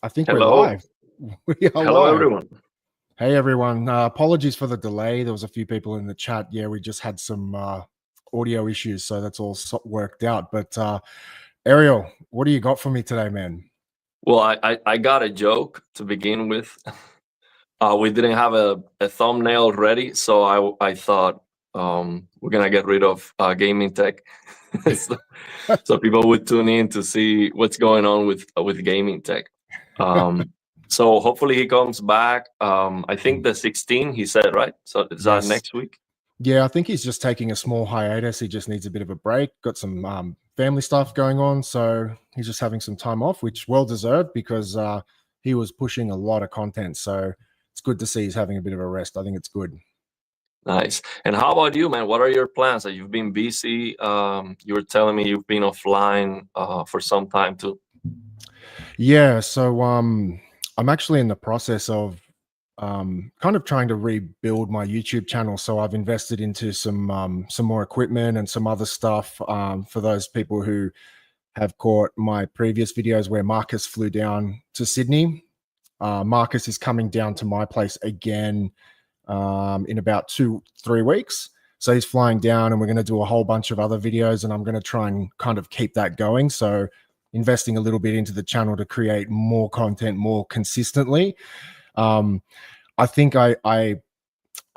I think we're Hello. live. We are Hello, live. everyone. Hey, everyone. Apologies for the delay. There was a few people in the chat. Yeah, we just had some audio issues, so that's all worked out. But Ariel, what do you got for me today, man? Well, I got a joke to begin with. We didn't have a thumbnail ready, so I thought we're gonna get rid of gaming tech, so, so people would tune in to see what's going on with gaming tech. So hopefully he comes back. I think the 16th, he said, right? So is that Yes. next week? Yeah, I think he's just taking a small hiatus. He just needs a bit of a break. Got some family stuff going on, so he's just having some time off, which well deserved because he was pushing a lot of content. So it's good to see he's having a bit of a rest. I think it's good. Nice. And how about you, man? What are your plans? You've been busy. You were telling me you've been offline for some time too. Yeah, so I'm actually in the process of kind of trying to rebuild my YouTube channel. So I've invested into some more equipment and some other stuff for those people who have caught my previous videos where Marcus flew down to Sydney. Marcus is coming down to my place again in about 2-3 weeks. So he's flying down and we're going to do a whole bunch of other videos, and I'm going to try and kind of keep that going. So investing a little bit into the channel to create more content more consistently. I think I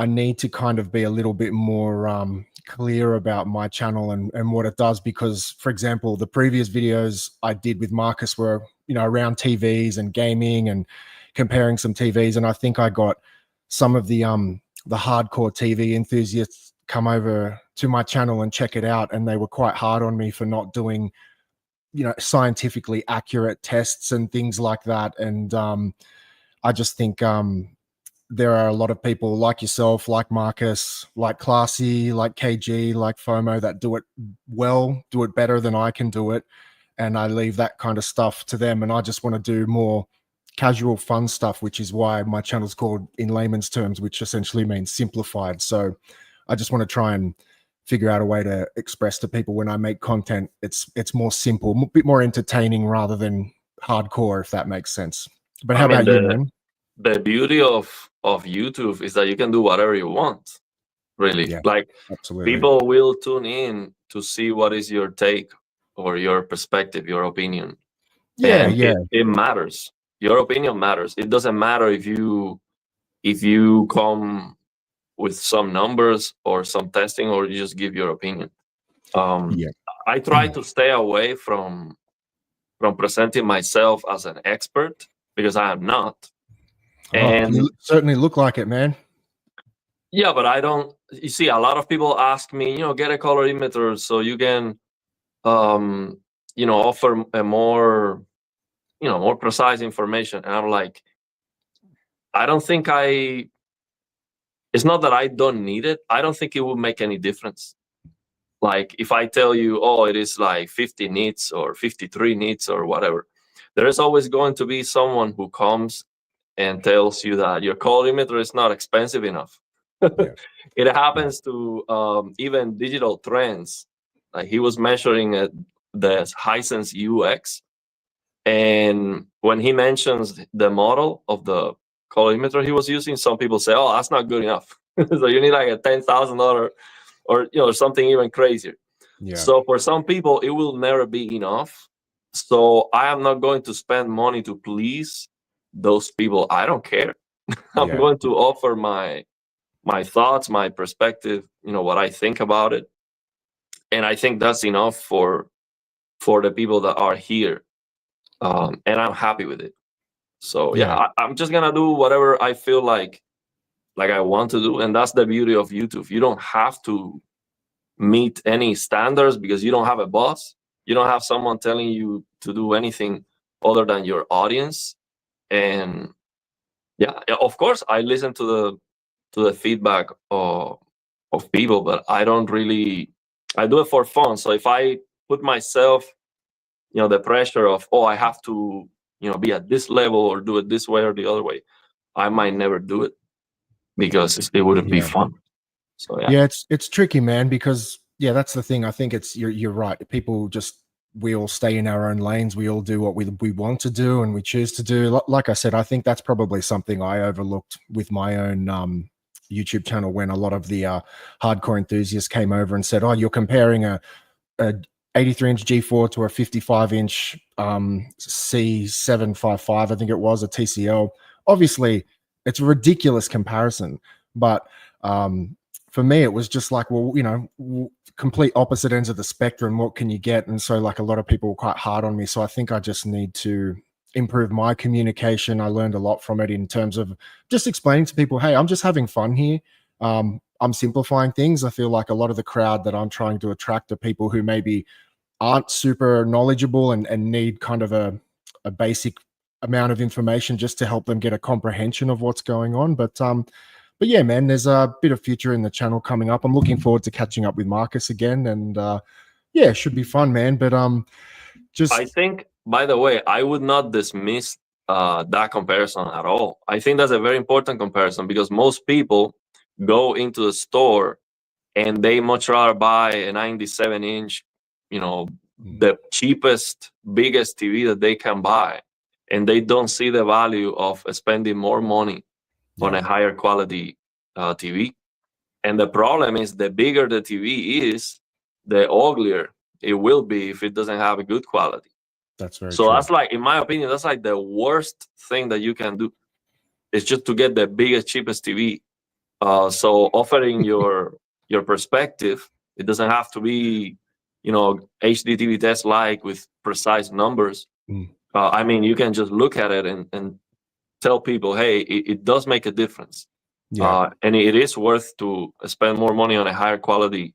need to kind of be a little bit more clear about my channel and what it does, because, for example, the previous videos I did with Marcus were, around TVs and gaming and comparing some TVs, and I think I got some of the hardcore TV enthusiasts come over to my channel and check it out, and they were quite hard on me for not doing scientifically accurate tests and things like that. And I just think there are a lot of people like yourself, like Marcus, like Classy, like KG, like FOMO that do it well, do it better than I can do it. And I leave that kind of stuff to them. And I just want to do more casual, fun stuff, which is why my channel's called In Layman's Terms, which essentially means simplified. So I just want to try and figure out a way to express to people when I make content, it's more simple, a bit more entertaining rather than hardcore, if that makes sense. But how about you, man? The beauty of YouTube is that you can do whatever you want, really. Yeah, like absolutely. People will tune in to see what is your take or your perspective, your opinion. Yeah, and yeah. it matters. Your opinion matters. It doesn't matter if you come with some numbers or some testing, or you just give your opinion. Yeah. I try to stay away from presenting myself as an expert, because I am not. And you certainly look like it, man. yeah, but I don't. You see, a lot of people ask me, get a colorimeter so you can, offer a more, more precise information. And I'm like, I don't think it's not that I don't need it. I don't think it will make any difference. Like if I tell you, oh, it is like 50 nits or 53 nits or whatever, there is always going to be someone who comes and tells you that your colorimeter is not expensive enough. Yeah. It happens to even digital trends. Like he was measuring the Hisense UX, and when he mentions the model of the colorimeter he was using, some people say, "Oh, that's not good enough." So you need like a $10,000 or something even crazier. Yeah. So for some people, it will never be enough. So I am not going to spend money to please those people. I don't care. I'm Yeah. going to offer my thoughts, my perspective, what I think about it. And I think that's enough for the people that are here. And I'm happy with it. So yeah, I'm just gonna do whatever I feel like I want to do. And that's the beauty of YouTube. You don't have to meet any standards because you don't have a boss. You don't have someone telling you to do anything other than your audience. And yeah, of course I listen to the feedback of people, but I don't really. I do it for fun. So if I put myself, the pressure of, oh, I have to, be at this level or do it this way or the other way, I might never do it because it wouldn't be fun. So yeah. Yeah, it's tricky, man, because that's the thing. I think you're right. People just we all stay in our own lanes. We all do what we want to do and we choose to do. Like I said, I think that's probably something I overlooked with my own YouTube channel when a lot of the hardcore enthusiasts came over and said, "Oh, you're comparing a 83-inch G4 to a 55-inch C755, I think it was, a TCL." Obviously, it's a ridiculous comparison, but for me, it was just like, well, you know, complete opposite ends of the spectrum. What can you get? And so, like, a lot of people were quite hard on me. So I think I just need to improve my communication. I learned a lot from it in terms of just explaining to people, hey, I'm just having fun here. I'm simplifying things. I feel like a lot of the crowd that I'm trying to attract are people who maybe aren't super knowledgeable and need kind of a basic amount of information just to help them get a comprehension of what's going on. But yeah, man, there's a bit of future in the channel coming up. I'm looking forward to catching up with Marcus again, and yeah, it should be fun, man. But I think, by the way, I would not dismiss that comparison at all. I think that's a very important comparison because most people go into the store and they much rather buy a 97-inch, you know, the cheapest, biggest TV that they can buy, and they don't see the value of spending more money on a higher quality TV. And the problem is, the bigger the TV is, the uglier it will be if it doesn't have a good quality. That's very so true. That's like, in my opinion, that's like the worst thing that you can do. It's just to get the biggest, cheapest TV. So offering your perspective, it doesn't have to be, you know, HD TV test like with precise numbers. I mean, you can just look at it and tell people, hey, it does make a difference. And it is worth to spend more money on a higher quality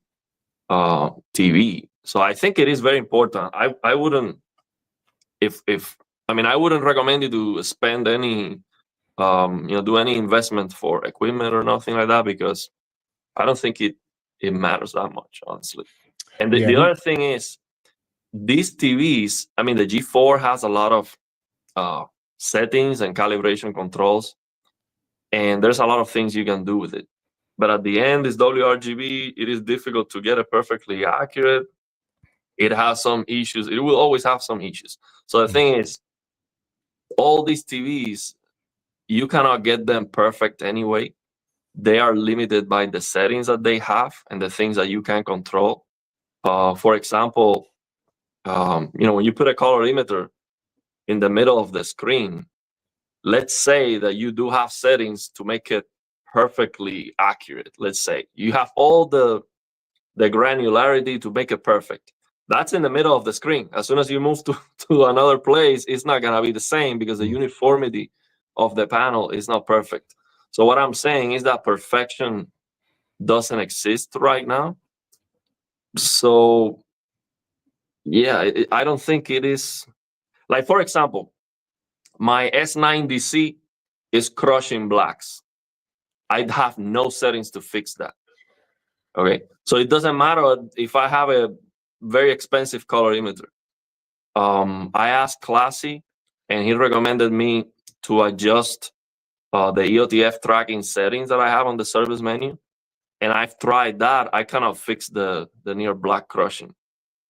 TV. So I think it is very important. I wouldn't, I wouldn't recommend you to spend any, do any investment for equipment or nothing like that, because I don't think it matters that much, honestly. And the other thing is, these TVs, I mean, the G4 has a lot of settings and calibration controls, and there's a lot of things you can do with it. But at the end, this WRGB, it is difficult to get it perfectly accurate. It has some issues. It will always have some issues. So the thing is, all these TVs, you cannot get them perfect anyway. They are limited by the settings that they have and the things that you can control. For example, when you put a colorimeter in the middle of the screen, let's say that you do have settings to make it perfectly accurate. Let's say you have all the granularity to make it perfect. That's in the middle of the screen. As soon as you move to another place, it's not going to be the same, because the uniformity of the panel is not perfect. So what I'm saying is that perfection doesn't exist right now. So yeah, I don't think it is. Like, for example, my S90C is crushing blacks. I'd have no settings to fix that. Okay, so it doesn't matter if I have a very expensive colorimeter. I asked Classy, and he recommended me to adjust the EOTF tracking settings that I have on the service menu, and I've tried that. I cannot fix the near black crushing.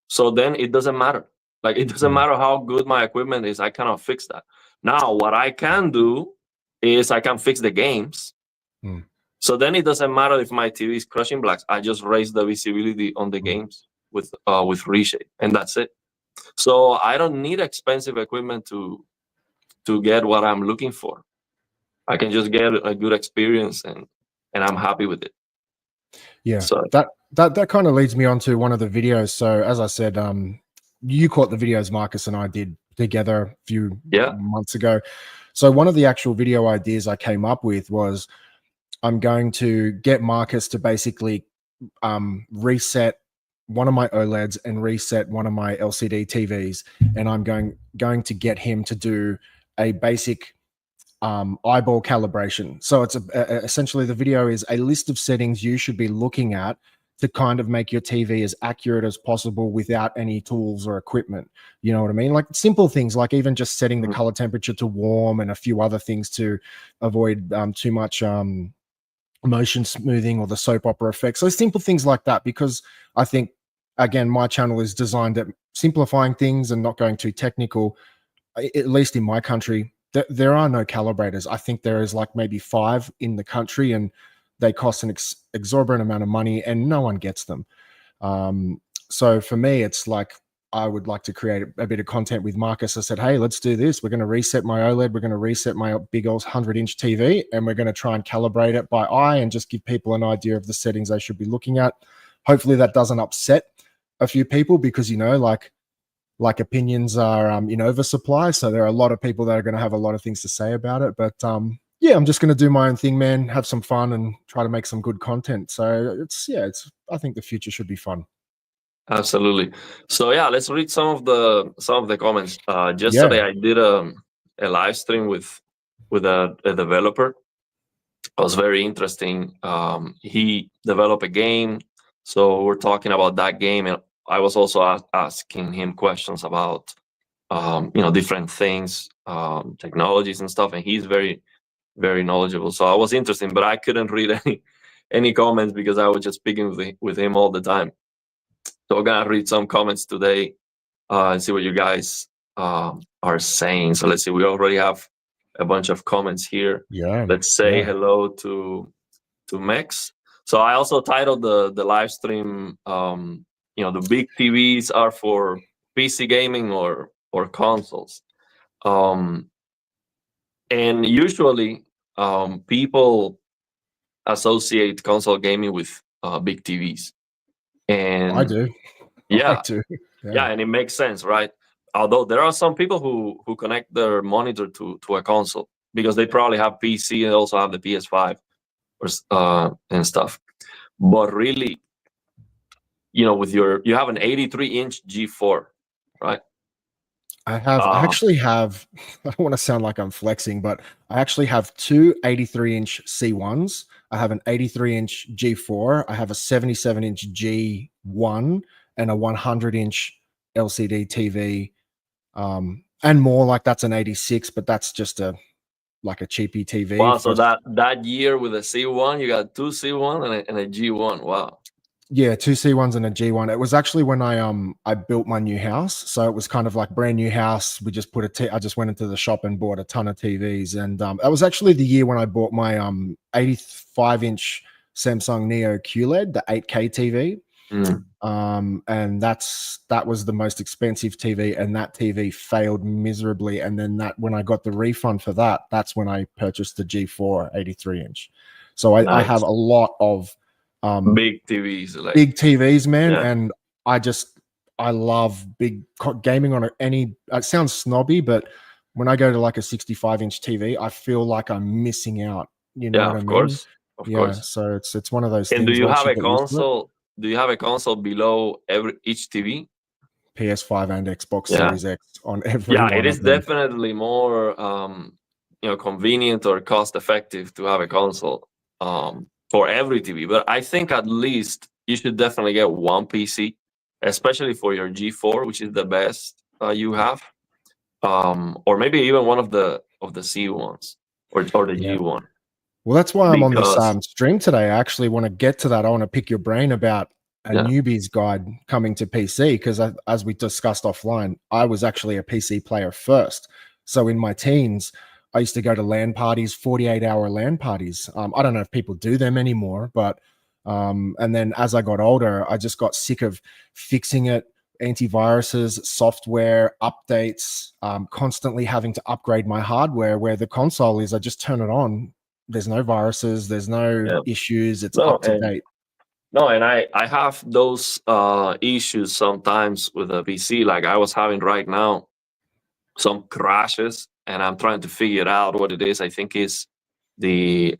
So then it doesn't matter. Like, it doesn't matter how good my equipment is. I cannot fix that. Now, what I can do is I can fix the games. So then it doesn't matter if my TV is crushing blacks. I just raise the visibility on the games with reshape, and that's it. So I don't need expensive equipment to get what I'm looking for. I can just get a good experience, and I'm happy with it. Yeah, so that kind of leads me on to one of the videos. So as I said, you caught the videos Marcus and I did together a few months ago. So one of the actual video ideas I came up with was, I'm going to get Marcus to basically reset one of my OLEDs and reset one of my LCD TVs, and I'm going to get him to do a basic eyeball calibration. So it's essentially, the video is a list of settings you should be looking at to kind of make your TV as accurate as possible without any tools or equipment. You know what I mean? Like simple things, like even just setting the color temperature to warm and a few other things to avoid too much motion smoothing or the soap opera effects. So simple things like that, because I think, again, my channel is designed simplifying things and not going too technical. At least in my country, there are no calibrators. I think there is like maybe 5 in the country, and they cost an exorbitant amount of money, and no one gets them. So for me, it's like I would like to create a bit of content with Marcus. I said, hey, let's do this. We're going to reset my OLED. We're going to reset my big old 100-inch TV, and we're going to try and calibrate it by eye and just give people an idea of the settings they should be looking at. Hopefully that doesn't upset a few people, because, you know, like opinions are in oversupply. So there are a lot of people that are going to have a lot of things to say about it. But yeah, I'm just going to do my own thing, man, have some fun and try to make some good content. So I think the future should be fun. Absolutely. So yeah, let's read some of the comments. Yesterday Yeah. I did a live stream with a developer. It was very interesting. He developed a game, so we're talking about that game, and I was also asking him questions about different things, technologies and stuff, and he's very, very knowledgeable. So I was interesting, but I couldn't read any comments because I was just speaking with him all the time. So I'm gonna read some comments today and see what you guys are saying. So let's see. We already have a bunch of comments here. Yeah. Let's say hello to Mex. So I also titled the live stream. The big TVs are for PC gaming or consoles. And usually, people associate console gaming with big TVs. And I do. yeah, I do. yeah, and it makes sense, right? Although there are some people who connect their monitor to a console because they probably have PC and also have the PS5 and stuff. But really, with you have an 83-inch G4, right? I actually have, I don't want to sound like I'm flexing, but I actually have 2 83-inch C1s. I have an 83-inch G4. I have a 77-inch G1 and a 100-inch LCD TV. And more, like that's an 86, but that's just a cheapy TV. Wow, so that year with a C1, you got 2 C1 and a G1. Wow. Yeah, 2 C1s and a G1. It was actually when I built my new house. So it was kind of like brand new house. We just I just went into the shop and bought a ton of TVs. And that was actually the year when I bought my 85-inch Samsung Neo QLED, the 8K TV. And that was the most expensive TV, and that TV failed miserably. And then when I got the refund for that, that's when I purchased the G4 83-inch. So I have a lot of big TVs, big TVs, man. Yeah. And I love big gaming on any. It sounds snobby, but when I go to like a 65-inch TV, I feel like I'm missing out. You know what I mean? Course. Of course. So it's one of those things. And do you have a console? Do you have a console below each TV? PS5 and Xbox Series X on every. Yeah, it is definitely more convenient or cost effective to have a console for every TV. But I think at least you should definitely get one PC, especially for your G4, which is the best you have, or maybe even one of the C1s or the G1. Well, that's why I'm on this stream today. I actually want to get to that. I want to pick your brain about a newbie's guide coming to PC, because as we discussed offline, I was actually a PC player first. So in my teens, I used to go to LAN parties, 48-hour LAN parties. I don't know if people do them anymore, but and then as I got older, I just got sick of fixing it, antiviruses, software updates, constantly having to upgrade my hardware. Where the console is, I just turn it on. There's no viruses, there's no issues, it's up to date. No, and I have those issues sometimes with a PC. Like I was having right now some crashes, and I'm trying to figure out what it is. I think it's the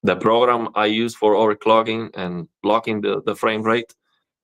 program I use for overclocking and blocking the frame rate.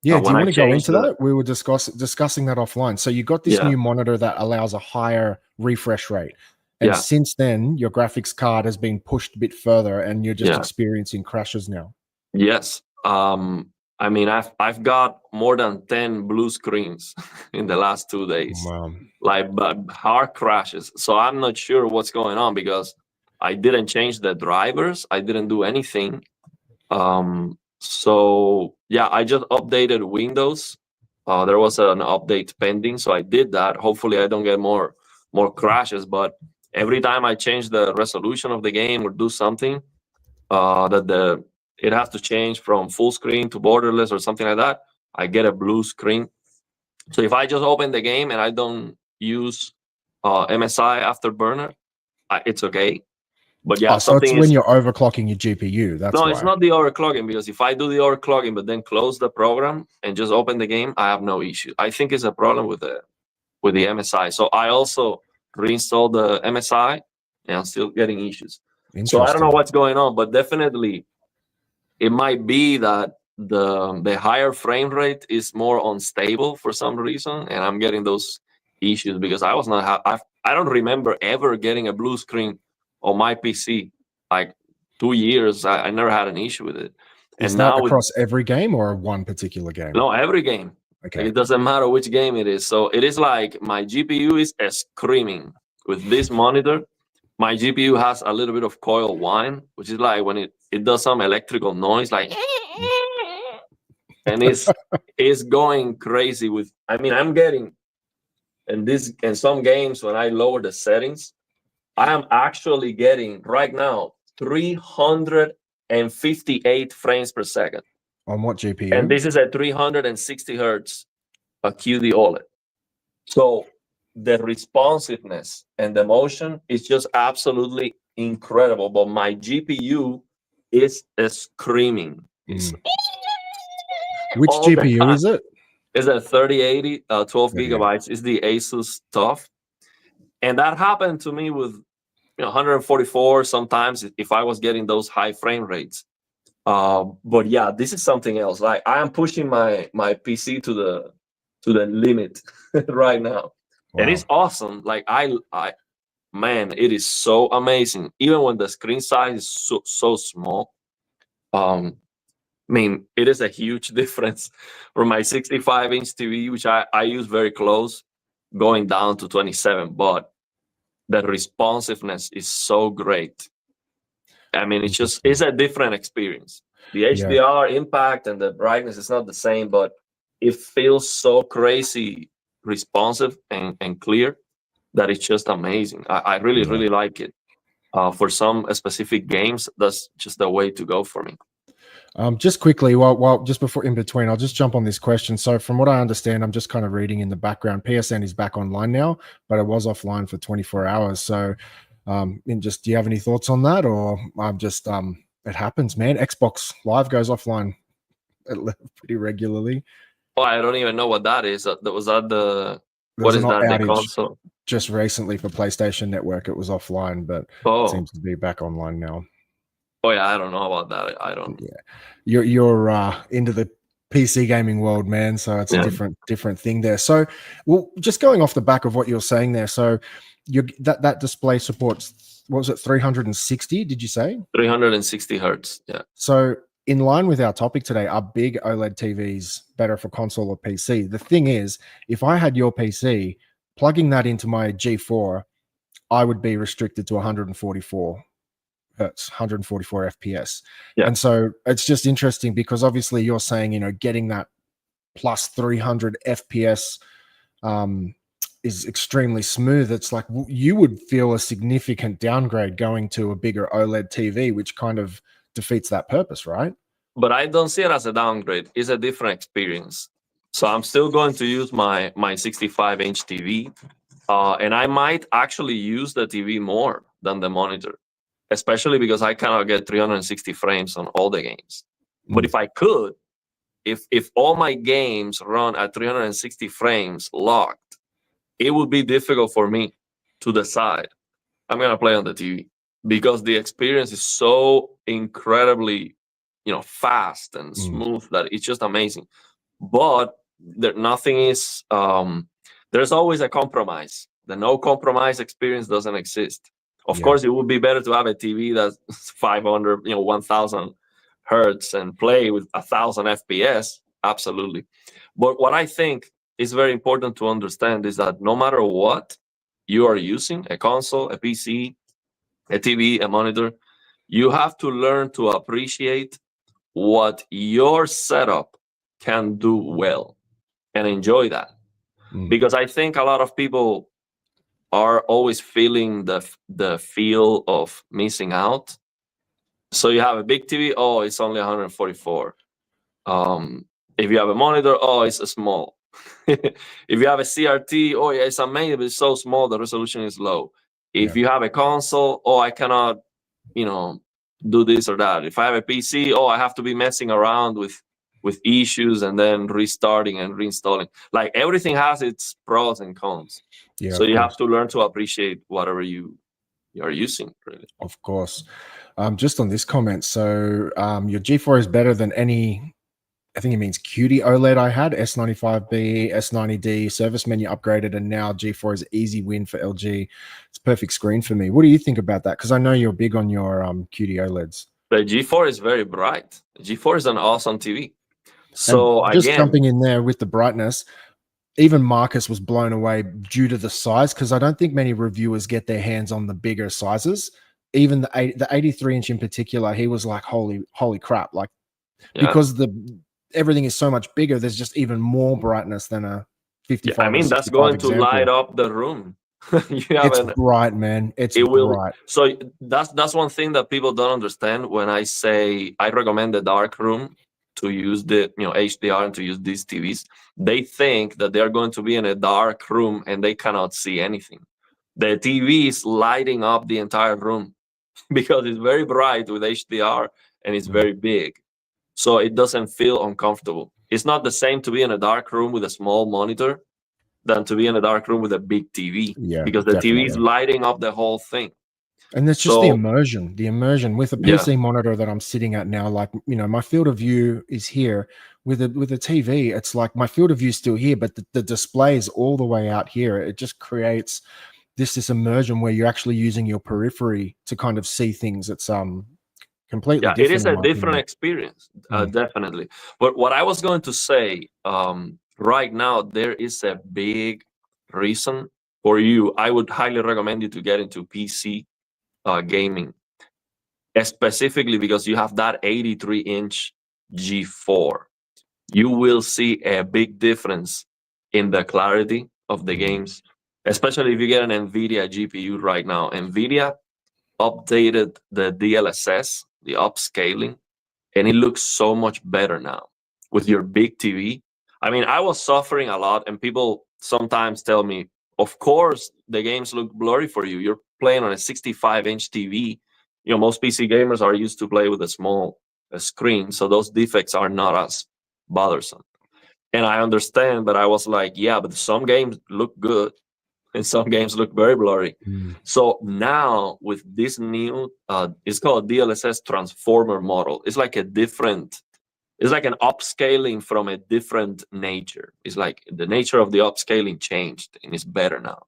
Yeah, do you want to go into that? We were discussing that offline. So you got this new monitor that allows a higher refresh rate. And since then, your graphics card has been pushed a bit further, and you're just experiencing crashes now. Yes. I mean, I've got more than 10 blue screens in the last 2 days. Wow. But hard crashes. So I'm not sure what's going on, because I didn't change the drivers. I didn't do anything. So yeah, I just updated Windows There was an update pending, so I did that. Hopefully, I don't get more crashes. But every time I change the resolution of the game or do something, it has to change from full screen to borderless or something like that, I get a blue screen. So if I just open the game and I don't use MSI Afterburner, it's okay. But yeah, Oh, so it's something when is you're overclocking your GPU. That's no, why. it's not the overclocking, because if I do the overclocking but then close the program and just open the game, I have no issue. I think it's a problem with the MSI. So I also reinstalled the MSI and I'm still getting issues. So I don't know Interesting. what's going on, but definitely it might be that the higher frame rate is more unstable for some reason, and I'm getting those issues because I was not. I don't remember ever getting a blue screen on my PC. Like 2 years, I never had an issue with it. Is And that now with across every game or one particular game? no, every game. Like, Okay. it doesn't matter which game it is. So it is like my GPU is screaming with this monitor. My GPU has a little bit of coil whine, which is like when it does some electrical noise, like, and it's going crazy with. I mean, I'm getting in some games when I lower the settings, I am actually getting right now 358 frames per second. On what And GPU? this is at 360 hertz, a QD OLED. So the responsiveness and the motion is just absolutely incredible. But my GPU is screaming. It's Which all the GPU time. is it? It's a 3080, 12 3080. gigabytes. It's the Asus stuff. And that happened to me with 144 sometimes if I was getting those high frame rates. But yeah, this is something else. Like I am pushing my PC to the limit right now, and Wow. it's awesome. Like man, it is so amazing. Even when the screen size is so small. I mean, it is a huge difference from my 65-inch TV, which I use very close, going down to 27. But the responsiveness is so great. I mean, it's a different experience. The HDR impact and the brightness is not the same, but it feels so crazy responsive and clear that it's just amazing. I really, really like it. For some specific games, that's just the way to go for me. Just quickly, while just before in between, I'll just jump on this question. So, from what I understand, I'm just kind of reading in the background. PSN is back online now, but it was offline for 24 hours. So, do you have any thoughts on that, or I'm just it happens, man. Xbox Live goes offline pretty regularly. Oh, I don't even know what that is. Was that the There what was is an that? The outage console? just recently for PlayStation Network. It was offline, but it seems to be back online now. Oh yeah, I don't know about that. I don't. Yeah, you're into the PC gaming world, man. So it's a different thing there. So, well, just going off the back of what you're saying there. So, that display supports, what was it, 360? Did you say 360 hertz? Yeah. So, in line with our topic today, are big OLED TVs better for console or PC? The thing is, if I had your PC, plugging that into my G4, I would be restricted to 144 hertz, 144 FPS. Yeah. And so it's just interesting because obviously you're saying, getting that plus 300 FPS is extremely smooth. It's like you would feel a significant downgrade going to a bigger OLED TV, which kind of defeats that purpose, right? But I don't see it as a downgrade. It's a different experience. So I'm still going to use my 65-inch TV, and I might actually use the TV more than the monitor, especially because I cannot get 360 frames on all the games. But if I could, if all my games run at 360 frames locked, it would be difficult for me to decide I'm going to play on the TV because the experience is so incredibly, fast and smooth that it's just amazing. But nothing is. There's always a compromise. The no compromise experience doesn't exist. Of course, it would be better to have a TV that's 500, 1,000 hertz and play with 1,000 FPS. Absolutely. But what I think is very important to understand is that no matter what you are using, a console, a PC, a TV, a monitor, you have to learn to appreciate what your setup can do well. and enjoy that. Because I think a lot of people are always feeling the feel of missing out. So you have a big TV, oh, it's only 144. If you have a monitor, oh, it's a small. If you have a CRT, oh yeah, it's amazing, but it's so small, the resolution is low. If you have a console, oh, I cannot, do this or that. If I have a PC, oh, I have to be messing around with issues and then restarting and reinstalling. Like everything has its pros and cons. So you have to learn to appreciate whatever you are using, really. Of course. Just on this comment, so your G4 is better than any, I think it means QD OLED I had, S95B, S90D, service menu upgraded, and now G4 is an easy win for LG. It's a perfect screen for me. What do you think about that? Because I know you're big on your QD OLEDs. The G4 is very bright. G4 is an awesome TV. So and just jumping in there with the brightness, even Marcus was blown away due to the size, because I don't think many reviewers get their hands on the bigger sizes. Even the 83-inch in particular, he was like, holy crap. Like, because everything is so much bigger, there's just even more brightness than a 55. I mean, that's going to light up the room. It's bright, man. It bright. So that's one thing that people don't understand when I say I recommend the dark room to use the HDR and to use these TVs. They think that they're going to be in a dark room and they cannot see anything. The TV is lighting up the entire room because it's very bright with HDR and it's very big. So it doesn't feel uncomfortable. It's not the same to be in a dark room with a small monitor than to be in a dark room with a big TV. Because the TV is lighting up the whole thing. And it's just the immersion with a PC monitor that I'm sitting at now. Like, my field of view is here. With a TV, it's like my field of view is still here, but the display is all the way out here. It just creates this immersion where you're actually using your periphery to kind of see things. It's completely different. It is a different experience, definitely. But what I was going to say, right now, there is a big reason for you. I would highly recommend you to get into PC gaming, specifically because you have that 83-inch G4. You will see a big difference in the clarity of the games, especially if you get an NVIDIA GPU right now. NVIDIA updated the DLSS, the upscaling, and it looks so much better now with your big TV. I mean, I was suffering a lot, and people sometimes tell me, of course, the games look blurry for you. You're playing on a 65-inch TV. Most PC gamers are used to play with a small screen, so those defects are not as bothersome. And I understand, but I was like, yeah, but some games look good and some games look very blurry. So now with this new, it's called DLSS transformer model. It's like an upscaling from a different nature. It's like the nature of the upscaling changed and it's better now.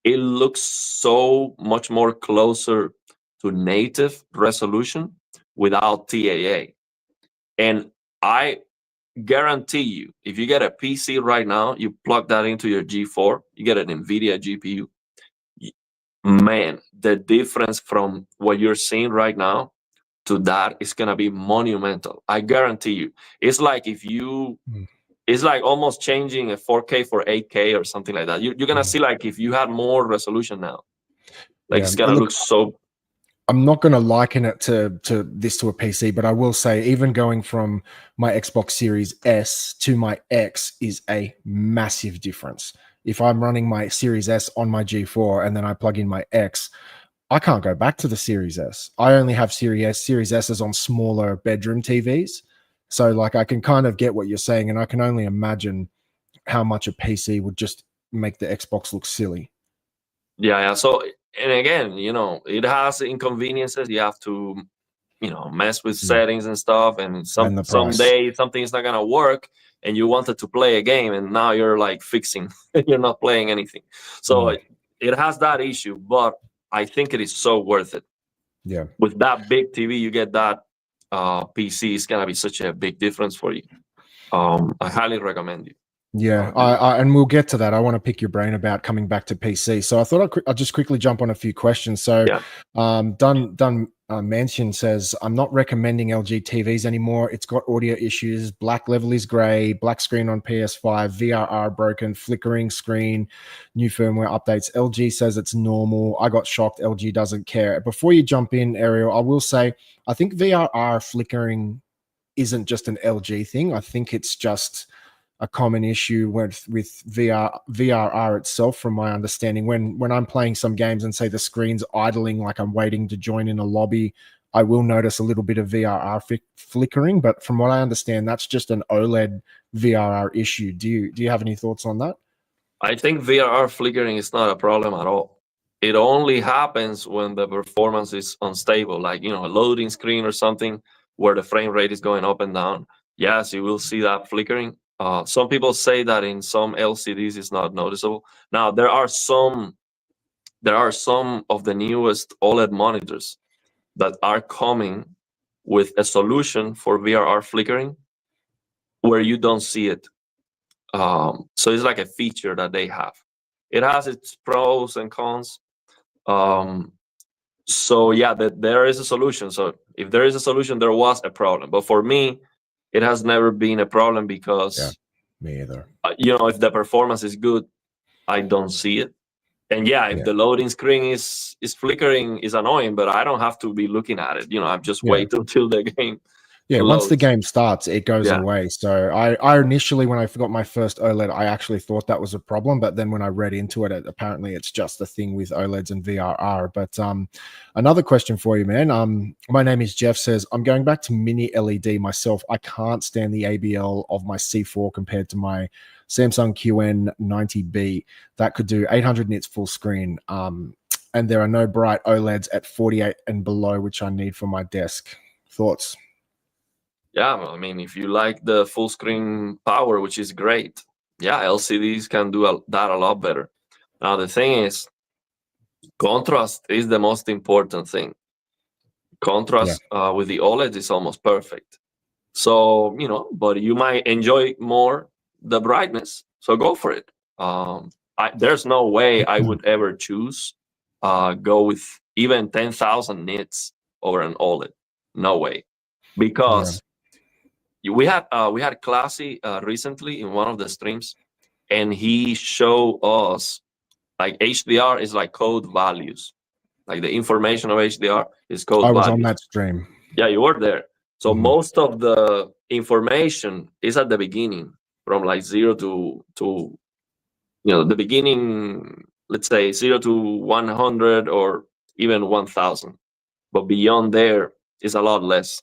It looks so much more closer to native resolution without TAA. And I guarantee you, if you get a PC right now, you plug that into your G4, you get an NVIDIA GPU, man, the difference from what you're seeing right now to that is going to be monumental. I guarantee you. It's like it's like almost changing a 4K for 8K or something like that. You're going to see, like, if you had more resolution now, like it's going to look so. I'm not going to liken it to a PC, but I will say even going from my Xbox Series S to my X is a massive difference. If I'm running my Series S on my G4 and then I plug in my X, I can't go back to the Series S. I only have Series S. Series S is on smaller bedroom TVs. So like I can kind of get what you're saying, and I can only imagine how much a PC would just make the Xbox look silly. Yeah. So, and again, it has inconveniences. You have to, mess with settings and stuff. And someday something is not going to work and you wanted to play a game and now you're like fixing, you're not playing anything. So it has that issue, but I think it is so worth it. Yeah. With that big TV, you get that PC is going to be such a big difference for you. I highly recommend you. Yeah, and we'll get to that. I want to pick your brain about coming back to PC. So I thought I'll just quickly jump on a few questions. So, done Mansion says, I'm not recommending LG TVs anymore. It's got audio issues. Black level is gray. Black screen on PS5. VRR broken. Flickering screen. New firmware updates. LG says it's normal. I got shocked. LG doesn't care. Before you jump in, Ariel, I will say, I think VRR flickering isn't just an LG thing. I think it's just a common issue with VRR itself, from my understanding. When I'm playing some games and say the screen's idling, like I'm waiting to join in a lobby, I will notice a little bit of VRR flickering. But from what I understand, that's just an OLED VRR issue. Do you have any thoughts on that? I think VRR flickering is not a problem at all. It only happens when the performance is unstable, like, a loading screen or something where the frame rate is going up and down. Yes, you will see that flickering. Some people say that in some LCDs it's not noticeable. Now there are some of the newest OLED monitors that are coming with a solution for VRR flickering where you don't see it. So it's like a feature that they have. It has its pros and cons. So yeah, there is a solution. So if there is a solution, there was a problem. But for me, it has never been a problem because me either. If the performance is good, I don't see it. And if the loading screen is flickering, is annoying, but I don't have to be looking at it. I'm just wait until the game. Once the game starts, it goes away. So I initially, when I forgot my first OLED, I actually thought that was a problem. But then when I read into it, apparently it's just a thing with OLEDs and VRR. But another question for you, man. My name is Jeff. Says, I'm going back to mini LED myself. I can't stand the ABL of my C4 compared to my Samsung QN90B. That could do 800 nits full screen. And there are no bright OLEDs at 48 and below, which I need for my desk. Thoughts? Yeah, I mean, if you like the full screen power, which is great, LCDs can do that a lot better. Now, the thing is, contrast is the most important thing. Contrast with the OLED is almost perfect. So, but you might enjoy more the brightness. So go for it. There's no way I would ever choose go with even 10,000 nits over an OLED. No way. Because we had Classy recently in one of the streams, and he showed us like HDR is like code values, like the information of HDR is code values. I was on that stream. Yeah, you were there. So most of the information is at the beginning, from like 0 to the beginning. Let's say 0 to 100 or even 1,000, but beyond there is a lot less.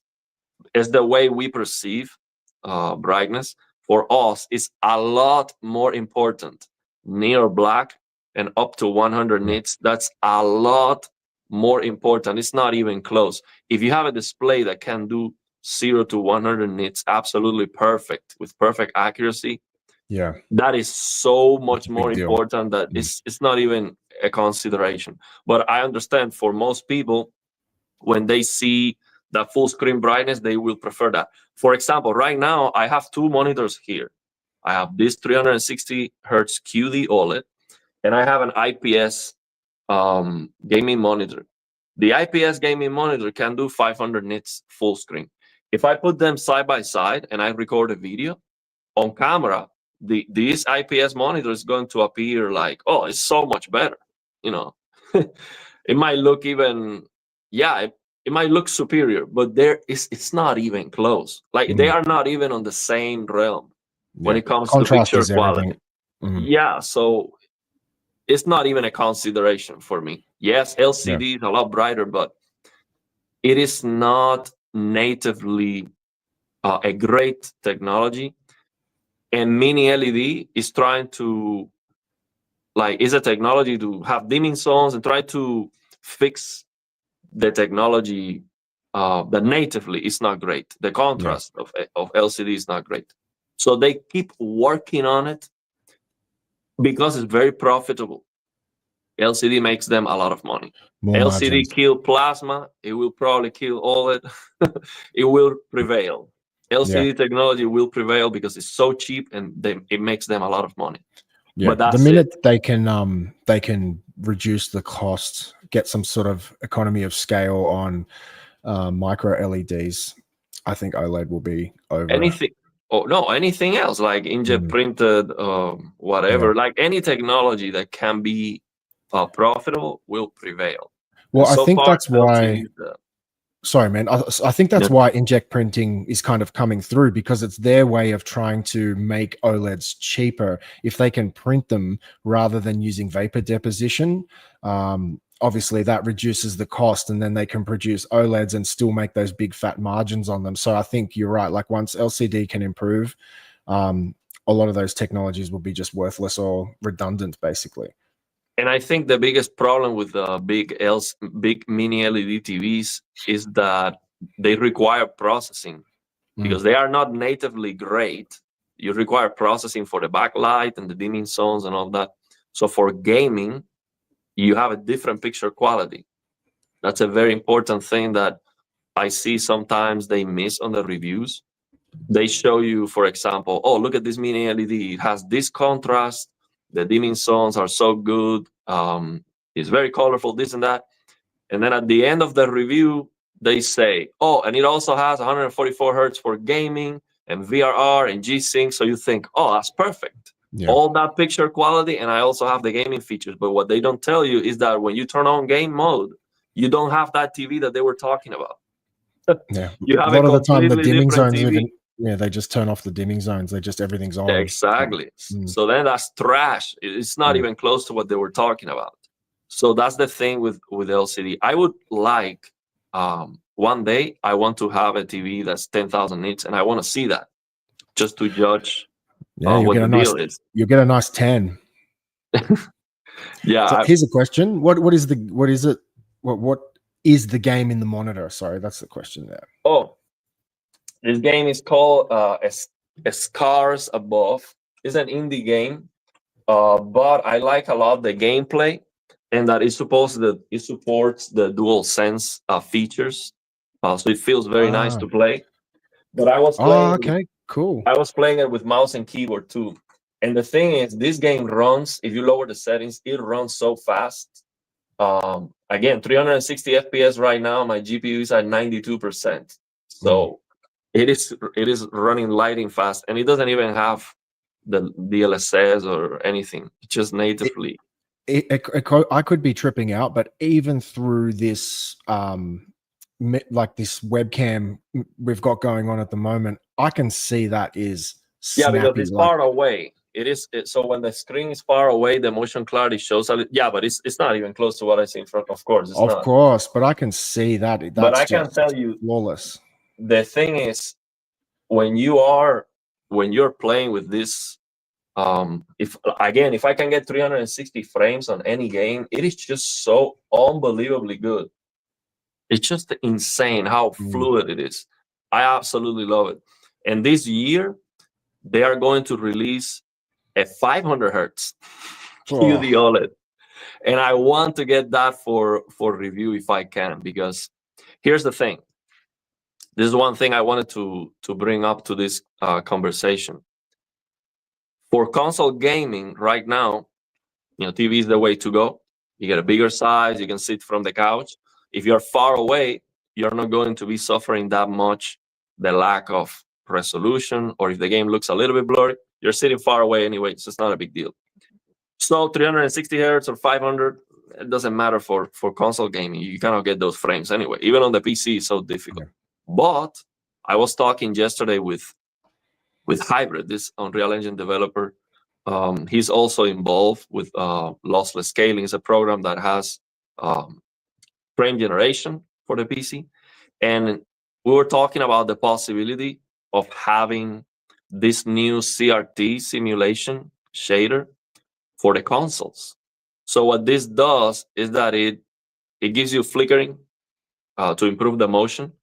It's the way we perceive brightness. For us, it's a lot more important. Near black and up to 100 nits, that's a lot more important. It's not even close. If you have a display that can do 0 to 100 nits absolutely perfect with perfect accuracy, that is so much more important that it's not even a consideration. But I understand for most people, when they see that full screen brightness, they will prefer that. For example, right now, I have two monitors here. I have this 360 hertz QD OLED, and I have an IPS gaming monitor. The IPS gaming monitor can do 500 nits full screen. If I put them side by side and I record a video on camera, this IPS monitor is going to appear like, oh, it's so much better. It might look even, it might look superior, but it's not even close. Like they are not even on the same realm when it comes to picture quality. So it's not even a consideration for me. Yes, LCD is a lot brighter, but it is not natively a great technology. And mini LED is trying to, is a technology to have dimming zones and try to fix the technology that natively is not great. The contrast of LCD is not great. So they keep working on it because it's very profitable. LCD makes them a lot of money. LCD kill plasma. It will probably kill OLED. It will prevail. LCD technology will prevail because it's so cheap and it makes them a lot of money. But the minute they can reduce the cost get some sort of economy of scale on micro LEDs, I think OLED will be over. Anything, oh no, anything else like inkjet printed, whatever, like any technology that can be profitable will prevail. Well, and I so think far, that's why. LCD, Sorry, man. I think that's why inject printing is kind of coming through, because it's their way of trying to make OLEDs cheaper. If they can print them rather than using vapor deposition, obviously that reduces the cost, and then they can produce OLEDs and still make those big fat margins on them. So I think you're right. Like once LCD can improve, a lot of those technologies will be just worthless or redundant, basically. And I think the biggest problem with big mini LED TVs is that they require processing because they are not natively great. You require processing for the backlight and the dimming zones and all that. So for gaming, you have a different picture quality. That's a very important thing that I see sometimes they miss on the reviews. They show you, for example, oh, look at this mini LED. It has this contrast. The dimming zones are so good. It's very colorful, this and that. And then at the end of the review, they say, oh, and it also has 144 hertz for gaming and VRR and G-Sync. So you think, oh, that's perfect. Yeah. All that picture quality, and I also have the gaming features. But what they don't tell you is that when you turn on game mode, you don't have that TV that they were talking about. Yeah, you have a lot of the time the dimming zones TV. even, yeah, they just turn off the dimming zones. They just, everything's on. Exactly. So then that's trash. It's not even close to what they were talking about. So that's the thing with LCD. I would like one day I want to have a TV that's 10,000 nits, and I want to see that just to judge what the deal is. You get a nice 10. Yeah. So here's a question: what is the game in the monitor? Sorry, that's the question there. Oh, this game is called Scars Above. It's an indie game, but I like a lot the gameplay, and that it supports the DualSense features, so it feels very nice to play. But I was playing. Cool. I was playing it with mouse and keyboard too. And the thing is, this game runs. If you lower the settings, it runs so fast. Again, 360 FPS right now. My GPU is at 92%. So it is running lightning fast, and it doesn't even have the DLSS or anything. It's just natively. I could be tripping out, but even through this like this webcam we've got going on at the moment, I can see that is snappy. Yeah, because it's far away. So when the screen is far away, the motion clarity shows a little. Yeah, but it's not even close to what I see in front. Of course, it's not. Of course, but I can see that. That's but I can tell you, flawless. The thing is, when you're playing with this, if I can get 360 frames on any game, it is just so unbelievably good. It's just insane how fluid it is. I absolutely love it. And this year, they are going to release a 500 hertz QD OLED. And I want to get that for review if I can, because here's the thing. This is one thing I wanted to bring up to this conversation. For console gaming right now, TV is the way to go. You get a bigger size, you can sit from the couch. If you're far away, you're not going to be suffering that much the lack of resolution, or if the game looks a little bit blurry, you're sitting far away anyway, so it's not a big deal. So 360 hertz or 500, it doesn't matter for console gaming. You cannot get those frames anyway. Even on the PC, it's so difficult. Okay. But I was talking yesterday with Hybrid, this Unreal Engine developer. He's also involved with lossless scaling. It's a program that has frame generation for the PC. And we were talking about the possibility of having this new CRT simulation shader for the consoles. So what this does is that it gives you flickering to improve the motion.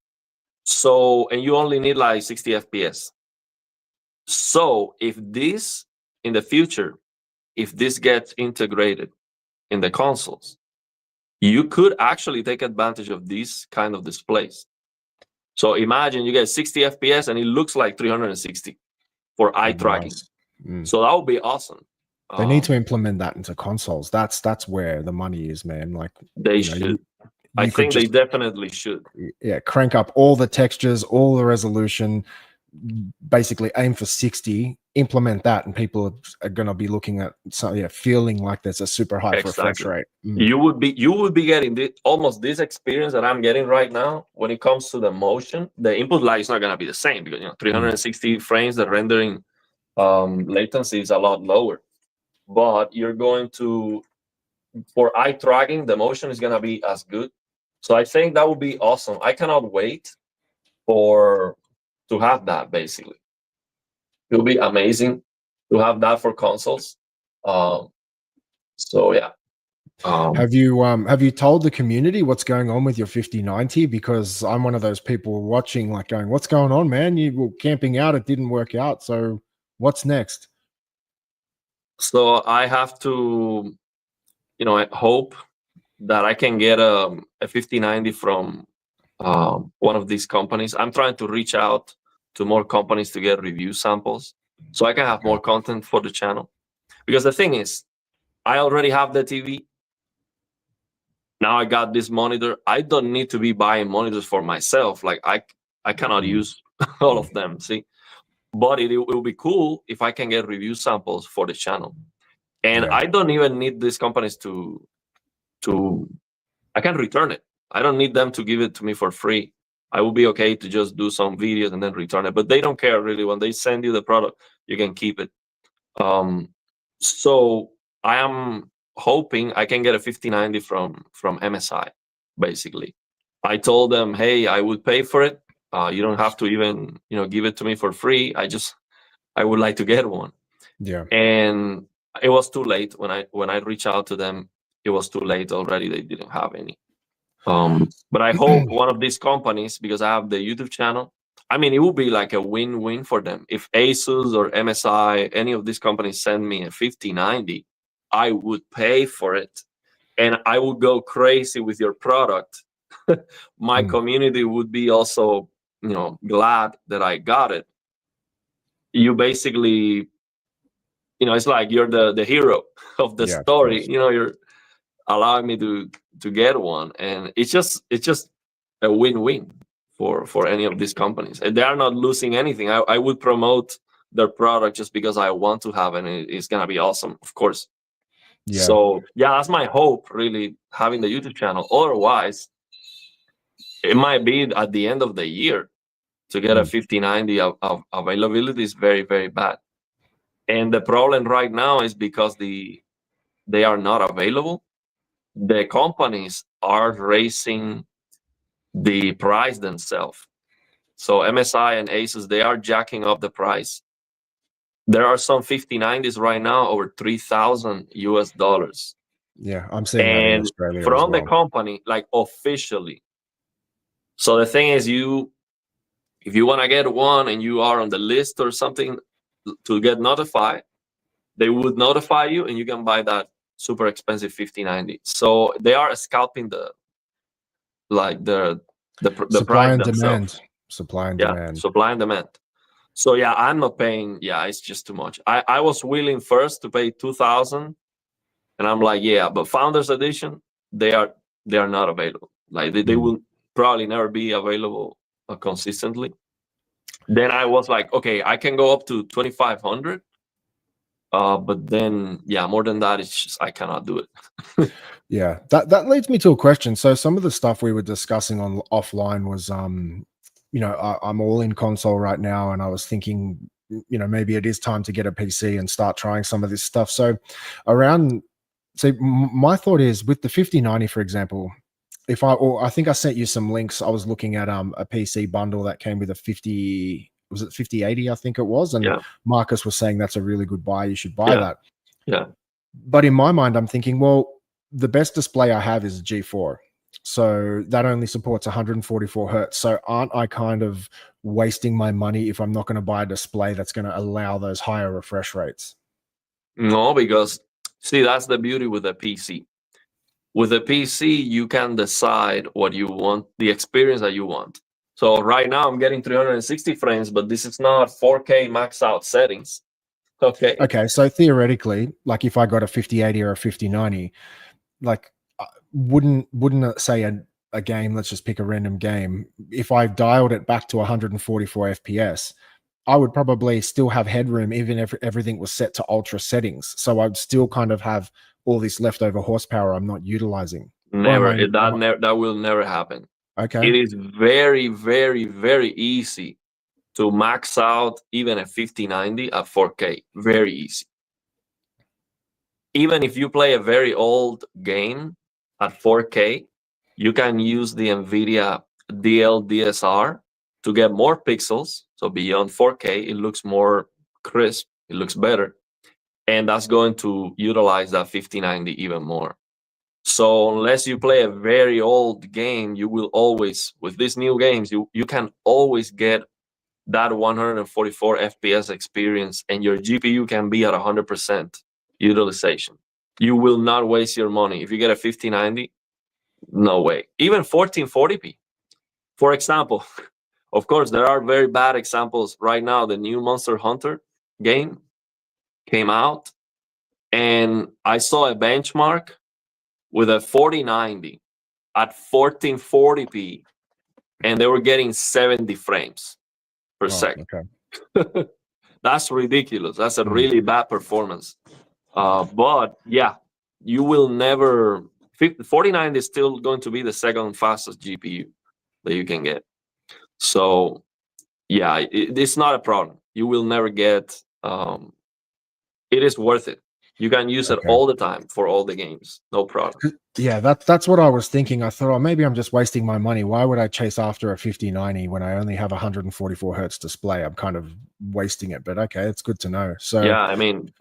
So, and you only need like 60 FPS. So if this, in the future, if this gets integrated in the consoles, you could actually take advantage of these kind of displays. So imagine you get 60 FPS and it looks like 360 for eye tracking. So that would be awesome. They need to implement that into consoles. That's where the money is, man. Like, They you know, should. I you could think they just definitely should. yeah, crank up all the textures, all the resolution, basically aim for 60, implement that, and people are going to be looking at feeling like there's a super high refresh Exactly. rate. You would be getting almost this experience that I'm getting right now when it comes to the motion. The input lag is not going to be the same because 360 frames, the rendering latency is a lot lower. But you're going to, for eye tracking, the motion is going to be as good. So I think that would be awesome. I cannot wait to have that. Basically, it will be amazing to have that for consoles. So yeah. Have you told the community what's going on with your 5090? Because I'm one of those people watching, like going, "What's going on, man? You were camping out, it didn't work out. So what's next?" So I have to, I hope that I can get a 5090 from one of these companies. I'm trying to reach out to more companies to get review samples so I can have more content for the channel. Because the thing is, I already have the TV. Now I got this monitor. I don't need to be buying monitors for myself. Like I cannot use all of them. See, but it will be cool if I can get review samples for the channel. And I don't even need these companies to I can return it. I don't need them to give it to me for free. I will be okay to just do some videos and then return it. But they don't care really. When they send you the product, you can keep it. So I am hoping I can get a 5090 from MSI. Basically, I told them, hey, I would pay for it. You don't have to even give it to me for free. I would like to get one. Yeah. And it was too late when I reached out to them. It was too late already. They didn't have any. But I hope one of these companies, because I have the YouTube channel, I mean, it would be like a win-win for them. If Asus or MSI, any of these companies send me a 5090, I would pay for it and I would go crazy with your product. My community would be also, glad that I got it. You basically, it's like you're the hero of the story. You're allowing me to get one, and it's just a win-win for any of these companies, and they are not losing anything. I would promote their product just because I want to have it, and it's gonna be awesome, of course. So yeah, that's my hope, really, having the YouTube channel. Otherwise, it might be at the end of the year to get a 5090 of availability is very, very bad. And the problem right now is because they are not available. The companies are raising the price themselves. So MSI and Asus, they are jacking up the price. There are some 5090s right now over 3,000 US dollars. Yeah, I'm seeing that in And Australia as from the well. company, like officially. So the thing is, if you want to get one and you are on the list or something to get notified, they would notify you and you can buy that super expensive 5090. So they are scalping the Supply price and themselves. demand. Supply and Yeah, demand. supply and demand. So yeah, I'm not paying. Yeah, it's just too much. I was willing first to pay 2,000, and I'm like, yeah, but Founders Edition, they are not available. Like they will probably never be available consistently. Then I was like, okay, I can go up to 2,500. But then, yeah, more than that, it's just I cannot do it. Yeah, that leads me to a question. So some of the stuff we were discussing on offline was, I'm all in console right now, and I was thinking, maybe it is time to get a PC and start trying some of this stuff. So, my thought is with the 5090, for example, I think I sent you some links. I was looking at a PC bundle that came with a 50. Was it 5080? I think it was, and Marcus was saying that's a really good buy. You should buy that. Yeah. But in my mind, I'm thinking, well, the best display I have is a G4. So that only supports 144 hertz. So aren't I kind of wasting my money if I'm not going to buy a display that's going to allow those higher refresh rates? No, because see, that's the beauty with a PC. With a PC, you can decide what you want, the experience that you want. So right now I'm getting 360 frames, but this is not 4K max out settings. Okay. Okay, so theoretically, like if I got a 5080 or a 5090, like wouldn't it say a game, let's just pick a random game, if I dialed it back to 144 FPS, I would probably still have headroom even if everything was set to ultra settings. So I'd still kind of have all this leftover horsepower I'm not utilizing. Or am Never. I, That will never happen. okay? It is very, very, very easy to max out even a 5090 at 4K. Very easy. Even if you play a very old game at 4K, you can use the NVIDIA DLDSR to get more pixels. So beyond 4K, it looks more crisp, it looks better. And that's going to utilize that 5090 even more. So unless you play a very old game, you will always, with these new games, you can always get that 144 FPS experience, and your GPU can be at 100% utilization. You will not waste your money. If you get a 5090, no way. Even 1440p. For example, of course, there are very bad examples right now. The new Monster Hunter game came out, and I saw a benchmark with a 4090 at 1440p, and they were getting 70 frames per Oh, second. okay. That's ridiculous. That's a really bad performance. But yeah, you will never. 49 is still going to be the second fastest GPU that you can get. So yeah, it's not a problem. You will never get. It is worth it. You can use it Okay. all the time for all the games, no problem. Yeah, that's what I was thinking. I thought, oh, maybe I'm just wasting my money. Why would I chase after a 5090 when I only have a 144 hertz display? I'm kind of wasting it, but okay, it's good to know. So Yeah, I mean,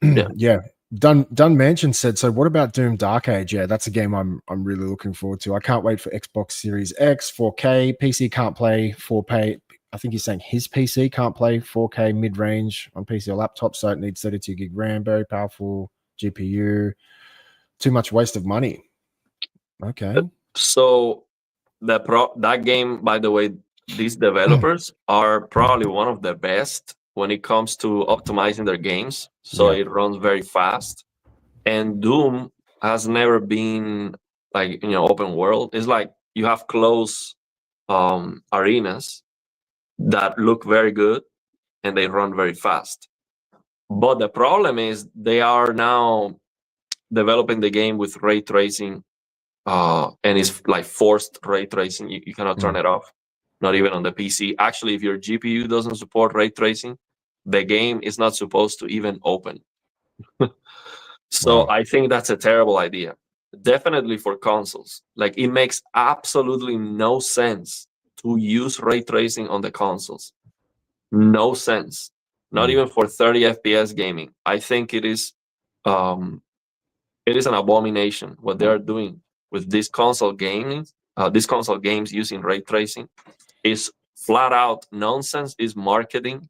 yeah. yeah, Dun Mansion said, so what about Doom Dark Age? Yeah, that's a game I'm really looking forward to. I can't wait for Xbox Series X, 4K. PC can't play 4K. I think he's saying his PC can't play 4K mid-range on PC or laptop, so it needs 32 gig RAM, very powerful GPU. Too much waste of money. Okay. So that game, by the way, these developers are probably one of the best when it comes to optimizing their games. So Yeah. it runs very fast. And Doom has never been like, open world. It's like you have close arenas that look very good and they run very fast. But the problem is they are now developing the game with ray tracing, and it's like forced ray tracing. You cannot turn Mm. it off, not even on the PC. Actually, if your GPU doesn't support ray tracing, the game is not supposed to even open. So Wow. I think that's a terrible idea. Definitely for consoles. Like it makes absolutely no sense to use ray tracing on the consoles. No sense. Not Mm. even for 30 FPS gaming. I think um it is an abomination what they are doing with these console games using ray tracing is flat out nonsense, is marketing.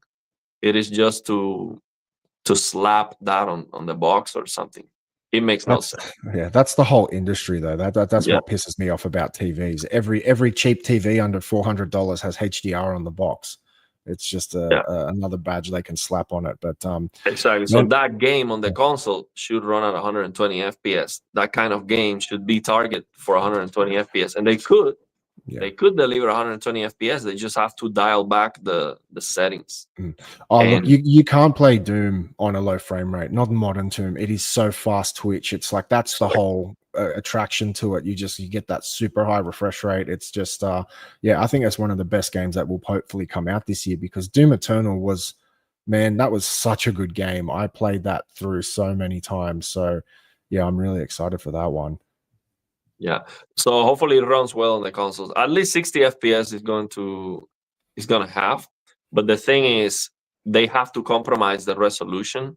It is just to slap that on the box or something. It makes no That's sense. yeah, that's the whole industry though. That's Yeah, what pisses me off about TVs. Every cheap TV under $400 has HDR on the box. It's just yeah, another badge they can slap on it. But exactly. So man, that game on the console should run at 120 FPS. That kind of game should be target for 120 FPS, and yeah. they could deliver 120 FPS. They just have to dial back the settings. Mm. Oh, look, And you can't play Doom on a low frame rate, not modern Doom. It is so fast twitch. It's like that's the whole attraction to it. You get that super high refresh rate. It's just yeah, I think that's one of the best games that will hopefully come out this year because Doom Eternal was, man, that was such a good game. I played that through so many times. So yeah, I'm really excited for that one. yeah, so hopefully it runs well on the consoles. At least 60 FPS is gonna have. But the thing is, they have to compromise the resolution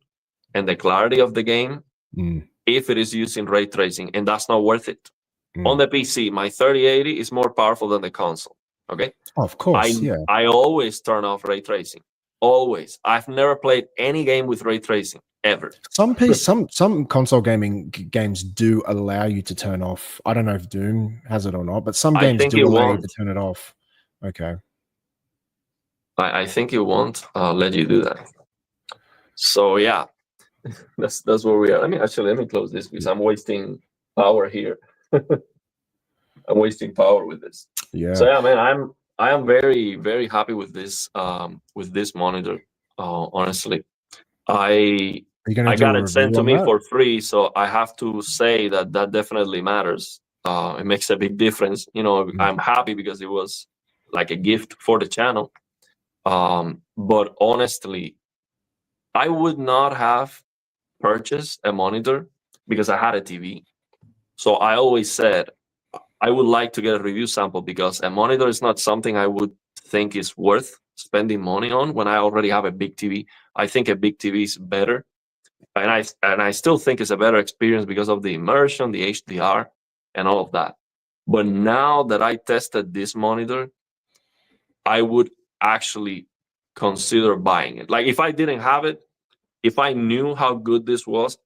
and the clarity of the game Mm, if it is using ray tracing, and that's not worth it. On mm. the PC, my 3080 is more powerful than the console. Okay, Oh, of I course, yeah. I always turn off ray tracing. Always. I've never played any game with ray tracing ever. Some console gaming games do allow you to turn off. I don't know if Doom has it or not, but some I games think do it allow you won't. to turn it off. Okay. I think it won't let you do that. So yeah, that's where we are. Let me close this because I'm wasting power here. I'm wasting power with this. So Yeah. yeah, man, I am very very happy with this monitor. Honestly, I Are you going to I do got a it sent review to on me that? for free, so I have to say that that definitely matters. It makes a big difference. Mm, I'm happy because it was like a gift for the channel. But honestly, I would not have purchased a monitor because I had a TV. So I always said I would like to get a review sample because a monitor is not something I would think is worth spending money on when I already have a big TV. I think a big TV is better, and I still think it's a better experience because of the immersion, the HDR, and all of that. But now that I tested this monitor, I would actually consider buying it. Like if I didn't have it, if I knew how good this was,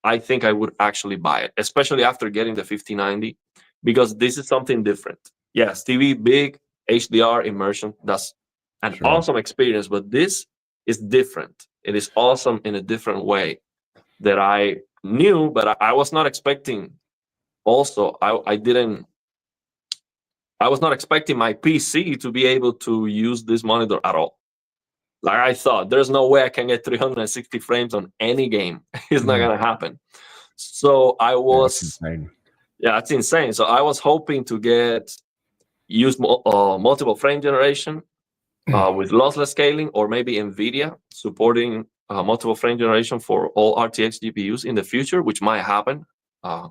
I think I would actually buy it, especially after getting the 5090, because this is something different. Yes, TV, big, HDR, immersion, that's an sure. awesome experience, but this is different. It is awesome in a different way that I knew, but I was not expecting. Also, I was not expecting my PC to be able to use this monitor at all. Like I thought, there's no way I can get 360 frames on any game. It's not Mm, gonna happen. So yeah, it's insane. yeah, it's insane. So I was hoping to use multiple frame generation with lossless scaling, or maybe NVIDIA supporting multiple frame generation for all RTX GPUs in the future, which might happen. Uh,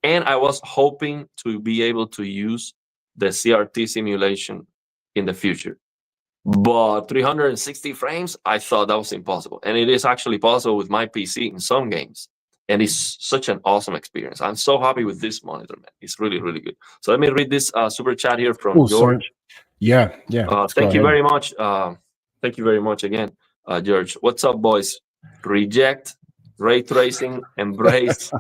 and I was hoping to be able to use the CRT simulation in the future. But 360 frames, I thought that was impossible. And it is actually possible with my PC in some games. And it's such an awesome experience. I'm so happy with this monitor, man. It's really, really good. So let me read this super chat here from Oh, sorry. George. Yeah, yeah. Let's go Thank you ahead. very much. Thank you very much again, George. What's up, boys? Reject ray tracing, embrace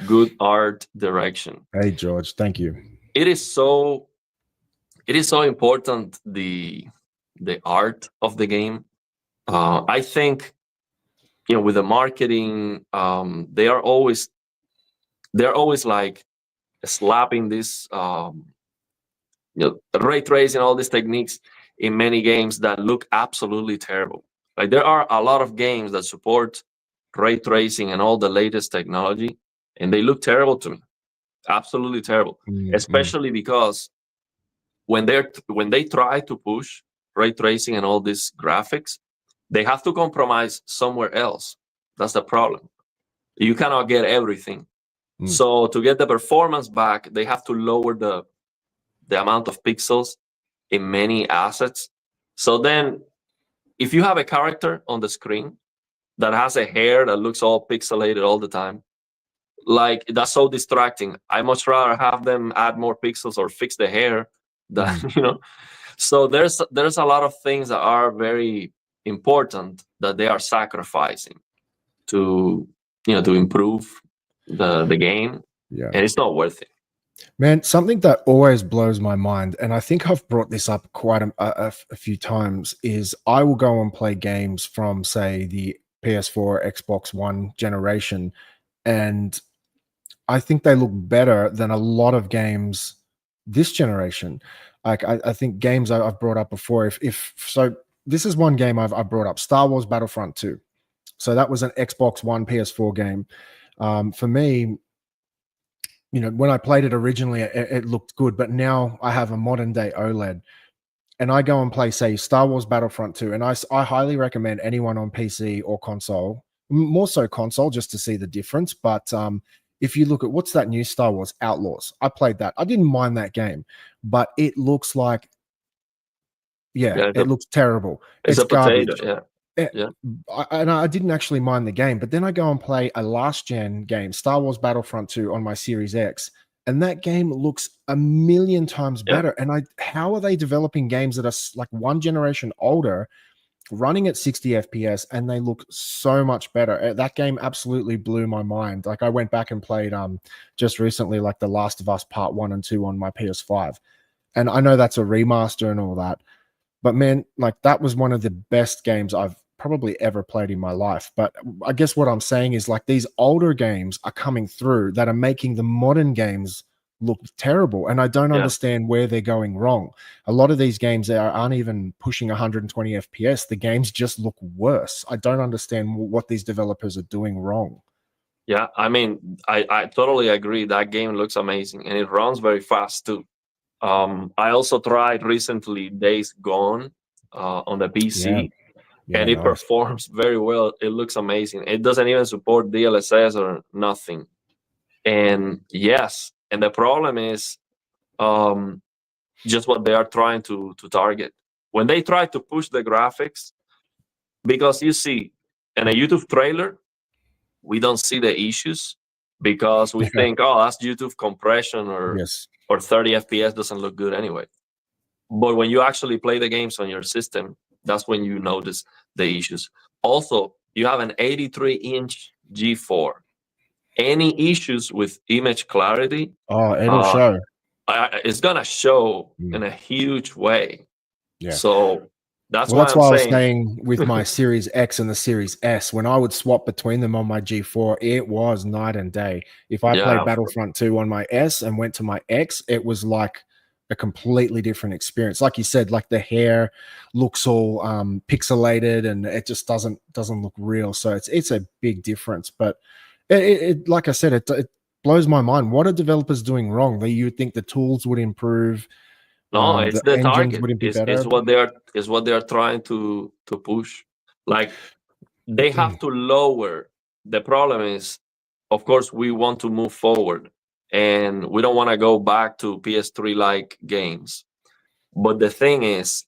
good art direction. Hey, George. Thank you. It is so important, the art of the game. I think with the marketing, they're always like slapping this ray tracing, all these techniques in many games that look absolutely terrible. Like there are a lot of games that support ray tracing and all the latest technology, and they look terrible to me, absolutely terrible. Mm, mm, Especially because when they try to push ray tracing and all these graphics, they have to compromise somewhere else. That's the problem. You cannot get everything. mm, So to get the performance back, they have to lower the amount of pixels in many assets. So then if you have a character on the screen that has a hair that looks all pixelated all the time, like that's so distracting. I much rather have them add more pixels or fix the hair than mm. So there's a lot of things that are very important that they are sacrificing to to improve the game, Yeah. and it's not worth it. Man, something that always blows my mind, and I think I've brought this up quite a few times, is I will go and play games from, say, the PS4, Xbox One generation, and I think they look better than a lot of games this generation. Like I think games I've brought up before. If so, this is one game I've brought up: Star Wars Battlefront 2. So that was an Xbox One, PS4 game. For me, when I played it originally, it looked good, but now I have a modern day OLED, and I go and play, say, Star Wars Battlefront 2, and I highly recommend anyone on PC or console, more so console, just to see the difference. But if you look at what's that new Star Wars Outlaws, I played that. I didn't mind that game, but it looks like, yeah, Yeah, it looks terrible. it's It's a potato. garbage. Yeah, Eh, yeah, and I didn't actually mind the game, but then I go and play a last gen game, Star Wars Battlefront 2, on my Series X, and that game looks a million times yeah. better. And how are they developing games that are like one generation older, running at 60 FPS, and they look so much better? That game absolutely blew my mind. Like I went back and played just recently, like The Last of Us Part 1 and 2 on my PS5, and I know that's a remaster and all that, but man, like that was one of the best games I've probably ever played in my life. But I guess what I'm saying is like these older games are coming through that are making the modern games look terrible, and I don't Yeah. understand where they're going wrong. A lot of these games aren't even pushing 120 FPS. The games just look worse. I don't understand what these developers are doing wrong. Yeah, I mean, I totally agree. That game looks amazing and it runs very fast too. I also tried recently Days Gone on the Yeah, PC, yeah, and it nice. performs very well. It looks amazing. It doesn't even support DLSS or nothing. And yes, and the problem is um, just what they are trying to target. When they try to push the graphics, because you see, in a YouTube trailer, we don't see the issues because we Yeah, think, oh, that's YouTube compression yes. or 30 FPS doesn't look good anyway. But when you actually play the games on your system, that's when you notice the issues. Also, you have an 83-inch G4. Any issues with image clarity, Oh, it'll uh, show. it's gonna show Mm, in a huge way. yeah. So that's Well, why that's I'm why I was saying, saying with my Series X and the Series S, when I would swap between them on my G4, it was night and day. If I played yeah, Battlefront 2 on my S and went to my X, it was like a completely different experience. Like you said, like the hair looks all pixelated and it just doesn't look real. So it's a big difference. But like I said, it blows my mind. What are developers doing wrong? That you would think the tools would improve, no, the it's the engines target. wouldn't be Is better. what they are trying to push. Like they have to lower. The problem is, of course, we want to move forward and we don't want to go back to PS3 like games. But the thing is,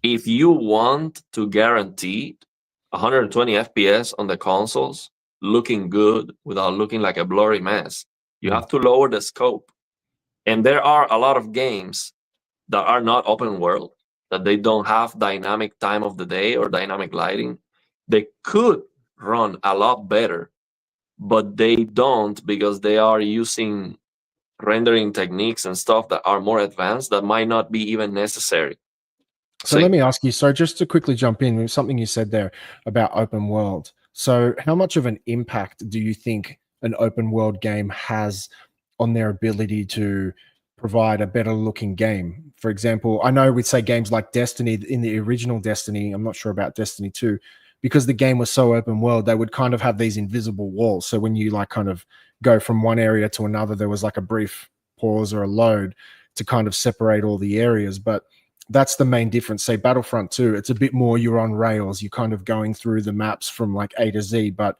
if you want to guarantee 120 FPS on the consoles, looking good without looking like a blurry mess, you Mm. have to lower the scope. And there are a lot of games that are not open world, that they don't have dynamic time of the day or dynamic lighting. They could run a lot better, but they don't because they are using rendering techniques and stuff that are more advanced that might not be even necessary. So So let me ask you, so just to quickly jump in with something you said there about open world. So how much of an impact do you think an open world game has on their ability to provide a better looking game? For example, I know we'd say games like Destiny, in the original Destiny, I'm not sure about Destiny 2, because the game was so open world, they would kind of have these invisible walls. So when you like kind of go from one area to another, there was like a brief pause or a load to kind of separate all the areas. But that's the main difference. Say Battlefront 2, it's a bit more you're on rails, you're kind of going through the maps from like A to Z, but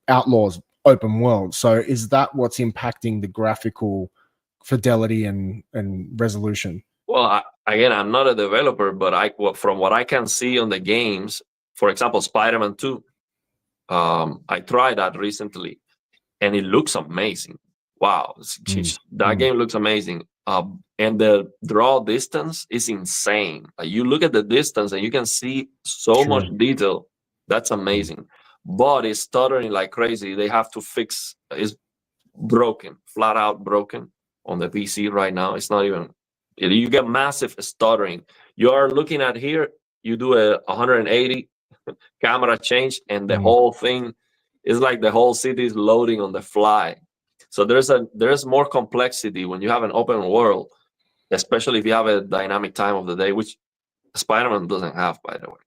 Outlaws open world. So is that what's impacting the graphical fidelity and resolution? well, again, I'm not a developer, but from what I can see on the games, for example, Spider-Man 2, I tried that recently, and it looks amazing. Wow, Mm, that mm, game looks amazing. And the draw distance is insane. You look at the distance and you can see so much true. detail. That's Mm, amazing. But it's stuttering like crazy. They have to fix. It's broken, flat out broken on the PC right now. It's not even. You get massive stuttering. You are looking at here. You do a 180 camera change, and the mm. whole thing is like the whole city is loading on the fly. So there's more complexity when you have an open world, especially if you have a dynamic time of the day, which Spider-Man doesn't have, by the way.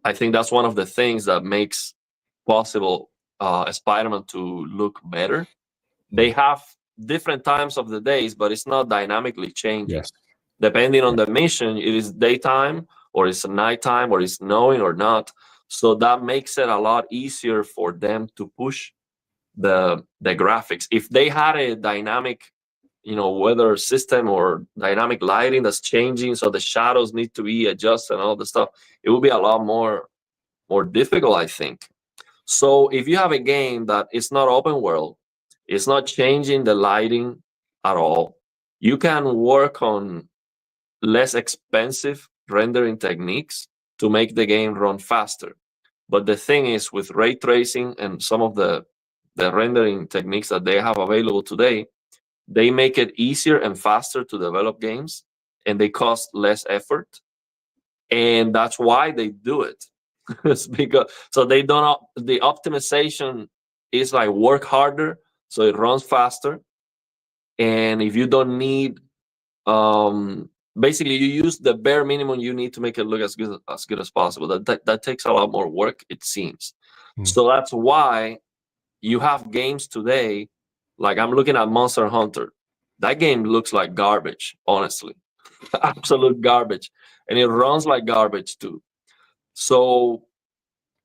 I think that's one of the things that makes possible Spider-Man to look better. They Mm. have different times of the days, but it's not dynamically changing. Yes. Depending on Yeah. the mission, it is daytime or it's nighttime or it's snowing or not. So that makes it a lot easier for them to push the graphics. If they had a dynamic, weather system or dynamic lighting that's changing, so the shadows need to be adjusted and all the stuff, it would be a lot more difficult, I think. So if you have a game that is not open world, it's not changing the lighting at all, you can work on less expensive rendering techniques to make the game run faster. But the thing is, with ray tracing and some of the rendering techniques that they have available today, they make it easier and faster to develop games, and they cost less effort. And that's why they do it. It's because so they don't the optimization is like work harder, so it runs faster. And if you don't need basically you use the bare minimum you need to make it look as good as possible. That takes a lot more work, it seems. Mm. So that's why you have games today, like I'm looking at Monster Hunter. That game looks like garbage, honestly. Absolute garbage. And it runs like garbage too. So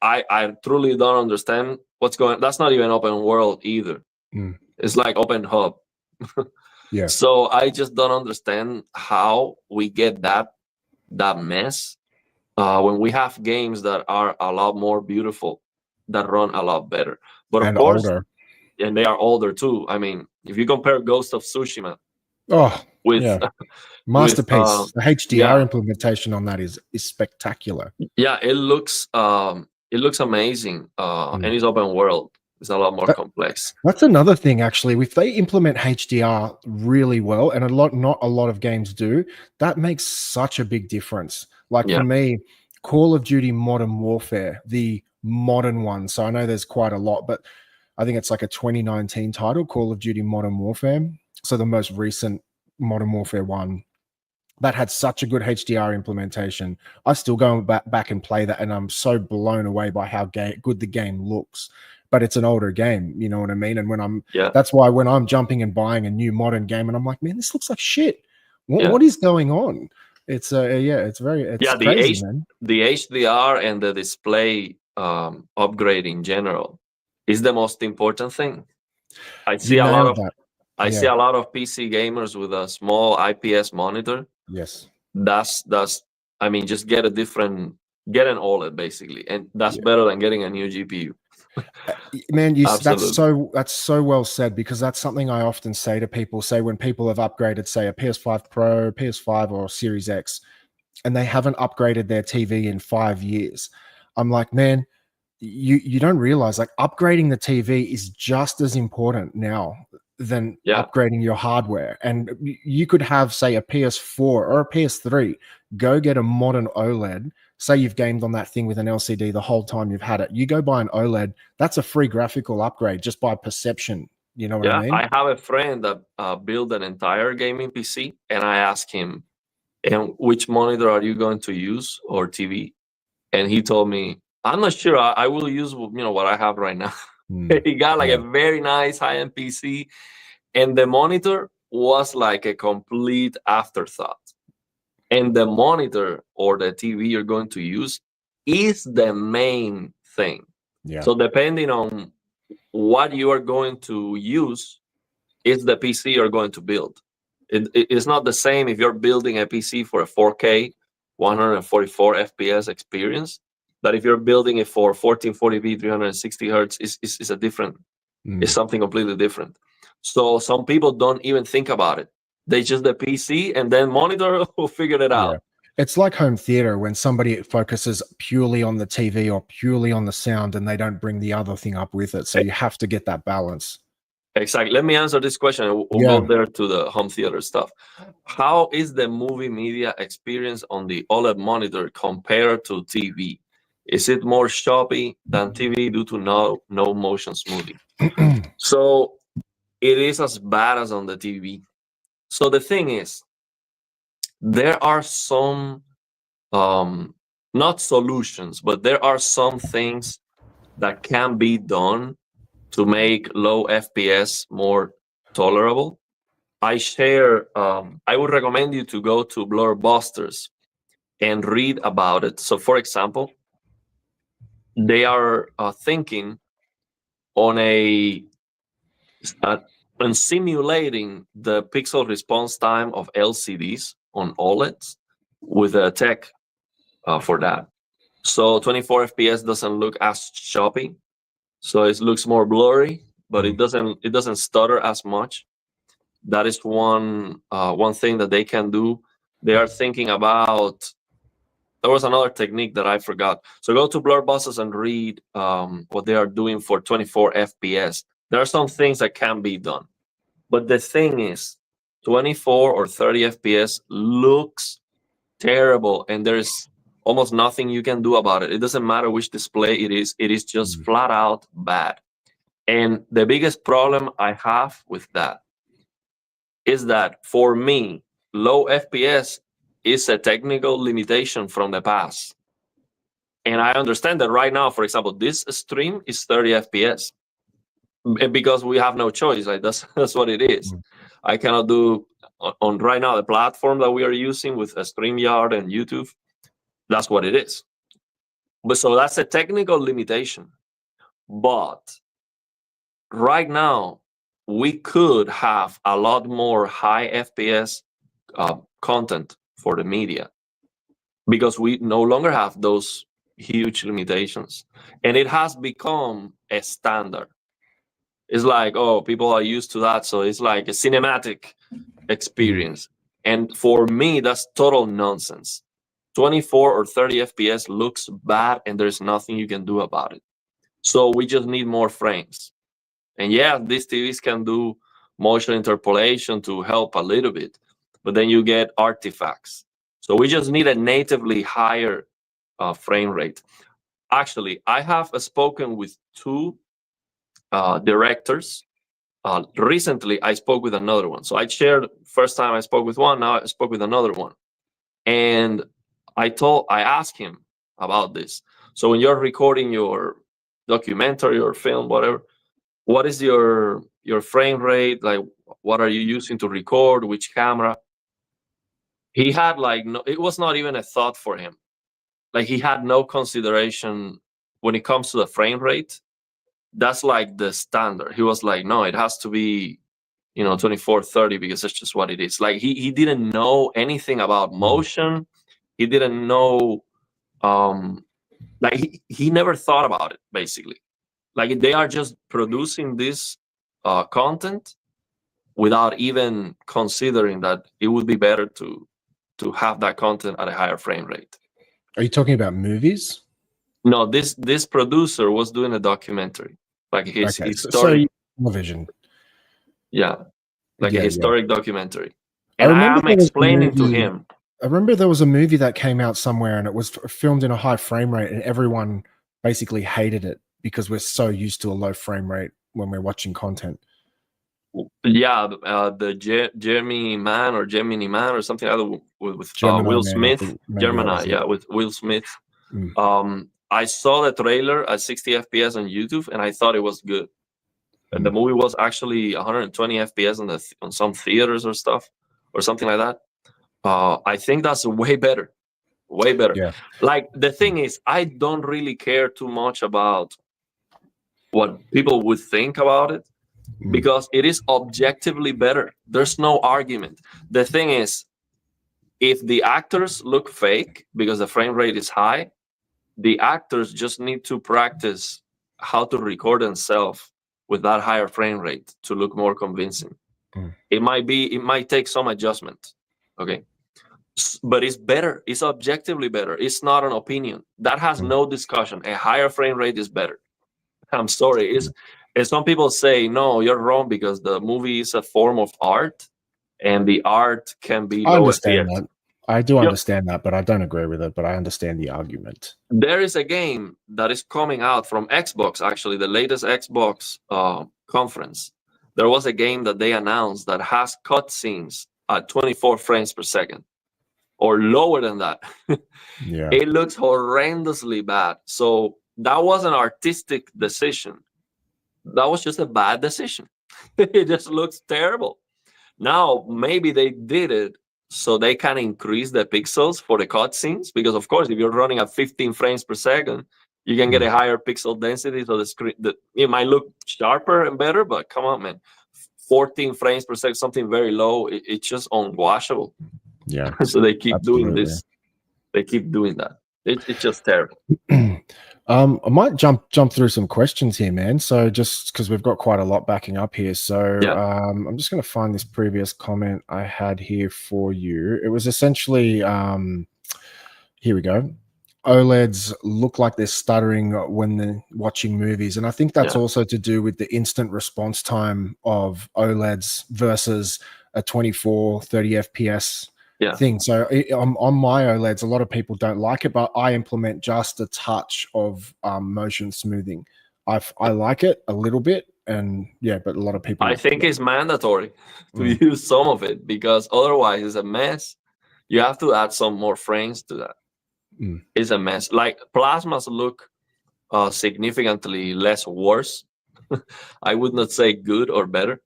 I truly don't understand what's going. That's not even open world either. Mm. It's like open hub. Yeah. So I just don't understand how we get that mess when we have games that are a lot more beautiful, that run a lot better. But of And course, older. and they are older too. I mean, if you compare Ghost of Tsushima Oh, with yeah. with Masterpiece. The HDR yeah, implementation on that is spectacular. yeah, it looks amazing, Mm. and it's open world. It's a lot more That, complex. that's another thing, actually. If they implement HDR really well, and not a lot of games do, that makes such a big difference. Like for Yeah, me, Call of Duty Modern Warfare, the modern one. So I know there's quite a lot, but I think it's like a 2019 title, Call of Duty Modern Warfare. So the most recent Modern Warfare one that had such a good HDR implementation. I still go back and play that, and I'm so blown away by how good the game looks. But it's an older game, you know what I mean? And yeah, that's why when I'm jumping and buying a new modern game, and I'm like, man, this looks like shit. yeah, What is going on? It's it's yeah. crazy, man. The HDR and the display upgrade in general is the most important thing. I You see a lot nailed of that. I see Yeah. a lot of PC gamers with a small IPS monitor. Yes. That's I mean, just get an OLED basically, and that's Yeah. better than getting a new GPU. Man, Absolutely. that's so well said, because that's something I often say to people. Say when people have upgraded, say a PS5 Pro, PS5, or Series X, and they haven't upgraded their TV in 5 years. I'm like, man, you don't realize, like, upgrading the TV is just as important now than Yeah, upgrading your hardware. And you could have, say, a PS4 or a PS3, go get a modern OLED. Say you've gamed on that thing with an LCD the whole time you've had it. You go buy an OLED, that's a free graphical upgrade just by perception. You know what I yeah. mean? I have a friend that built an entire gaming PC, and I asked him, "And which monitor are you going to use or TV?" And he told me, "I'm not sure. I will use what I have right now." Mm, He got like a yeah. very nice high-end PC, and the monitor was like a complete afterthought. And the monitor or the TV you're going to use is the main thing. Yeah. So depending on what you are going to use, is the PC you're going to build. It's not the same if you're building a PC for a 4K, 144 FPS experience, that if you're building it for 1440p, 360 hertz, is a different, is Mm. something completely different. So some people don't even think about it. They just the PC and then monitor will figure it Yeah. out. It's like home theater when somebody focuses purely on the TV or purely on the sound, and they don't bring the other thing up with it. So you have to get that balance. Exactly. Let me answer this question. We'll go Yeah. there to the home theater stuff. How is the movie media experience on the OLED monitor compared to TV? Is it more choppy than TV due to no motion smoothing? So it is as bad as on the TV. So the thing is, there are some um not solutions, but there are some things that can be done to make low FPS more tolerable. I would recommend you to go to Blurbusters and read about it. So, for example, they are thinking on uh, on simulating the pixel response time of LCDs on OLEDs with a tech for that. So 24 FPS doesn't look as choppy, so it looks more blurry, but Mm. it doesn't stutter as much. That is one thing that they can do. They are thinking about. There was another technique that I forgot. So go to Blur Buses and read what they are doing for 24 FPS. There are some things that can be done, but the thing is, 24 or 30 FPS looks terrible, and there's almost nothing you can do about it. It doesn't matter which display it is just flat out bad. And the biggest problem I have with that is that for me, low FPS is a technical limitation from the past. And I understand that right now, for example, this stream is 30 FPS because we have no choice. Like that's what it is. I cannot do on right now the platform that we are using with a StreamYard and YouTube. That's what it is. But so that's a technical limitation. But right now, we could have a lot more high FPS content for the media because we no longer have those huge limitations. And it has become a standard. It's like, oh, people are used to that. So it's like a cinematic experience. And for me, that's total nonsense. 24 or 30 FPS looks bad and there's nothing you can do about it. So we just need more frames. And yeah, these TVs can do motion interpolation to help a little bit, but then you get artifacts. So we just need a natively higher frame rate. Actually, I have spoken with two directors. Recently, I spoke with another one. So I shared, first time I spoke with one, now I spoke with another one. And I asked him about this. So when you're recording your documentary or film, whatever, what is your frame rate? Like, what are you using to record? Which camera? He had like no, it was not even a thought for him. Like he had no consideration when it comes to the frame rate. That's like the standard. He was like, no, it has to be, 24, 30 because that's just what it is. Like he didn't know anything about motion. He didn't know, like he never thought about it basically. Like they are just producing this content without even considering that it would be better to have that content at a higher frame rate. Are you talking about movies? No, this producer was doing a documentary, like his historic television. Yeah, like a historic documentary. I And I am explaining to him. I remember there was a movie that came out somewhere and it was filmed in a high frame rate and everyone basically hated it because we're so used to a low frame rate when we're watching content. Yeah, the Gemini Man or something like that with Will Smith. Gemini, yeah, with Will Smith. I saw the trailer at 60 FPS on YouTube and I thought it was good. And the movie was actually 120 FPS on some theaters or stuff or something like that. I think that's way better. Way better. Yeah. Like the thing is, I don't really care too much about what people would think about it because it is objectively better. There's no argument. The thing is, if the actors look fake because the frame rate is high, the actors just need to practice how to record themselves with that higher frame rate to look more convincing. It might take some adjustment. Okay. But it's better. It's objectively better. It's not an opinion. That has no discussion. A higher frame rate is better. I'm sorry. It's some people say, no, you're wrong because the movie is a form of art and the art can be low. I understand that. I do understand that, but I don't agree with it, but I understand the argument. There is a game that is coming out from Xbox, actually, the latest Xbox conference. There was a game that they announced that has cutscenes at 24 frames per second or lower than that. Yeah. It looks horrendously bad. So that was an artistic decision. That was just a bad decision. It just looks terrible. Now, maybe they did it so they can increase the pixels for the cutscenes. Because, of course, if you're running at 15 frames per second, you can get a higher pixel density. So the screen, it might look sharper and better, but come on, man. 14 frames per second, something very low, it's just unwatchable. Yeah. So they keep doing this. They keep doing that. It's just terrible. I might jump through some questions here, man. So just because we've got quite a lot backing up here. So I'm just going to find this previous comment I had here for you. It was essentially, here we go. OLEDs look like they're stuttering when they're watching movies. And I think that's also to do with the instant response time of OLEDs versus a 24, 30 FPS Yeah. thing. So on my OLEDs, a lot of people don't like it, but I implement just a touch of motion smoothing. I like it a little bit, and yeah, but a lot of people. I think it's mandatory to Mm. use some of it, because otherwise it's a mess. You have to add some more frames to that. Mm. It's a mess. Like plasmas look significantly less worse. I would not say good or better.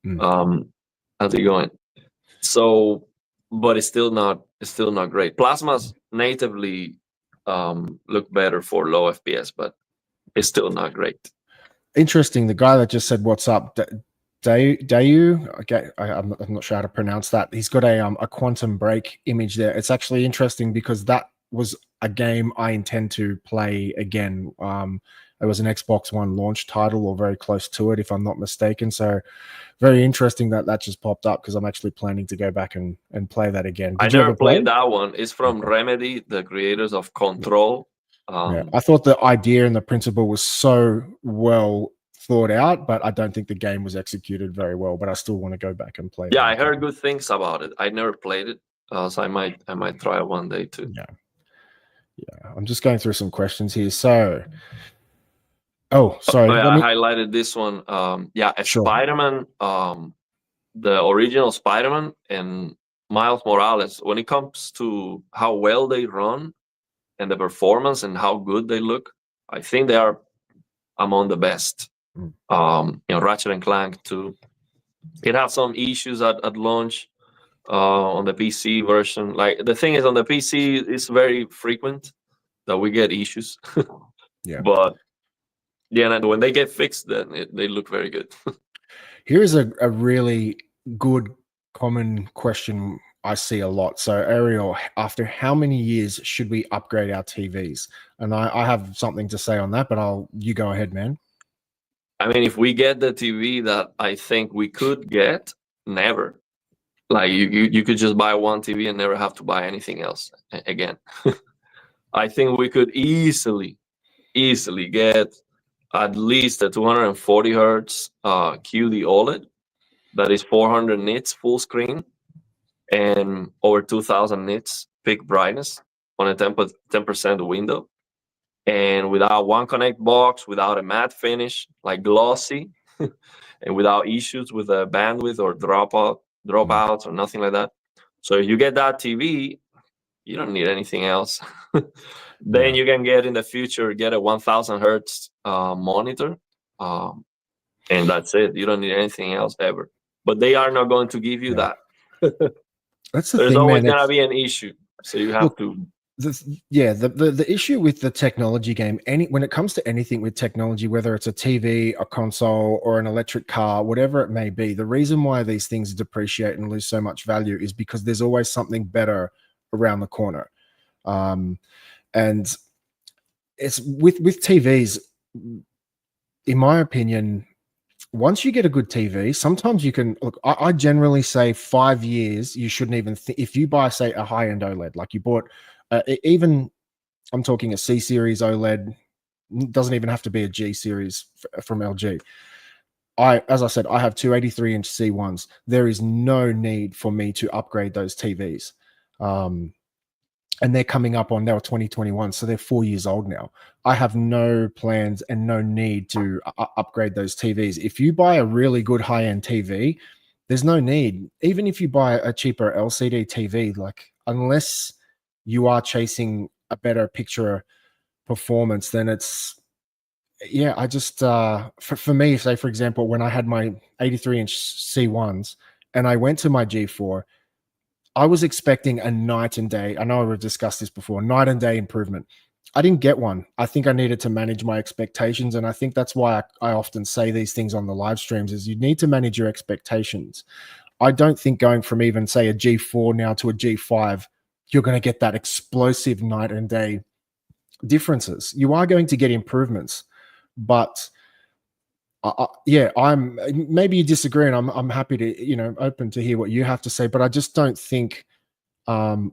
Mm. As they going. So, but it's still not great. Plasmas natively look better for low FPS, but it's still not great. Interesting. The guy that just said "What's up," Dayu. Okay, I'm not sure how to pronounce that. He's got a Quantum Break image there. It's actually interesting because that was a game I intend to play again. It was an Xbox One launch title or very close to it, if I'm not mistaken. So very interesting that just popped up, because I'm actually planning to go back and play that again. I Did you never ever play played it? that one. It's from Okay. Remedy, the creators of Yeah. Control. Yeah, I thought the idea and the principle was so well thought out, but I don't think the game was executed very well. But I still want to go back and play Yeah, that I again. heard good things about it. I never played it, so I might try it one day too. Yeah, yeah. I'm just going through some questions here. So, oh, sorry. Oh yeah, Let I me. highlighted this one. Yeah, a Sure. Spider-Man, the original Spider-Man and Miles Morales. When it comes to how well they run and the performance and how good they look, I think they are among the best. Mm. Ratchet and Clank too. It had some issues at launch on the PC version. Like the thing is, on the PC, it's very frequent that we get issues, Yeah. but yeah, and when they get fixed, then they look very good. Here is a really good common question I see a lot. So, Ariel, after how many years should we upgrade our TVs? And I have something to say on that, but you go ahead, man. I mean, if we get the TV that I think we could get, never. Like you could just buy one TV and never have to buy anything else again. I think we could easily get at least a 240 hertz QD OLED that is 400 nits full screen and over 2000 nits peak brightness on a 10% window, and without one connect box, without a matte finish, like glossy, and without issues with the bandwidth or dropouts or nothing like that. So if you get that TV, you don't need anything else. Then Yeah. you can get in the future get a 1000 hertz monitor, um, and that's it. You don't need anything else ever. But they are not going to give you Yeah. that. That's the There's thing, always man. gonna be an issue, so you have Look, to. the issue with the technology game, when it comes to anything with technology, whether it's a TV, a console, or an electric car, whatever it may be, the reason why these things depreciate and lose so much value is because there's always something better around the corner. And it's with TVs, in my opinion, once you get a good TV, sometimes you can look. I generally say 5 years. You shouldn't even if you buy, say, a high end OLED, like you bought, even I'm talking a C series OLED. Doesn't even have to be a G series from LG. As I said, I have two 83-inch C1s. There is no need for me to upgrade those TVs. And they're coming up on, they were 2021, so they're 4 years old now. I have no plans and no need to upgrade those TVs. If you buy a really good high-end TV, there's no need. Even if you buy a cheaper LCD TV, like, unless you are chasing a better picture performance, then it's, yeah, I just for me, say for example, when I had my 83-inch C1s and I went to my G4, I was expecting a night and day. I know we've discussed this before, night and day improvement. I didn't get one. I think I needed to manage my expectations. And I think that's why I often say these things on the live streams is you need to manage your expectations. I don't think going from even, say, a G4 now to a G5, you're going to get that explosive night and day differences. You are going to get improvements, but yeah, I'm, maybe you disagree, and I'm happy to, open to hear what you have to say, but I just don't think, I've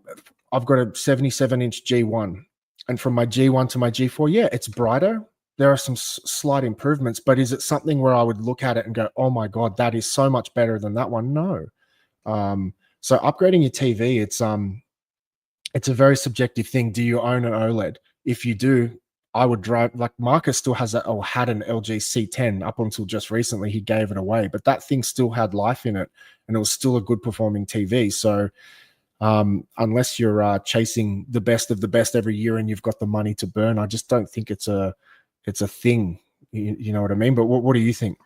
got a 77-inch G1, and from my G1 to my G4, yeah, it's brighter. There are some slight improvements, but is it something where I would look at it and go, oh my God, that is so much better than that one? No. So upgrading your TV, it's a very subjective thing. Do you own an OLED? If you do, I would drive, like Marcus still has that, or had an LG C10 up until just recently. He gave it away, but that thing still had life in it, and it was still a good performing TV. So unless you're chasing the best of the best every year and you've got the money to burn, I just don't think it's a thing. You know what I mean? But what do you think?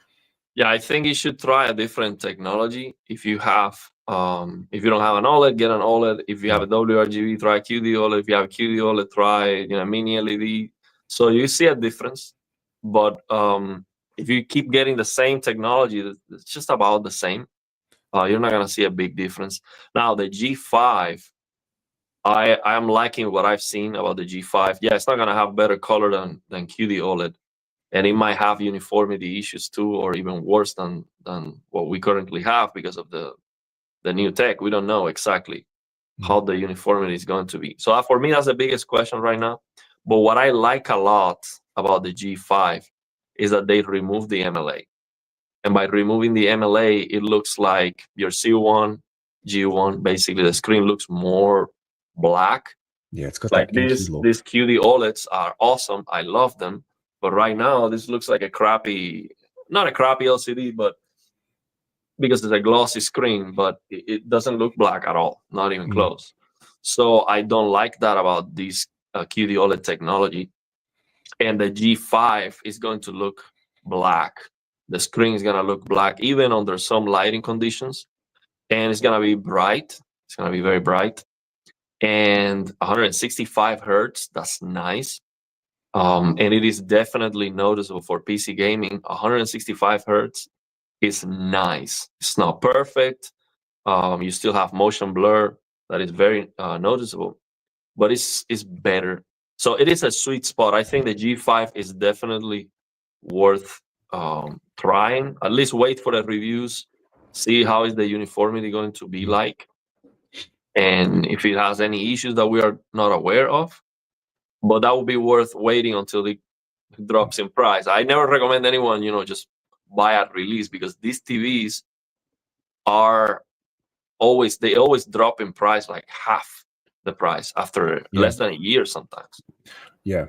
Yeah, I think you should try a different technology. If you have, if you don't have an OLED, get an OLED. If you have a WRGB, try QD OLED. If you have a QD OLED, try mini LED. So you see a difference. But if you keep getting the same technology, it's just about the same. You're not gonna see a big difference. Now the G5, I am liking what I've seen about the G5. Yeah, it's not gonna have better color than QD OLED, and it might have uniformity issues too, or even worse than what we currently have because of the new tech. We don't know exactly how the uniformity is going to be. So for me, that's the biggest question right now. But what I like a lot about the G5 is that they removed the MLA. And by removing the MLA, it looks like your C1, G1, basically the screen looks more black. Yeah, it's got Like that inky look. these QD OLEDs are awesome. I love them. But right now, this looks like a crappy, not a crappy LCD, but because it's a glossy screen, but it doesn't look black at all, not even close. So I don't like that about this QD OLED technology. And the G5 is going to look black. The screen is going to look black, even under some lighting conditions. And it's going to be bright. It's going to be very bright. And 165 hertz, that's nice. And it is definitely noticeable for PC gaming. 165 hertz is nice. It's not perfect. You still have motion blur that is very noticeable, but it's better. So it is a sweet spot. I think the G5 is definitely worth trying. At least wait for the reviews, see how is the uniformity going to be like, and if it has any issues that we are not aware of. But that would be worth waiting until it drops in price. I never recommend anyone, just buy at release, because these TVs are they always drop in price, like half the price after less than a year sometimes. Yeah.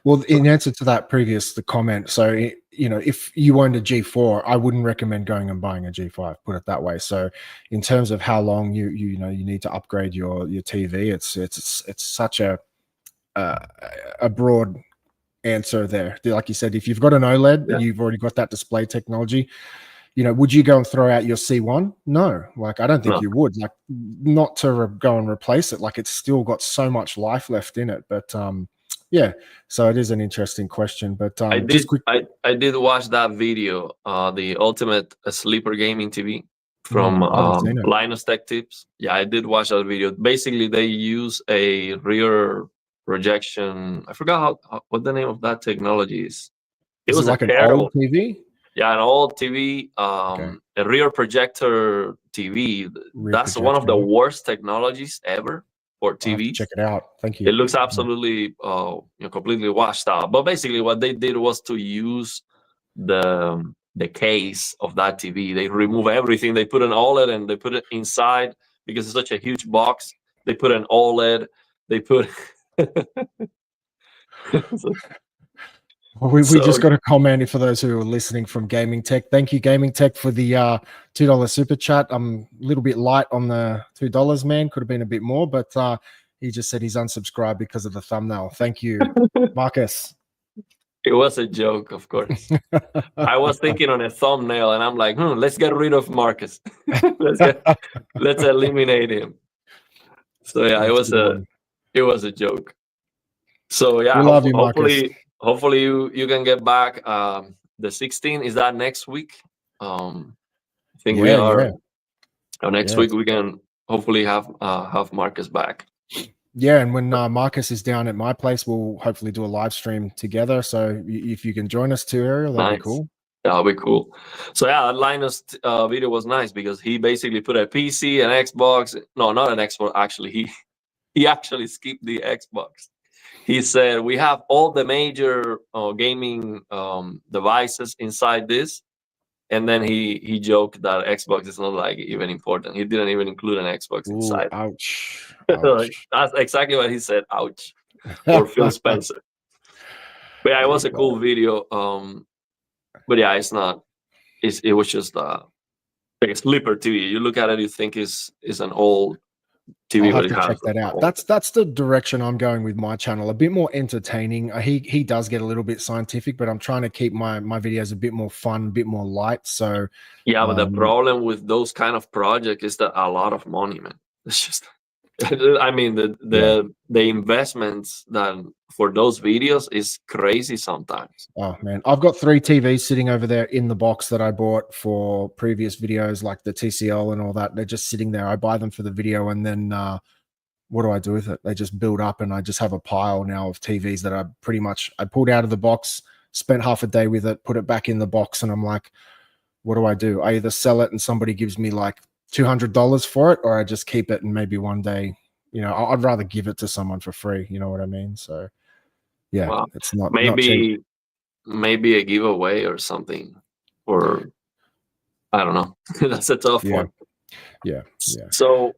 Well, in answer to that the comment, so if you owned a G4, I wouldn't recommend going and buying a G5. Put it that way. So, in terms of how long you need to upgrade your TV, it's such a broad answer there. Like you said, if you've got an OLED and you've already got that display technology, would you go and throw out your C1? No, like I don't think you would. Like, not to go and replace it. Like, it's still got so much life left in it. But yeah, so it is an interesting question. But I did watch that video, the ultimate sleeper gaming TV from Linus Tech Tips. Yeah, I did watch that video. Basically, they use a rear projection. I forgot what the name of that technology is. It was like a an old TV. Yeah, an old TV, a rear projector TV. That's one of the worst technologies ever for TVs. Check it out. Thank you. It looks absolutely, completely washed out. But basically, what they did was to use the case of that TV. They remove everything. They put an OLED and they put it inside because it's such a huge box. They put an OLED. They put. We just got a comment for those who are listening from Gaming Tech. Thank you, Gaming Tech, for the $2 super chat. I'm a little bit light on the $2, man. Could have been a bit more, but he just said he's unsubscribed because of the thumbnail. Thank you, Marcus. It was a joke, of course. I was thinking on a thumbnail, and I'm like, let's get rid of Marcus. let's eliminate him. So yeah, it was a joke. So yeah, we love you, Marcus. Hopefully you can get back. The 16th, is that next week? I think we are. Next week we can hopefully have Marcus back. Yeah, and when Marcus is down at my place, we'll hopefully do a live stream together. So if you can join us too, Ariel, that'd be cool. That'll be cool. So yeah, that Linus video was nice because he basically put a PC, an Xbox. No, not an Xbox. Actually, he actually skipped the Xbox. He said we have all the major gaming devices inside this, And then he joked that Xbox is not like even important. He didn't even include an Xbox Ooh, inside. ouch, Like, ouch. that's exactly what he said. Ouch, for Phil Spencer. But yeah, it There was you a go. cool video. But yeah, it's not. It was just like a sleeper TV. You look at it, you think is an old TV, I'll but have it to has check that a out. whole. That's the direction I'm going with my channel. A bit more entertaining. He does get a little bit scientific, but I'm trying to keep my videos a bit more fun, a bit more light. So Yeah, but the um, problem with those kind of projects is that a lot of money, man. It's just, I mean, yeah. the investments that for those videos is crazy sometimes. Oh man, I've got 3 TVs sitting over there in the box that I bought for previous videos, like the TCL and all that. They're just sitting there. I buy them for the video, and then what do I do with it? They just build up, and I just have a pile now of TVs that I pulled out of the box, spent half a day with it, put it back in the box, and I'm like, what do? I either sell it and somebody gives me like $200 for it, or I just keep it and maybe one day, I'd rather give it to someone for free. You know what I mean? So yeah, Well, it's not cheap. maybe a giveaway or something, or I don't know. That's a tough Yeah, one. yeah, yeah. So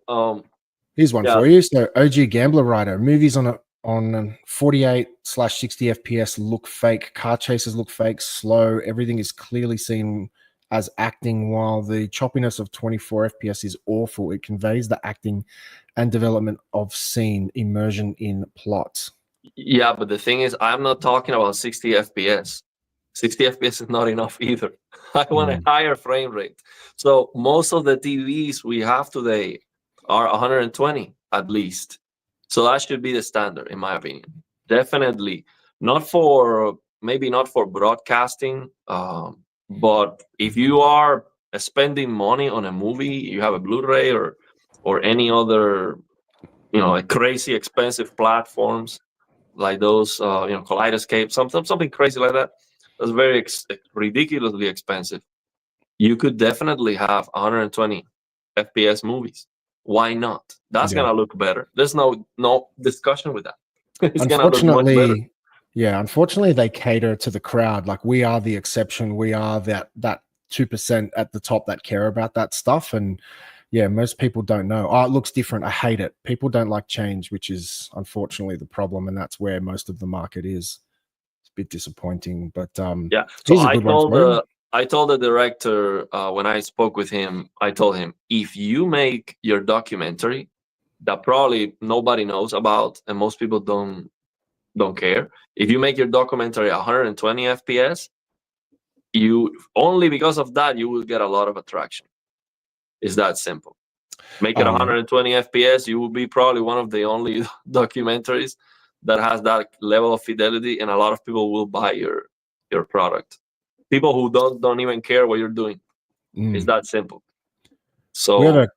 Here's one yeah, for you. So OG Gambler Rider, movies on 48/60 FPS look fake. Car chases look fake, slow. Everything is clearly seen as acting, while the choppiness of 24 FPS is awful. It conveys the acting and development of scene, immersion in plot. yeah, but the thing is, I'm not talking about 60 FPS. 60 FPS is not enough either. I want a Mm, higher frame rate. So most of the TVs we have today are 120 at least. So that should be the standard, in my opinion. Definitely not for maybe not for broadcasting, but if you are spending money on a movie, you have a Blu-ray or any other like crazy expensive platforms like those Kaleidoscape, something crazy like that. That's very ridiculously expensive. You could definitely have 120 FPS movies. Why not? That's yeah. gonna look better. There's no discussion with that. It's gonna look much better. Unfortunately, they cater to the crowd. Like we are the exception. We are that 2% at the top that care about that stuff. And yeah, most people don't know. Oh, it looks different. I hate it. People don't like change, which is unfortunately the problem. And that's where most of the market is. It's a bit disappointing. But Yeah. So here's a good one for you. I told the director when I spoke with him. I told him, if you make your documentary that probably nobody knows about and most people don't care. If you make your documentary 120 FPS, you only because of that you will get a lot of attraction. It's that simple. Make it Oh yeah. 120 FPS, you will be probably one of the only documentaries that has that level of fidelity, and a lot of people will buy your product. People who don't even care what you're doing. It's Mm. that simple. We have So a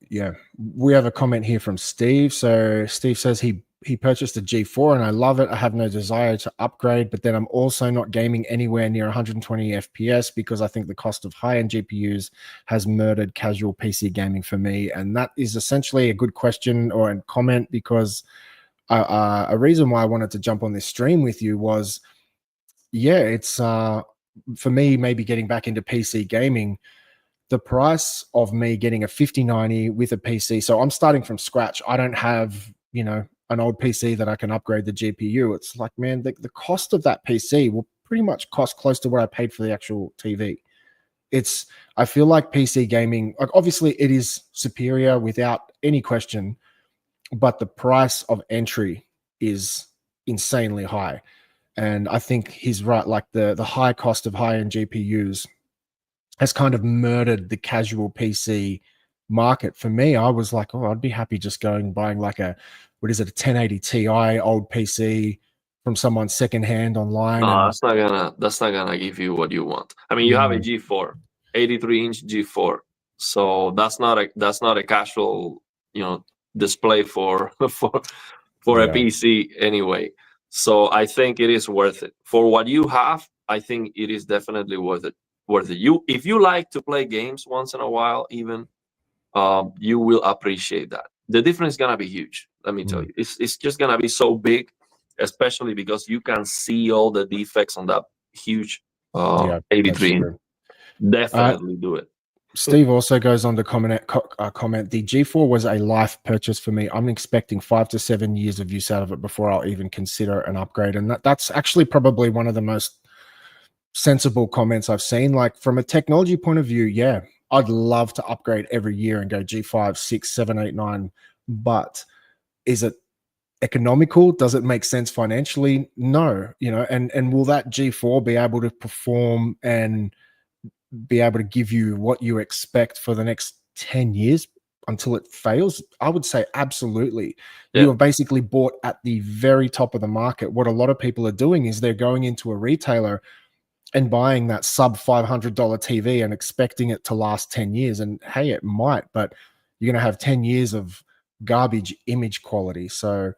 Yeah, we have a comment here from Steve. So Steve says he purchased a G4 and I love it. I have no desire to upgrade, but then I'm also not gaming anywhere near 120 FPS because I think the cost of high-end GPUs has murdered casual PC gaming for me. And that is essentially a good question or a comment, because a reason why I wanted to jump on this stream with you was, yeah, it's for me maybe getting back into PC gaming. The price of me getting a 5090 with a PC. So I'm starting from scratch. I don't have, an old PC that I can upgrade the GPU. It's like, man, the cost of that PC will pretty much cost close to what I paid for the actual TV. I feel like PC gaming, like obviously it is superior without any question, but the price of entry is insanely high. And I think he's right. Like the high cost of high-end GPUs has kind of murdered the casual PC market. For me, I was like, oh, I'd be happy just going buying like a 1080 Ti old PC from someone secondhand online. no, And that's not gonna give you what you want. I mean, you have a mm, G4, 83-inch G4, so that's not a casual display for for a yeah, PC anyway. So I think it is worth it for what you have. I think it is definitely worth it. If you like to play games once in a while, even you will appreciate that. The difference is gonna be huge. Let me tell mm, you, it's just gonna be so big, especially because you can see all the defects on that huge yeah, that's 83 inch. true. Definitely do it. Steve also goes on to comment, the G4 was a life purchase for me. I'm expecting 5 to 7 years of use out of it before I'll even consider an upgrade. And that's actually probably one of the most sensible comments I've seen. Like, from a technology point of view, yeah, I'd love to upgrade every year and go G5, 6, 7, 8, 9. But is it economical? Does it make sense financially? No. And will that G4 be able to perform and be able to give you what you expect for the next 10 years until it fails? I would say absolutely. Yeah. You have basically bought at the very top of the market. What a lot of people are doing is they're going into a retailer and buying that sub $500 TV and expecting it to last 10 years. And hey, it might, but you're going to have 10 years of garbage image quality. So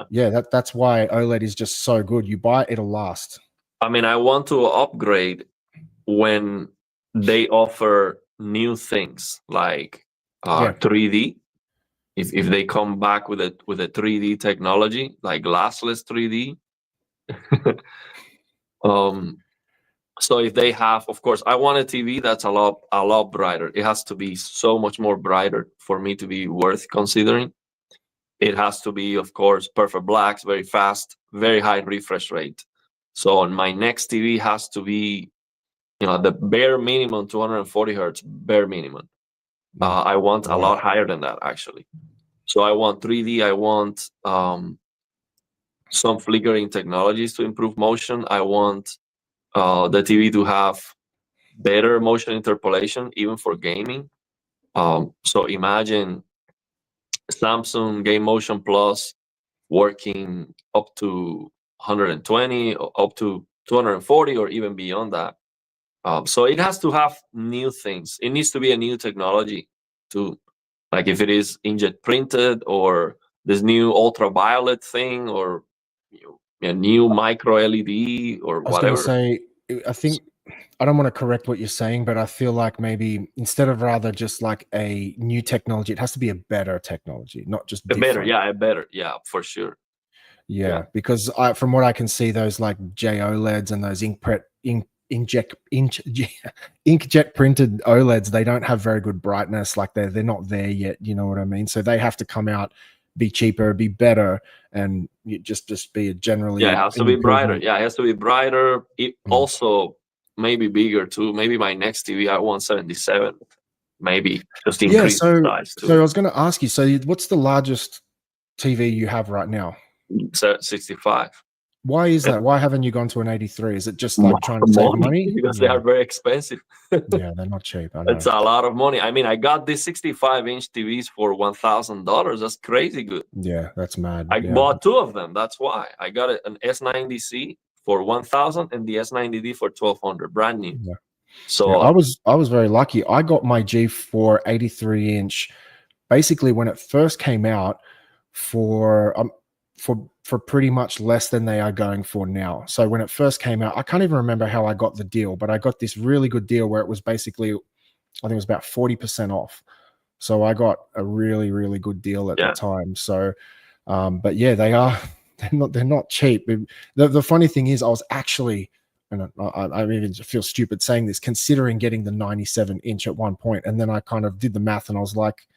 yeah, that's why OLED is just so good. You buy it, it'll last. I mean, I want to upgrade when they offer new things like 3D. If they come back with a 3D technology, like glassless 3D. So if they have, of course, I want a TV that's a lot brighter. It has to be so much more brighter for me to be worth considering. It has to be, of course, perfect blacks, very fast, very high refresh rate. So on my next TV has to be, the bare minimum 240 hertz, bare minimum. I want a lot higher than that, actually. So I want 3D. I want some flickering technologies to improve motion. I want the TV to have better motion interpolation, even for gaming. So imagine Samsung Game Motion Plus working up to 120, or up to 240, or even beyond that. So it has to have new things. It needs to be a new technology to, like, if it is inkjet printed, or this new ultraviolet thing, or a new micro LED, or I was going to whatever. say, I think, I don't want to correct what you're saying, but I feel like maybe instead of rather just like a new technology, it has to be a better technology, not just different. Better, yeah, for sure. Yeah, because from what I can see, those like JOLEDs and those inkjet printed OLEDs, they don't have very good brightness. Like they're not there yet. You know what I mean? So they have to come out, be cheaper, be better, and just be a generally. Yeah, it has to be brighter. Yeah, it has to be brighter. It also maybe bigger too. Maybe my next TV, I want 77. Maybe just increase the size too. So I was going to ask you. So what's the largest TV you have right now? 65. Why is that? Why haven't you gone to an 83? Is it just like trying to save money? Because they are very expensive. Yeah, they're not cheap. I know. It's a lot of money. I mean, I got these 65-inch TVs for $1,000. That's crazy good. Yeah, that's mad. I bought 2 of them. That's why I got an S90C for $1,000 and the S90D for $1,200, brand new. Yeah. So I was very lucky. I got my G4 83-inch basically when it first came out for pretty much less than they are going for now. So when it first came out, I can't even remember how I got the deal, but I got this really good deal where it was basically, I think it was about 40% off. So I got a really, really good deal at the time. So, but yeah, they're not cheap. The funny thing is, I was actually, and I even feel stupid saying this, considering getting the 97-inch at one point, and then I kind of did the math, and I was like,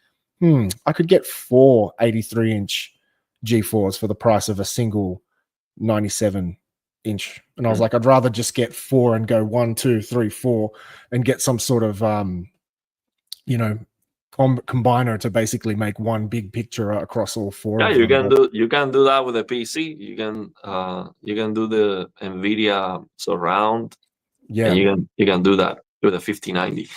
I could get 4 83-inch G4s for the price of a single 97-inch, and I was like, I'd rather just get 4 and go 1, 2, 3, 4, and get some sort of combiner to basically make one big picture across all 4. Yeah, you can do that with a PC. You can do the NVIDIA surround. Yeah, and you can do that with a 5090.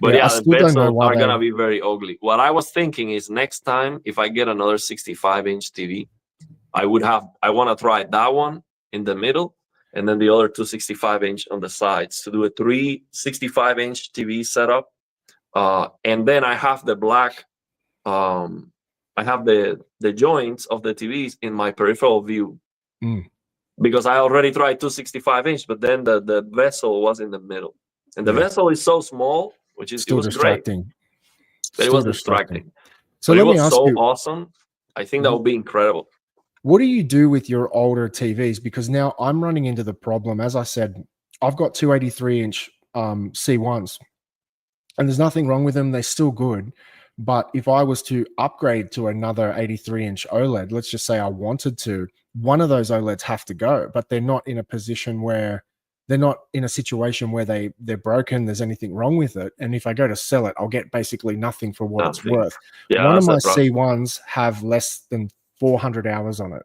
But the bezels are gonna be very ugly. What I was thinking is, next time if I get another 65-inch TV, I want to try that one in the middle, and then the other 2 65-inch on the sides, to do a 3 65-inch TV setup. And then I have the black, I have the joints of the TVs in my peripheral view, because I already tried 2 65-inch, but then the vessel was in the middle, and the vessel is so small, which is still distracting. Great, but it was distracting. So but let it was me ask so you, awesome. I think that would be incredible. What do you do with your older TVs? Because now I'm running into the problem. As I said, I've got 2 83-inch C1s, and there's nothing wrong with them. They're still good. But if I was to upgrade to another 83-inch OLED, let's just say I wanted to, one of those OLEDs have to go, but they're not in a position where they're not in a situation where they're broken, there's anything wrong with it. And if I go to sell it, I'll get basically nothing for what it's worth. Yeah, one of my that's the problem. C1s have less than 400 hours on it.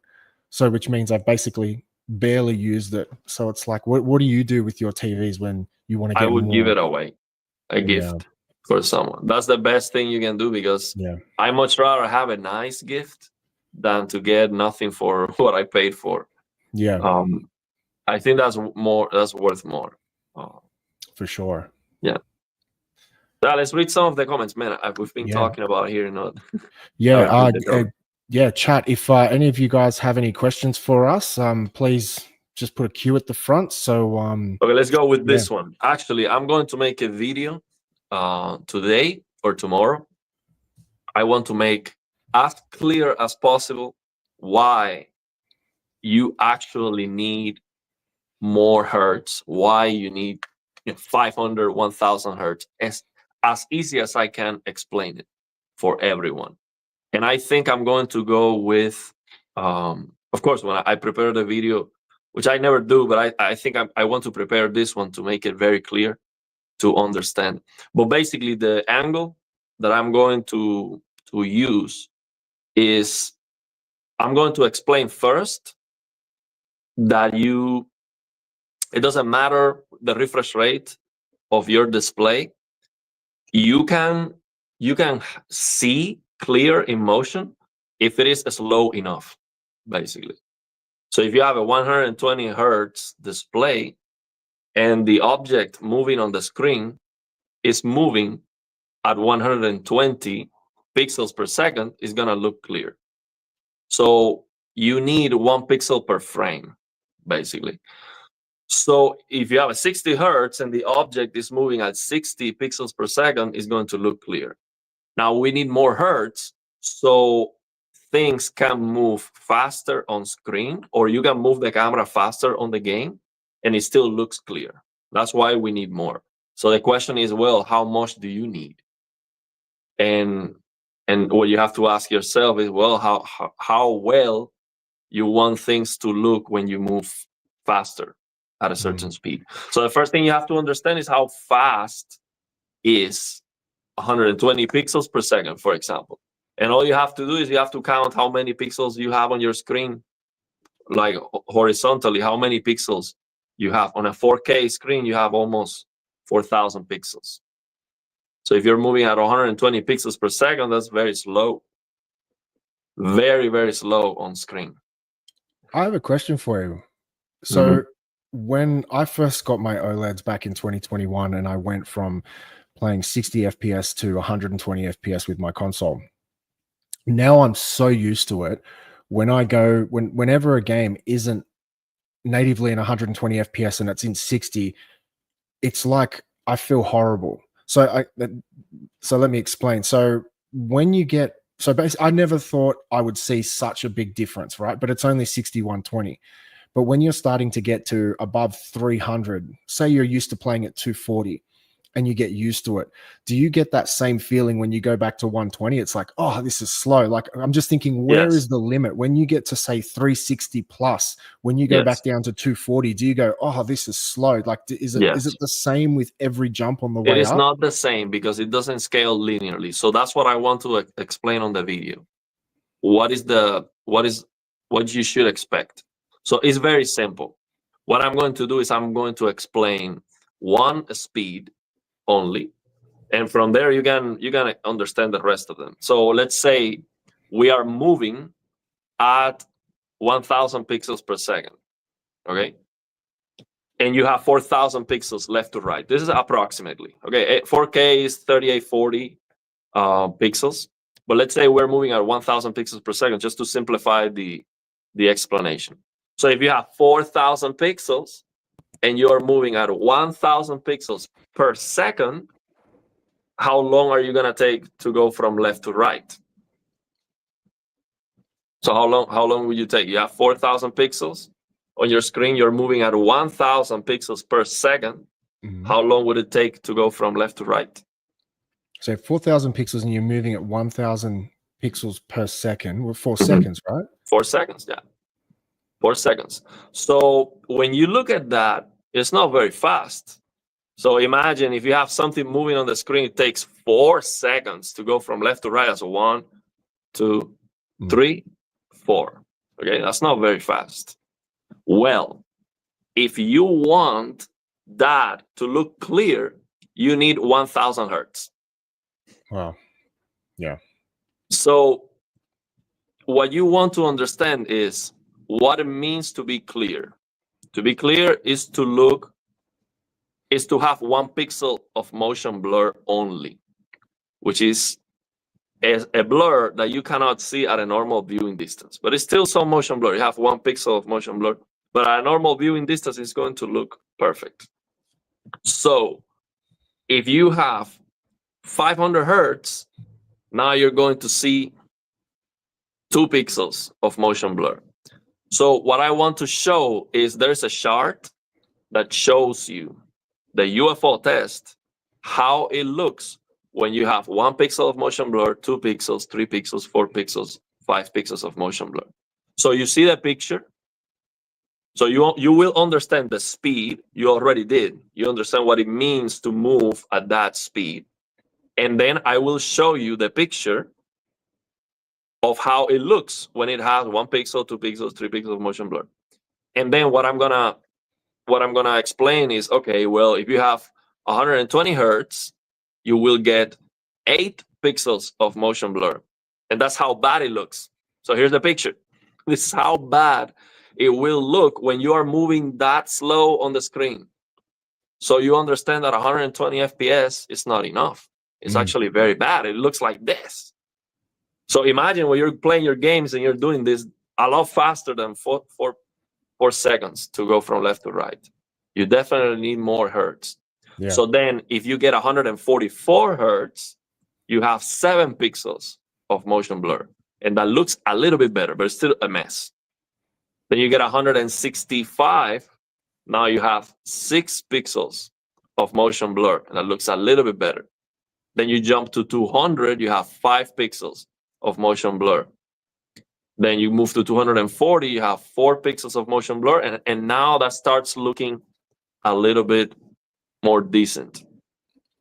So which means I've basically barely used it. So it's like, what do you do with your TVs when you want to get I would more? give it away, a Yeah. gift for someone. That's the best thing you can do, because Yeah. I much rather have a nice gift than to get nothing for what I paid for. Yeah, I think that's worth more. for sure. Yeah. Yeah, let's read some of the comments, man. We've been Yeah. talking about here, not Yeah. Yeah, chat. If any of you guys have any questions for us, please just put a Q at the front. So okay, let's go with this one. Actually, I'm going to make a video today or tomorrow. I want to make as clear as possible why you actually need more hertz, why you need 500, 1000 hertz, as easy as I can explain it for everyone. And I think I'm going to go with, of course, when I prepare the video, which I never do, but I think I want to prepare this one to make it very clear to understand. But basically, the angle that I'm going to use is, I'm going to explain first that it doesn't matter the refresh rate of your display. You can see clear in motion if it is slow enough, basically. So if you have a 120 hertz display and the object moving on the screen is moving at 120 pixels per second, it's going to look clear. So you need 1 pixel per frame, basically. So if you have a 60 hertz and the object is moving at 60 pixels per second, it's going to look clear. Now we need more hertz so things can move faster on screen, or you can move the camera faster on the game and it still looks clear. That's why we need more. So the question is, well, how much do you need? And what you have to ask yourself is, well, how well you want things to look when you move faster at a certain speed. So the first thing you have to understand is how fast is 120 pixels per second, for example. And all you have to do is you have to count how many pixels you have on your screen, like horizontally, how many pixels you have. On a 4K screen, you have almost 4,000 pixels. So if you're moving at 120 pixels per second, that's very slow. Very, very slow on screen. I have a question for you. So when I first got my OLEDs back in 2021 and I went from playing 60 FPS to 120 FPS with my console, now I'm so used to it. Whenever a game isn't natively in 120 FPS and it's in 60, it's like I feel horrible. So let me explain. So when you get, so basically, I never thought I would see such a big difference, right? But it's only 60, 120. But when you're starting to get to above 300, say you're used to playing at 240 and you get used to it, do you get that same feeling when you go back to 120? It's like, oh, this is slow. Like, I'm just thinking, where is the limit? When you get to say 360 plus, when you go back down to 240, do you go, oh, this is slow? Like, is it the same with every jump on the way up? It is not the same because it doesn't scale linearly. So that's what I want to explain on the video. What you should expect. So it's very simple. What I'm going to do is I'm going to explain one speed only, and from there you can understand the rest of them. So let's say we are moving at 1000 pixels per second, okay? And you have 4000 pixels left to right. This is approximately, okay? 4K is 3840 pixels, but let's say we're moving at 1000 pixels per second just to simplify the explanation. So if you have 4000 pixels and you're moving at 1000 pixels per second, how long are you going to take to go from left to right? So how long will you take? You have 4000 pixels on your screen, you're moving at 1000 pixels per second. How long would it take to go from left to right? So 4,000 pixels and you're moving at 1,000 pixels per second. Well, 4 seconds, right? 4 seconds, yeah. 4 seconds. So when you look at that, it's not very fast. So imagine if you have something moving on the screen, it takes 4 seconds to go from left to right as 1, 2, 3, 4. Okay, that's not very fast. Well, if you want that to look clear, you need 1,000 hertz. Wow. Yeah. So what you want to understand is what it means to be clear. To be clear is to have 1 pixel of motion blur only, which is a blur that you cannot see at a normal viewing distance. But it's still some motion blur. You have 1 pixel of motion blur, but at a normal viewing distance, it's going to look perfect. So if you have 500 hertz, now you're going to see 2 pixels of motion blur. So what I want to show is there's a chart that shows you the UFO test, how it looks when you have 1 pixel of motion blur, 2 pixels, 3 pixels, 4 pixels, 5 pixels of motion blur. So you see the picture. So you will understand the speed. You already did. You understand what it means to move at that speed. And then I will show you the picture of how it looks when it has 1 pixel, 2 pixels, 3 pixels of motion blur. And then what I'm gonna explain is, okay, well, if you have 120 hertz, you will get 8 pixels of motion blur. And that's how bad it looks. So here's the picture. This is how bad it will look when you are moving that slow on the screen. So you understand that 120 FPS is not enough. It's actually very bad. It looks like this. So imagine when you're playing your games and you're doing this a lot faster than 4 seconds to go from left to right. You definitely need more hertz. Yeah. So then if you get 144 hertz, you have 7 pixels of motion blur. And that looks a little bit better, but it's still a mess. Then you get 165. Now you have 6 pixels of motion blur, and that looks a little bit better. Then you jump to 200, you have 5 pixels of motion blur. Then you move to 240, you have 4 pixels of motion blur, and now that starts looking a little bit more decent.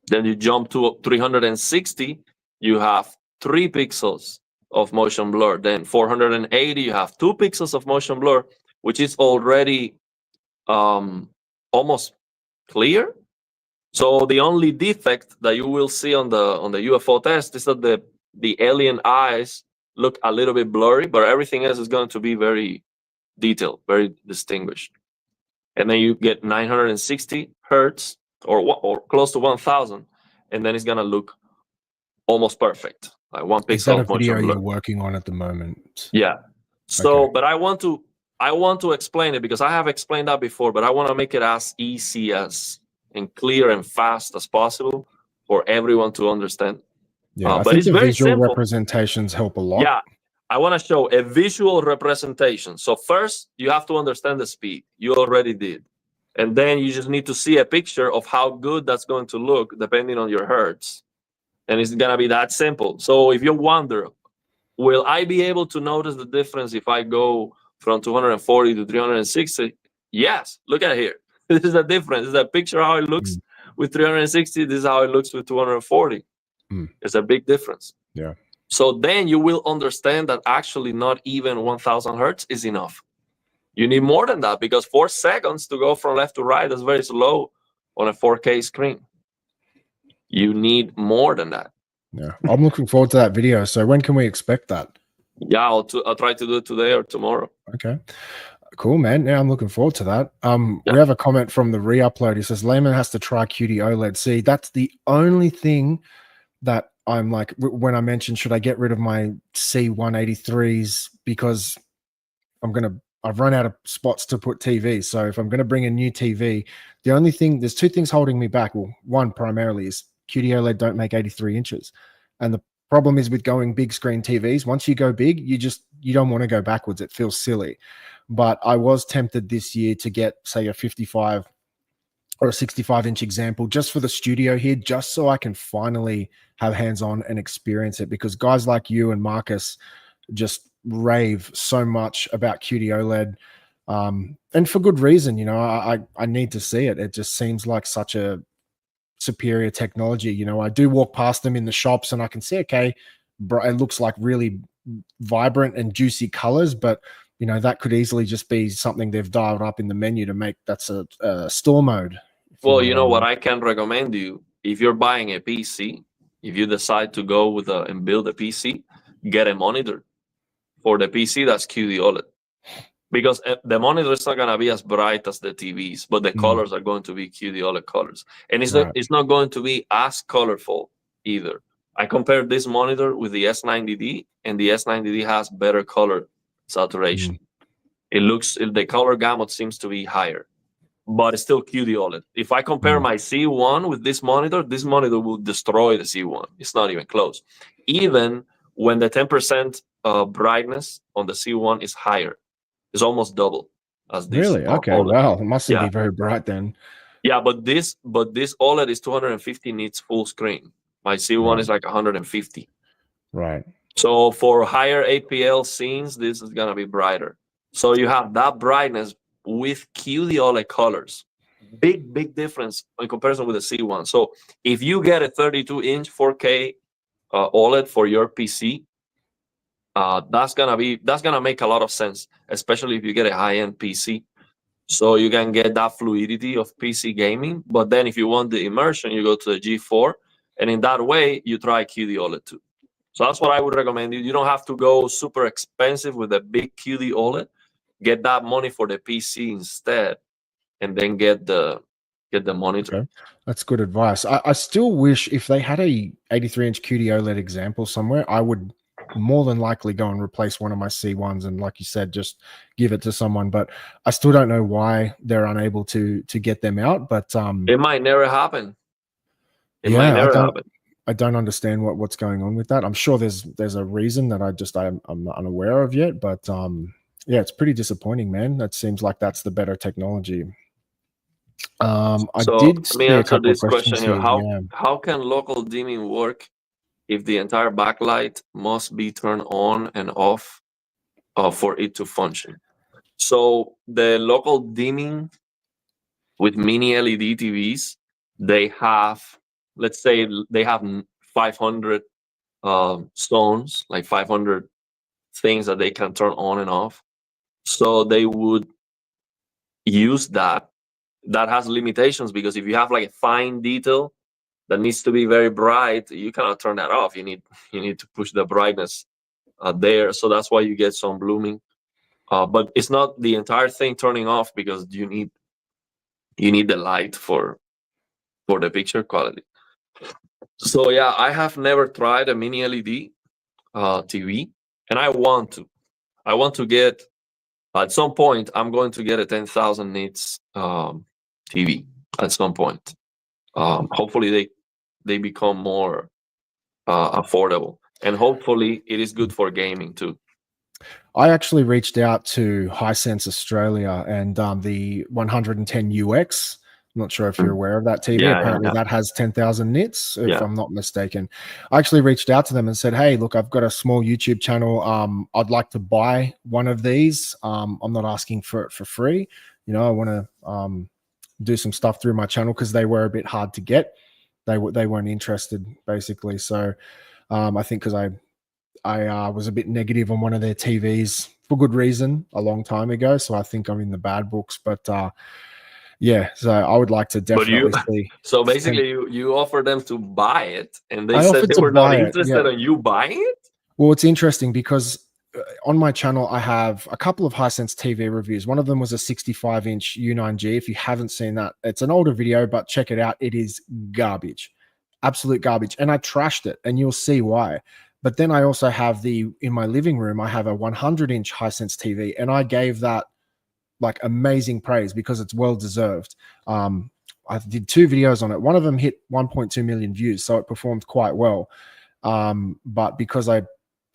Then you jump to 360, you have 3 pixels of motion blur. Then 480, you have 2 pixels of motion blur, which is already almost clear. So the only defect that you will see on the UFO test is that the alien eyes look a little bit blurry, but everything else is going to be very detailed, very distinguished. And then you get 960 hertz or close to 1,000, and then it's gonna look almost perfect, like 1 pixel. Is that a of motion video blur. you're working on at the moment? Yeah. So, Okay. but I want to explain it because I have explained that before, but I want to make it as easy as and clear and fast as possible for everyone to understand. Yeah, I but think it's the very visual simple. representations help a lot. Yeah, I want to show a visual representation. So first, you have to understand the speed. You already did. And then you just need to see a picture of how good that's going to look depending on your hertz. And it's going to be that simple. So if you wonder, will I be able to notice the difference if I go from 240 to 360? Yes, look at here. This is the difference. This is a picture how it looks with 360. This is how it looks with 240. It's a big difference. Yeah. So then you will understand that actually not even 1,000 hertz is enough. You need more than that because 4 seconds to go from left to right is very slow on a 4K screen. You need more than that. Yeah, I'm looking forward to that video. So when can we expect that? Yeah, I'll try to do it today or tomorrow. Okay. Cool, man. Yeah, I'm looking forward to that. We have a comment from the re-upload. He says, Layman has to try QD OLED. See, that's the only thing that I'm like, when I mentioned, should I get rid of my C183s because I've run out of spots to put TVs. So if I'm going to bring a new TV, there's 2 things holding me back. Well, one primarily is QD OLED don't make 83 inches. And the problem is with going big screen TVs, once you go big, you don't want to go backwards. It feels silly. But I was tempted this year to get, say, a 55 or a 65-inch example just for the studio here, just so I can finally have hands-on and experience it, because guys like you and Marcus just rave so much about QD OLED, and for good reason. You know, I need to see it. It just seems like such a superior technology. You know, I do walk past them in the shops and I can see, okay, it looks like really vibrant and juicy colors, but you know, that could easily just be something they've dialed up in the menu to make that's a store mode. If you Well, know you what I know what mean. I can recommend you if you're buying a PC, if you decide to go with and build a PC, get a monitor for the PC that's QD OLED, because the monitor is not going to be as bright as the TVs, but the Mm, colors are going to be QD OLED colors, and right. it's not going to be as colorful either. I compared this monitor with the S90D, and the S90D has better color saturation. Mm, The color gamut seems to be higher, but it's still QD OLED. If I compare mm. my C1 with this monitor will destroy the C1. It's not even close. Even when the 10% brightness on the C1 is higher, it's almost double as this Really? Okay. OLED. Wow. It mustn't Yeah, be very bright then. yeah, but this OLED is 250 nits full screen. My C1 Right. is like 150. Right. So for higher APL scenes, this is gonna be brighter. So you have that brightness with QD OLED colors. Big difference in comparison with the C1. So if you get a 32-inch 4K OLED for your PC, that's gonna make a lot of sense, especially if you get a high-end PC. So you can get that fluidity of PC gaming. But then if you want the immersion, you go to the G4, and in that way you try QD OLED too. So that's what I would recommend you. You don't have to go super expensive with a big QD OLED. Get that money for the PC instead, and then get the monitor. Okay. That's good advice. I still wish if they had a 83-inch QD OLED example somewhere, I would more than likely go and replace one of my C1s and, like you said, just give it to someone. But I still don't know why they're unable to get them out. But It might never happen. It might yeah, never happen. I don't understand what's going on with that. I'm sure there's a reason that I'm not unaware of yet. But yeah, it's pretty disappointing, man. That seems like that's the better technology. I So did let me see a answer couple of this question questions here. here. Yeah. How can local dimming work if the entire backlight must be turned on and off for it to function? So the local dimming with mini LED TVs, they have, let's say, they have 500 zones, like 500 things that they can turn on and off. So they would use that. That has limitations, because if you have like a fine detail that needs to be very bright, you cannot turn that off. You need to push the brightness there. So that's why you get some blooming. But it's not the entire thing turning off, because you need the light for the picture quality. So yeah, I have never tried a mini LED TV, and I want to. I want to get, at some point. I'm going to get a 10,000 nits TV at some point. Hopefully they become more affordable, and hopefully it is good for gaming too. I actually reached out to Hisense Australia and the 110 UX. I'm not sure if you're Mm. aware of that TV. Yeah, Apparently, yeah, that has 10,000 nits, if yeah. I'm not mistaken. I actually reached out to them and said, "Hey, look, I've got a small YouTube channel. I'd like to buy one of these. I'm not asking for it for free. You know, I want to do some stuff through my channel, because they were a bit hard to get. They weren't interested, basically. So I think because I was a bit negative on one of their TVs for good reason a long time ago. So I think I'm in the bad books. But yeah, so I would like to But you, definitely see. so basically, you offer them to buy it, and they I said offered they to were not buy it. Yeah. interested in you buying it. Well, it's interesting because on my channel, I have a couple of Hisense TV reviews. One of them was a 65-inch U9G. If you haven't seen that, it's an older video, but check it out. It is garbage, absolute garbage. And I trashed it, and you'll see why. But then I also have in my living room, I have a 100-inch Hisense TV, and I gave that like amazing praise because it's well deserved. I did 2 videos on it. One of them hit 1.2 million views, so it performed quite well. But because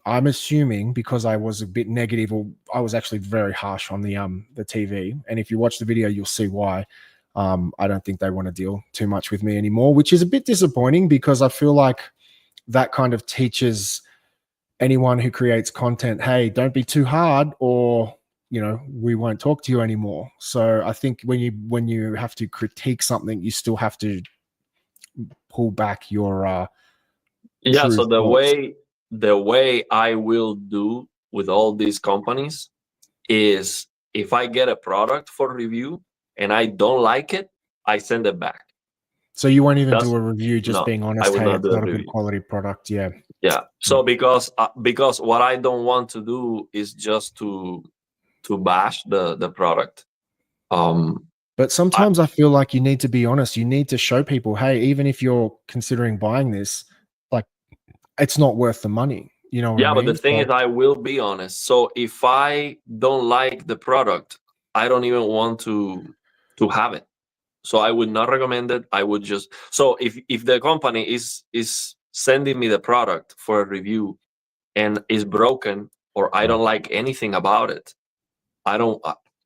I'm assuming because I was a bit negative, or I was actually very harsh on the TV. And if you watch the video, you'll see why. I don't think they want to deal too much with me anymore, which is a bit disappointing because I feel like that kind of teaches anyone who creates content, hey, don't be too hard, or we won't talk to you anymore. So I think when you have to critique something, you still have to pull back your Yeah, true so thoughts. the way I will do with all these companies is, if I get a product for review and I don't like it, I send it back. So you won't even do That's a review, just No, being I honest, would hey, not it's do a not a good review. quality product. Yeah. Yeah. So because what I don't want to do is just to bash the product. But I, sometimes I feel like you need to be honest. You need to show people, hey, even if you're considering buying this, like, it's not worth the money. You know what I yeah, but the mean? thing So is, I will be honest. So if I don't like the product, I don't even want to have it. So I would not recommend it. I would just, so if the company is sending me the product for a review and is broken, or I oh, don't like anything about it, I don't.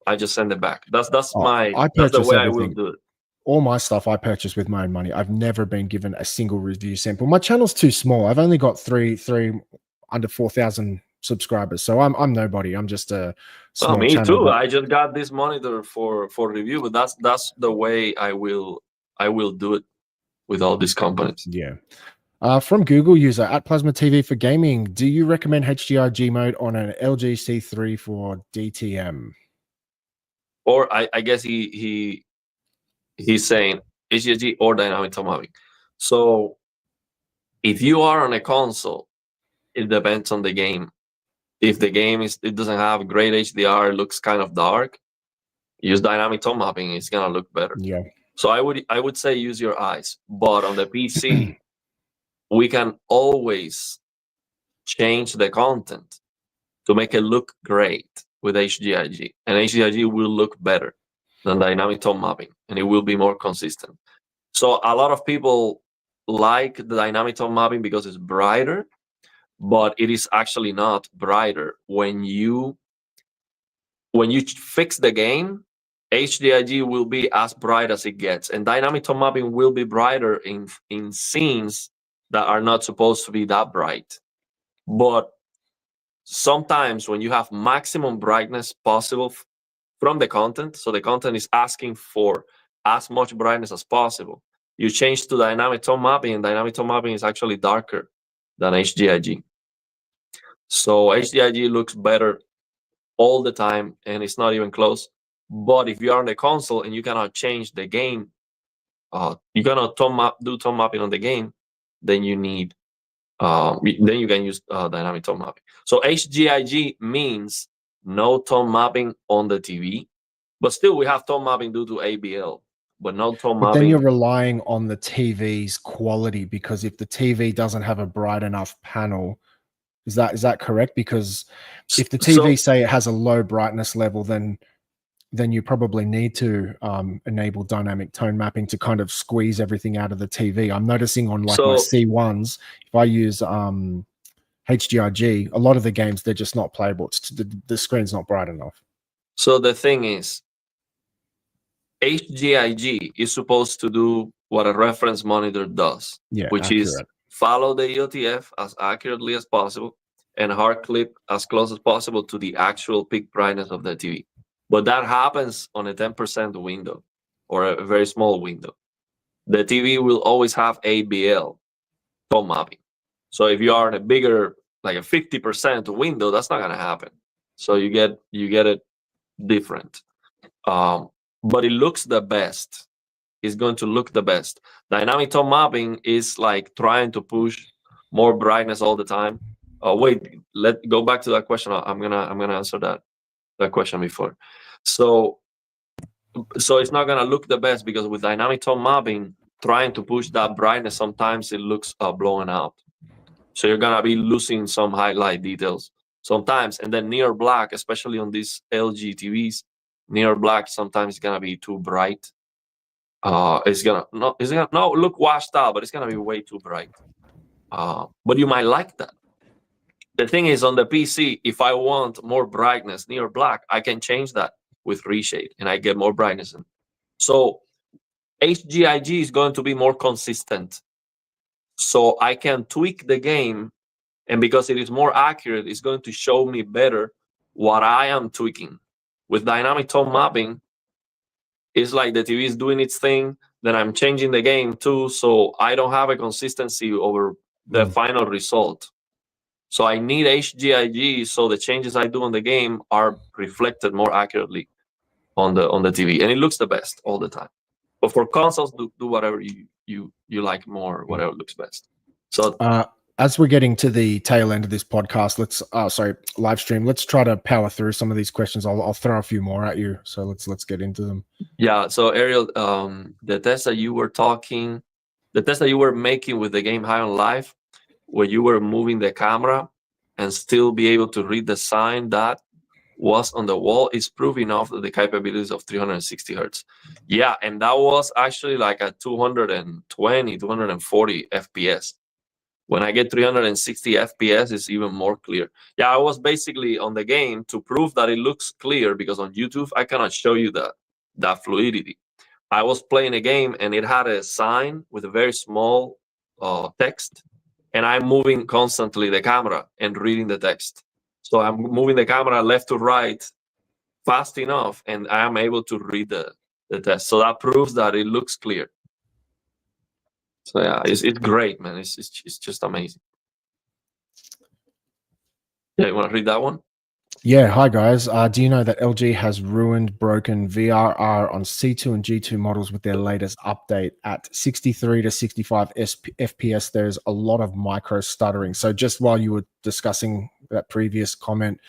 I just send it back. I That's the purchase way I will everything. do it. All my stuff I purchase with my own money. I've never been given a single review sample. My channel's too small. I've only got three under 4,000 subscribers. So I'm nobody. I'm just a Oh, small me channel. too. But I just got this monitor for review, but that's the way I will do it with all these companies. yeah. From Google user at Plasma TV for gaming, do you recommend HDRG mode on an LG C3 for DTM? Or I guess he's saying HDG or dynamic tone mapping. So if you are on a console, it depends on the game. If the game it doesn't have great HDR, it looks kind of dark, use dynamic tone mapping. It's gonna look better. Yeah. So I would say use your eyes. But on the PC, we can always change the content to make it look great with HDIG, and HDIG will look better than dynamic tone mapping, and it will be more consistent. So a lot of people like the dynamic tone mapping because it's brighter, but it is actually not brighter. When you fix the game, HDIG will be as bright as it gets, and dynamic tone mapping will be brighter in scenes that are not supposed to be that bright. But sometimes when you have maximum brightness possible from the content, so the content is asking for as much brightness as possible, you change to dynamic tone mapping, and dynamic tone mapping is actually darker than HDIG. So HDIG looks better all the time, and it's not even close. But if you are on the console and you cannot change the game, you cannot do tone mapping on the game, then you need then you can use dynamic tone mapping. So HGIG means no tone mapping on the TV, but still we have tone mapping due to ABL, but no tone But then mapping. you're relying on the TV's quality, because if the TV doesn't have a bright enough panel, is that correct? Because if the TV, So say, it has a low brightness level, then you probably need to enable dynamic tone mapping to kind of squeeze everything out of the TV. I'm noticing on like my so C1s, if I use HGRG, a lot of the games, they're just not playable. The screen's not bright enough. so the thing is, HGIG is supposed to do what a reference monitor does, Yeah, which is accurate. follow the EOTF as accurately as possible and hard clip as close as possible to the actual peak brightness of the TV. But that happens on a 10% window or a very small window. The TV will always have ABL, tone mapping. So if you are in a bigger, like a 50% window, that's not gonna happen. So you get it different. Um, but it looks the best. It's going to look the best. Dynamic tone mapping is like trying to push more brightness all the time. Oh wait, let go back to that question. I'm gonna answer that question before. So it's not gonna look the best because with dynamic tone mapping, trying to push that brightness, sometimes it looks blown out. So you're gonna be losing some highlight details sometimes, and then near black, especially on these LG TVs, near black sometimes it's gonna be too bright. It's gonna no look washed out, but it's gonna be way too bright. But you might like that. The thing is, on the PC, if I want more brightness near black, I can change that with reshade, and I get more brightness. So HGIG is going to be more consistent. So I can tweak the game, and because it is more accurate, it's going to show me better what I am tweaking. With dynamic tone mapping, it's like the TV is doing its thing, then I'm changing the game too, so I don't have a consistency over the final result. So I need HGIG so the changes I do on the game are reflected more accurately on the TV, and it looks the best all the time. But for consoles, do whatever you like more, whatever looks best. So as we're getting to the tail end of this podcast, let's live stream. Let's try to power through some of these questions. I'll throw a few more at you. So let's get into them. Yeah. So Ariel, the test that you were making with the game High on Life, where you were moving the camera and still be able to read the sign that was on the wall, is proof enough of the capabilities of 360 hertz. Yeah, and that was actually like at 220, 240 FPS. When I get 360 FPS, it's even more clear. Yeah, I was basically on the game to prove that it looks clear, because on YouTube, I cannot show you that fluidity. I was playing a game and it had a sign with a very small text, and I'm moving constantly the camera and reading the text. So I'm moving the camera left to right fast enough, and I am able to read the text. So that proves that it looks clear. So yeah, it's great, man. It's just amazing. Yeah, you want to read that one? Yeah, hi guys. Do you know that LG has broken VRR on C2 and G2 models with their latest update at 63 to 65 FPS? There's a lot of micro stuttering. So just while you were discussing that previous comment,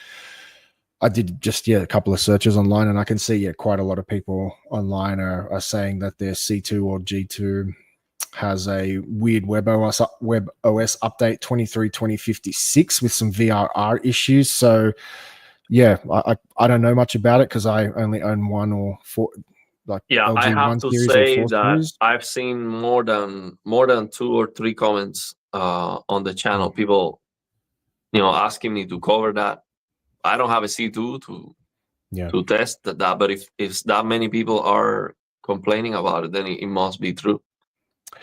I did just a couple of searches online, and I can see quite a lot of people online are saying that their C2 or G2 has a weird WebOS update 23.2056 with some VRR issues. So yeah, I don't know much about it because I only own one or four. Yeah, LG I have 1 to series say or 4 that series. I've seen more than 2 or 3 comments on the channel. People, asking me to cover that. I don't have a C2 to test that, but if that many people are complaining about it, then it must be true.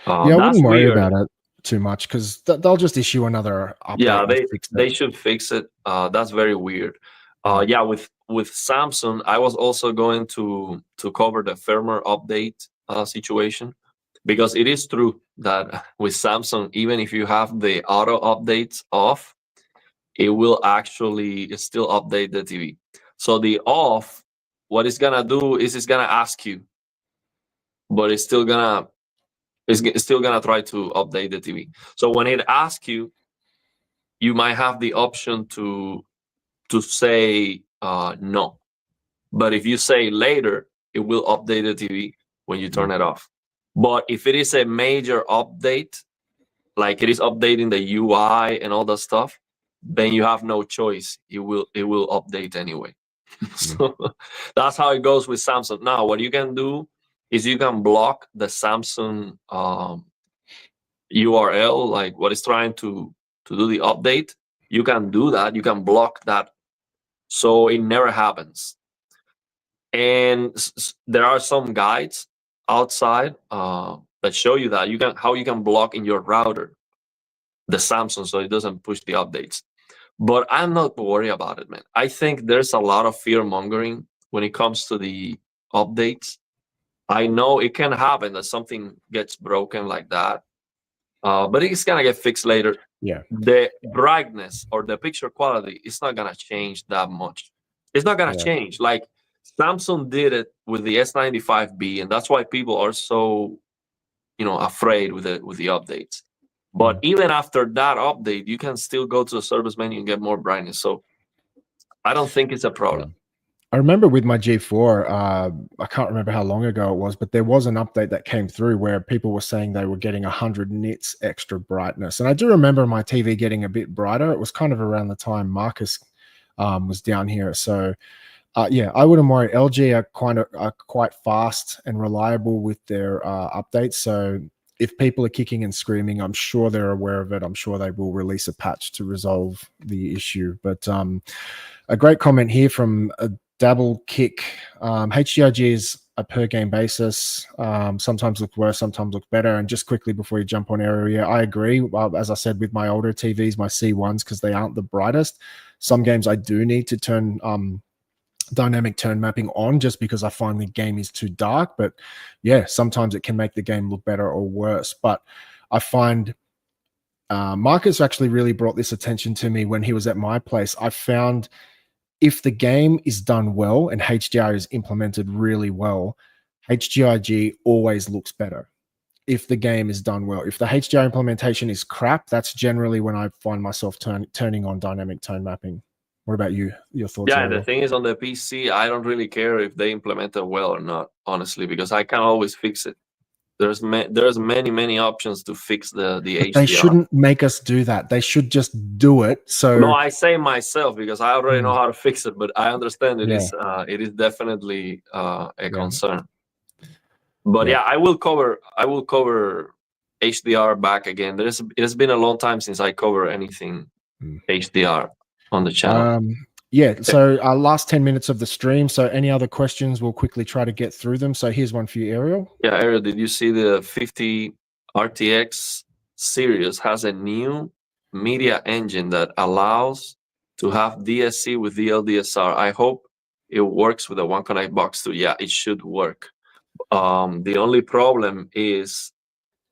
I wouldn't worry weird. about it too much because they'll just issue another update. Yeah, they should fix it. That's very weird. Yeah, with Samsung, I was also going to cover the firmware update situation, because it is true that with Samsung, even if you have the auto updates off, it will actually still update the TV. So the off, what it's gonna do is it's gonna ask you, but it's still gonna try to update the TV. So when it asks you, you might have the option to say no. But if you say later, it will update the TV when you turn it off. But if it is a major update, like it is updating the UI and all that stuff, then you have no choice. It will update anyway. So that's how it goes with Samsung. Now, what you can do is you can block the Samsung URL, like what is trying to do the update. You can do that. You can block that, so it never happens. And there are some guides outside that show you that how you can block in your router the Samsung so it doesn't push the updates. But I'm not worried about it, man. I think there's a lot of fear mongering when it comes to the updates. I know it can happen that something gets broken like that, but it's gonna get fixed later. Yeah, the brightness or the picture quality is not gonna change that much. It's not gonna change. Like Samsung did it with the S95B, and that's why people are so, afraid with the updates. But even after that update, you can still go to the service menu and get more brightness. So I don't think it's a problem. I remember with my G4, I can't remember how long ago it was, but there was an update that came through where people were saying they were getting 100 nits extra brightness. And I do remember my TV getting a bit brighter. It was kind of around the time Marcus was down here. So yeah, I wouldn't worry. LG are quite fast and reliable with their updates. So if people are kicking and screaming, I'm sure they're aware of it. I'm sure they will release a patch to resolve the issue. But a great comment here from a Double Kick. HGIG is a per game basis. Sometimes look worse, sometimes look better. And just quickly before you jump on Ariel, yeah, I agree. As I said, with my older TVs, my C1s, because they aren't the brightest, some games I do need to turn dynamic tone mapping on just because I find the game is too dark. But yeah, sometimes it can make the game look better or worse. But I find Marcus actually really brought this attention to me when he was at my place. I found if the game is done well and HDR is implemented really well, HGIG always looks better. If the game is done well, if the HDR implementation is crap, that's generally when I find myself turning on dynamic tone mapping. What about you? Your thoughts? Yeah, and the Ariel? thing is, on the PC, I don't really care if they implement it well or not, honestly, because I can always fix it. There's many options to fix the But they HDR. shouldn't make us do that. They should just do it. So No, I say myself because I already know how to fix it, but I understand Yeah. it is definitely a Yeah. concern. But Yeah. yeah, I will cover HDR back again. It has been a long time since I cover anything HDR on the channel. Yeah. So our last 10 minutes of the stream. So any other questions, we'll quickly try to get through them. So here's one for you, Ariel. Yeah, Ariel, did you see the 50 RTX series has a new media engine that allows to have DSC with DLDSR? I hope it works with the One Connect box too. Yeah, it should work. The only problem is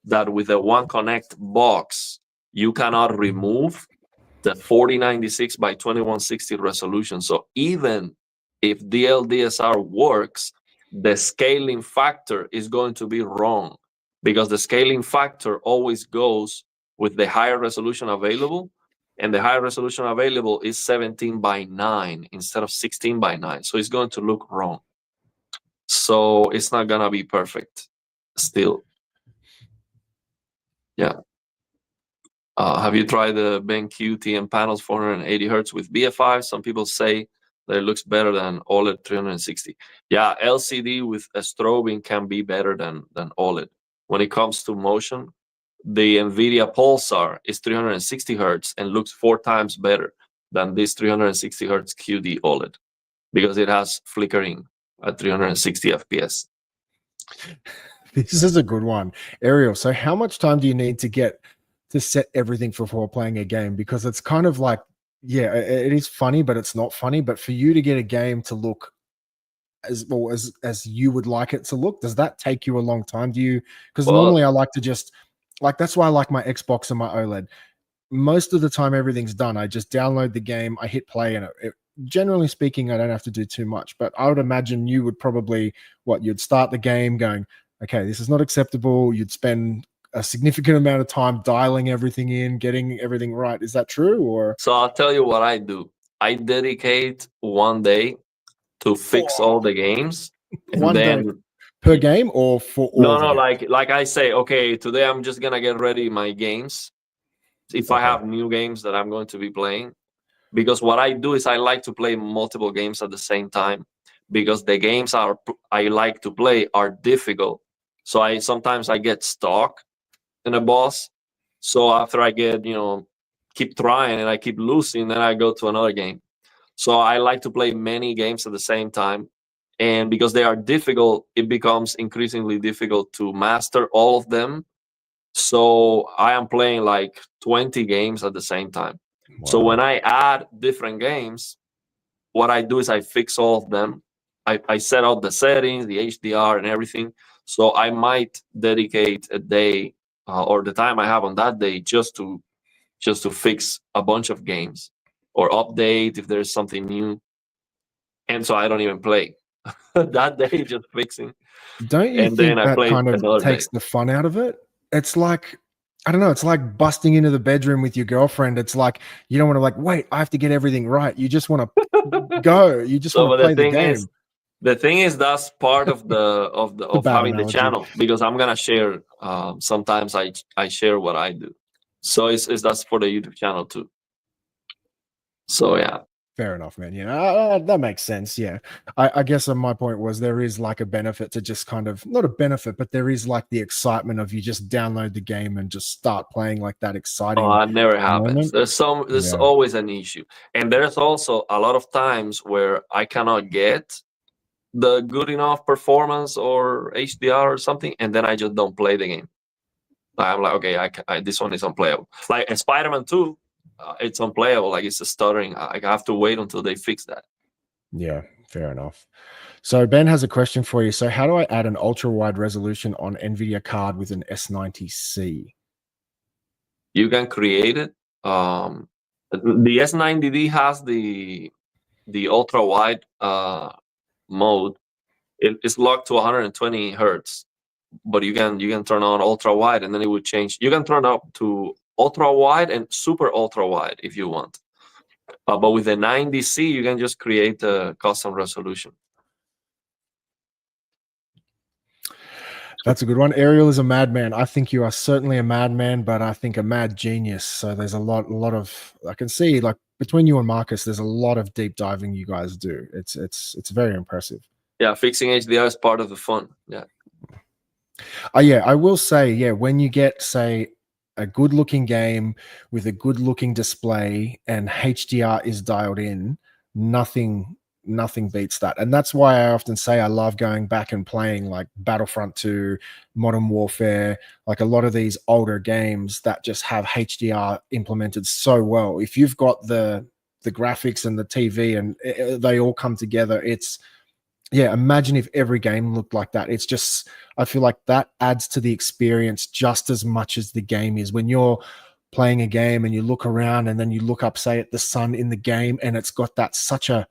that with the One Connect box, you cannot remove the 4096 by 2160 resolution. So even if DLDSR works, the scaling factor is going to be wrong because the scaling factor always goes with the higher resolution available. And the higher resolution available is 17 by 9 instead of 16 by 9. So it's going to look wrong. So it's not going to be perfect still. Yeah. Have you tried the BenQ TN panels 480 hertz with BF5? Some people say that it looks better than OLED 360. Yeah, LCD with a strobing can be better than OLED. When it comes to motion, the NVIDIA Pulsar is 360 hertz and looks 4 times better than this 360 hertz QD OLED because it has flickering at 360 FPS. This is a good one, Ariel. So how much time do you need to set everything before playing a game? Because it's kind of like, yeah, it is funny, but it's not funny. But for you to get a game to look as well as you would like it to look, does that take you a long time? Do you? Because normally I like to just that's why I like my Xbox and my OLED. Most of the time, everything's done. I just download the game, I hit play, and generally speaking, I don't have to do too much. But I would imagine you would probably you'd start the game going, okay, this is not acceptable. You'd spend a significant amount of time dialing everything in, getting everything right. Is that true? Or so I'll tell you what I do. I dedicate one day to fix all the games, and one then day per game or for all? no, like I say, okay, today I'm just gonna get ready my games. If I have new games that I'm going to be playing, because what I do is I like to play multiple games at the same time, because the games I like to play are difficult. So sometimes I get stuck in a boss. So after I get keep trying and I keep losing, then I go to another game. So I like to play many games at the same time. And because they are difficult, it becomes increasingly difficult to master all of them. So I am playing like 20 games at the same time. Wow. So when I add different games, what I do is I fix all of them. I set out the settings, the HDR, and everything. So I might dedicate a day or the time I have on that day just to fix a bunch of games or update if there's something new. And so I don't even play that day, just fixing. Don't you and think then I that play kind of another takes day. the fun out of it? It's like, I don't know, it's like busting into the bedroom with your girlfriend. It's like you don't want to wait, I have to get everything right. You just want to go. You just want to play the game. The thing is that's part of having the analogy. channel, because I'm gonna share. Sometimes I share what I do, so it's that's for the YouTube channel too. So yeah. Fair enough, man. Yeah, that makes sense. Yeah, I guess my point was there is like a benefit to just kind of not a benefit, but there is like the excitement of you just download the game and just start playing like that exciting. Oh, it never happens. Moment. There's always an issue, and there's also a lot of times where I cannot get the good enough performance or HDR or something, and then I just don't play the game. I'm like, okay, this one is unplayable. Like Spider-Man 2, it's unplayable. Like it's stuttering. I have to wait until they fix that. Yeah, fair enough. So Ben has a question for you. So how do I add an ultra wide resolution on NVIDIA card with an S90C? You can create it. The S90D has the ultra wide mode. It's locked to 120 hertz, but you can turn on ultra wide, and then it would change. You can turn up to ultra wide and super ultra wide if you want. But with the 90C, you can just create a custom resolution. That's a good one. Ariel is a madman. I think you are certainly a madman, but I think a mad genius. So there's a lot of, I can see, like, between you and Marcus, there's a lot of deep diving you guys do. It's very impressive. Yeah, fixing HDR is part of the fun. Yeah. Yeah, I will say, yeah, when you get, say, a good looking game with a good looking display and HDR is dialed in, nothing beats that. And that's why I often say I love going back and playing like Battlefront 2, Modern Warfare, like a lot of these older games that just have HDR implemented so well. If you've got the graphics and the TV and they all come together, yeah, imagine if every game looked like that. It's just, I feel like that adds to the experience just as much as the game is. When you're playing a game and you look around and then you look up, say, at the sun in the game, and it's got that such a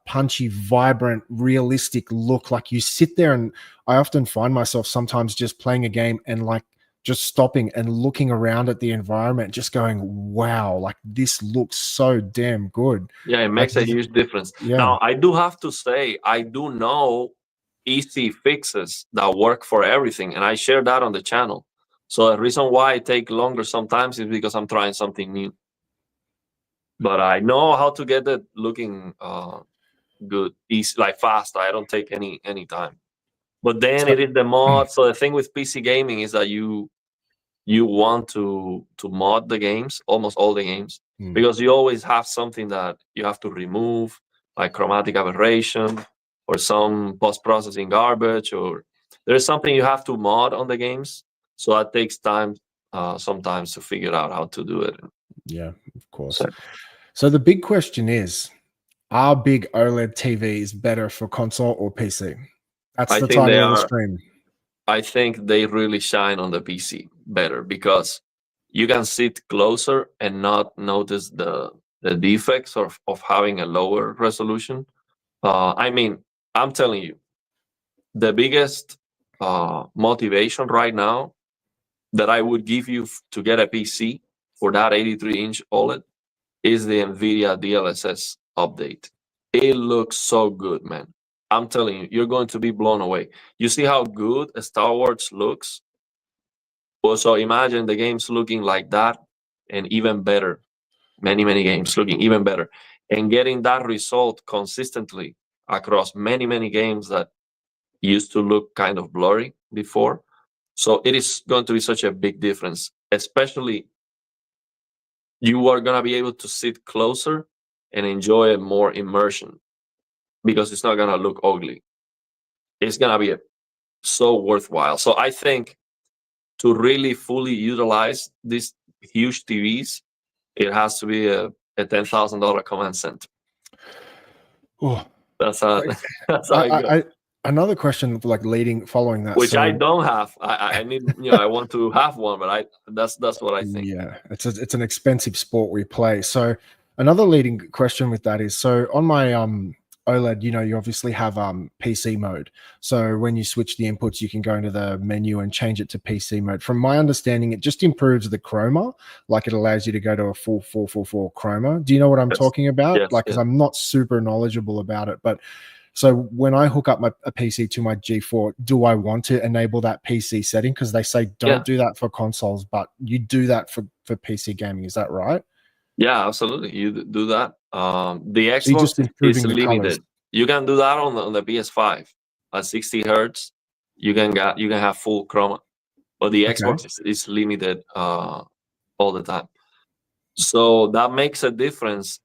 punchy, vibrant, realistic look. Like you sit there, and I often find myself sometimes just playing a game and like just stopping and looking around at the environment, just going, wow, like this looks so damn good. Yeah, it makes a huge difference. Yeah. Now, I do have to say, I do know easy fixes that work for everything, and I share that on the channel. So the reason why it take longer sometimes is because I'm trying something new. But I know how to get it looking good, easy, like fast. I don't take any time. But then it is the mod. So the thing with PC gaming is that you want to mod the games, almost all the games, because you always have something that you have to remove, like chromatic aberration or some post-processing garbage, or there's something you have to mod on the games. So that takes time sometimes to figure out how to do it. Yeah, of course. So the big question is, are big OLED TVs better for console or PC? That's the title of the stream. I think they really shine on the PC better because you can sit closer and not notice the defects of having a lower resolution. I mean, I'm telling you, the biggest motivation right now that I would give you to get a PC for that 83-inch OLED is the NVIDIA DLSS update. It looks so good, man. I'm telling you, you're going to be blown away. You see how good Star Wars looks? Well, so imagine the games looking like that and even better. Many games looking even better. And getting that result consistently across many games that used to look kind of blurry before. So it is going to be such a big difference, especially you are going to be able to sit closer and enjoy a more immersion because it's not going to look ugly. It's going to be so worthwhile. So I think to really fully utilize these huge TVs, it has to be a $10,000 command center. Oh, that's how it goes. Another question, like following that, which I don't have. I need, I want to have one, but that's what I think. Yeah, it's an expensive sport we play. So another leading question with that is, so on my OLED, you obviously have PC mode. So when you switch the inputs, you can go into the menu and change it to PC mode. From my understanding, it just improves the chroma, like it allows you to go to a full 444 chroma. Do you know what I'm talking about? Yes, because I'm not super knowledgeable about it, but so when I hook up a PC to my G4, do I want to enable that PC setting? Because they say don't do that for consoles, but you do that for PC gaming. Is that right? Yeah, absolutely. You do that. The Xbox is limited. You can do that on the PS5 at 60 hertz. You can have full chroma, but the Xbox is limited all the time. So that makes a difference.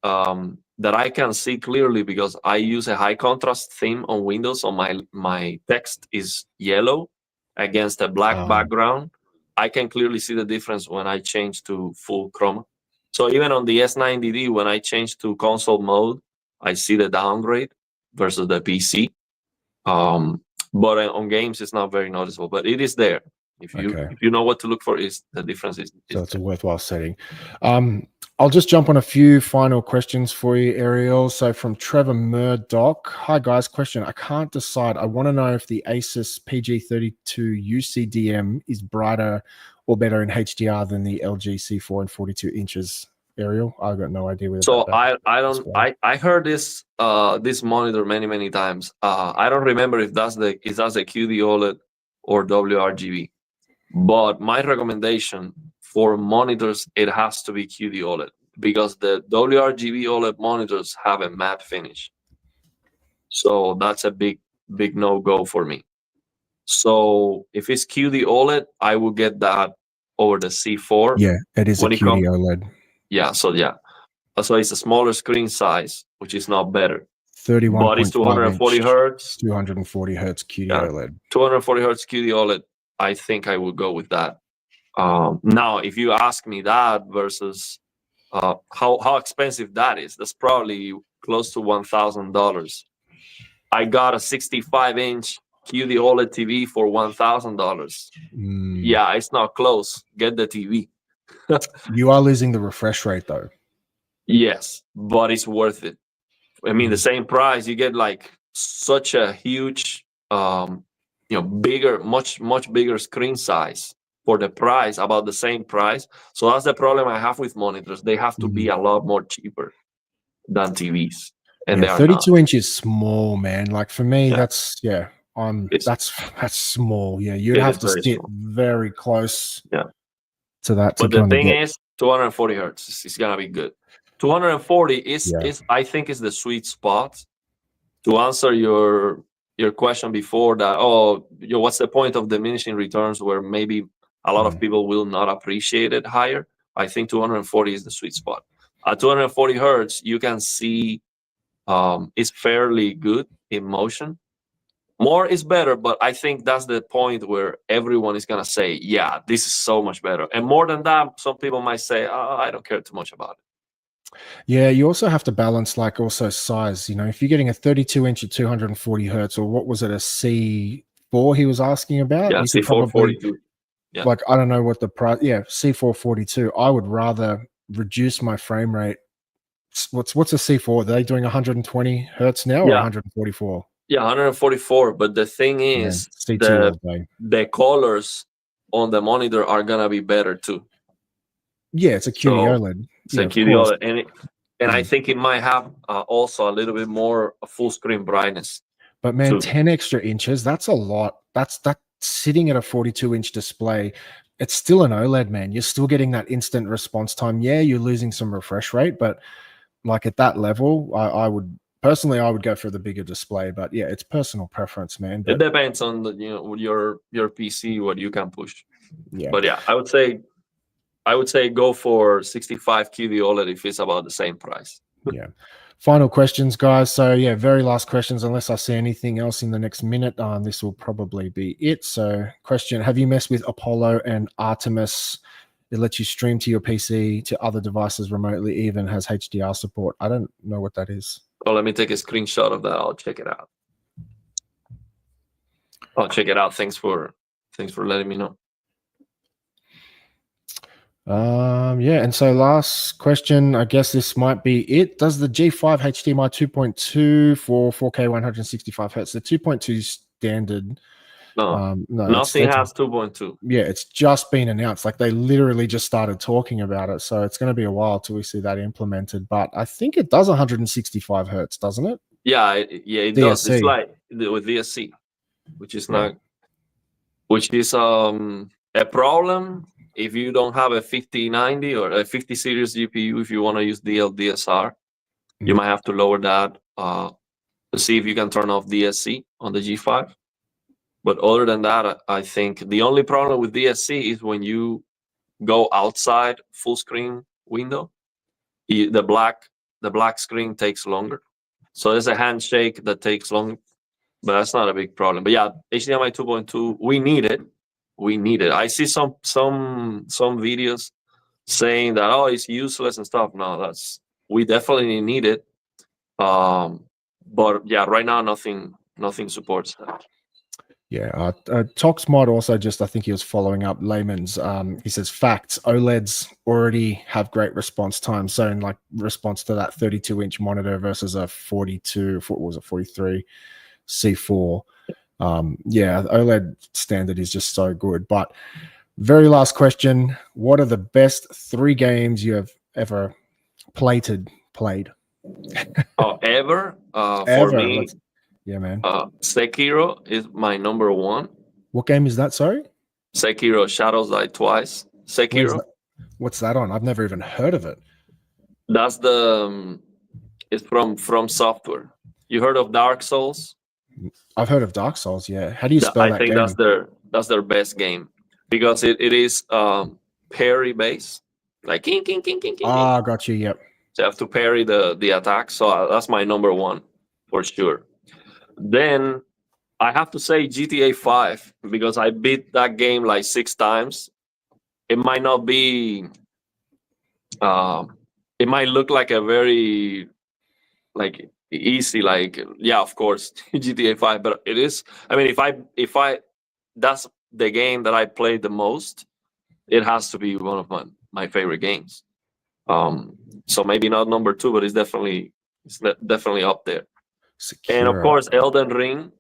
that I can see clearly because I use a high contrast theme on Windows, so my text is yellow against a black background. I can clearly see the difference when I change to full chroma. So even on the S90D, when I change to console mode, I see the downgrade versus the PC. But on games, it's not very noticeable, but it is there. If you know what to look for, is the difference is so it's there. a worthwhile setting. I'll just jump on a few final questions for you, Ariel. So from Trevor Murdoch. Hi guys, question. I can't decide. I want to know if the Asus PG32 UCDM is brighter or better in HDR than the LG C4 and 42 inches. Ariel, I've got no idea whether so I heard this this monitor many times. I don't remember if that's the QD OLED or WRGB, but my recommendation for monitors, it has to be QD OLED, because the WRGB OLED monitors have a matte finish, so that's a big no-go for me. So if it's QD OLED, I will get that over the C4. Yeah, it is a QD OLED. Yeah, so it's a smaller screen size, which is not better. 31. But it's 240 hertz. 240 hertz QD OLED. 240 hertz QD OLED. I think I would go with that. Now, if you ask me that versus how expensive that is, that's probably close to $1,000. I got a 65-inch QD OLED TV for $1,000. Yeah, it's not close. Get the TV. You are losing the refresh rate though. Yes, but it's worth it. I mean, the same price, you get like such a huge, bigger, much bigger screen size for the price, about the same price. So that's the problem I have with monitors. They have to be a lot more cheaper than TVs, and they are 32 not. inch is small, man. Like for me, that's small. Yeah, you'd have to sit very close. To that. But the thing is, 240 hertz is gonna be good. 240 is I think is the sweet spot. To answer your question before that, what's the point of diminishing returns where maybe a lot of people will not appreciate it higher? I think 240 is the sweet spot. At 240 hertz, you can see it's fairly good in motion. More is better, but I think that's the point where everyone is gonna say, yeah, this is so much better. And more than that, some people might say, I don't care too much about it. Yeah, you also have to balance like also size. You know, if you're getting a 32 inch at 240 hertz, or what was it, a C4 he was asking about? Yeah, C4 42. Yeah. Like, I don't know what the price. Yeah, C4 42. I would rather reduce my frame rate. What's a C4? Are they doing 120 hertz now or 144? Yeah, 144. But the thing is, the colors on the monitor are gonna be better too. Yeah, it's a QD OLED. It's a QD OLED, and I think it might have also a little bit more full screen brightness. But man, 10 extra inches, that's a lot. That's sitting at a 42-inch display. It's still an OLED, man. You're still getting that instant response time. Yeah, you're losing some refresh rate, but like at that level, I would personally, I would go for the bigger display. But yeah, it's personal preference, man. But it depends on your PC, what you can push. Yeah. But yeah, I would say go for 65 QD OLED if it's about the same price. Yeah. Final questions, guys. So yeah, very last questions. Unless I see anything else in the next minute, this will probably be it. So question: have you messed with Apollo and Artemis? It lets you stream to your PC to other devices remotely, even has HDR support. I don't know what that is. Oh, let me take a screenshot of that. I'll check it out. Thanks for letting me know. Yeah, and so last question, I guess this might be it. Does the G5 HDMI 2.2 for 4K 165 hertz, the 2.2 standard? No, nothing has 2.2. Yeah, it's just been announced. Like they literally just started talking about it. So it's going to be a while till we see that implemented. But I think it does 165 hertz, doesn't it? Yeah, it does. It's like with DSC, which is not, which is a problem if you don't have a 5090 or a 50 series GPU. If you want to use DLSR, you might have to lower that to see if you can turn off DSC on the G5. But other than that, I think the only problem with DSC is when you go outside full screen window, the black the black screen takes longer. So there's a handshake that takes long, but that's not a big problem. But yeah, HDMI 2.2, we need it. We need it. I see some videos saying that, oh, it's useless and stuff. No, that's, we definitely need it. But yeah, right now nothing supports that. Yeah, Toxmod also just, I think he was following up Layman's. He says facts: OLEDs already have great response time. So in like response to that 32-inch monitor versus a 42, what was it, 43 C4. Yeah, OLED standard is just so good. But very last question: what are the best 3 games you have ever played? Oh, ever? For Ever? me, Yeah, man. Sekiro is my number one. What game is that? Sorry. Sekiro, Shadows Die Twice. Where's Sekiro. that? What's that on? I've never even heard of it. That's the it's from Software. You heard of Dark Souls? I've heard of Dark Souls. Yeah. How do you spell I that think game? that's their best game because it is parry based, like king king king king king king. Ah, got you. Yep. So you have to parry the attack. So that's my number one for sure. Then I have to say GTA 5 because I beat that game like 6 times. It might not be. It might look like a very like easy, like yeah, of course GTA 5, but it is. I mean, if I that's the game that I played the most, it has to be one of my favorite games. So maybe not number two, but it's definitely up there. And of Secure. course, Elden Ring.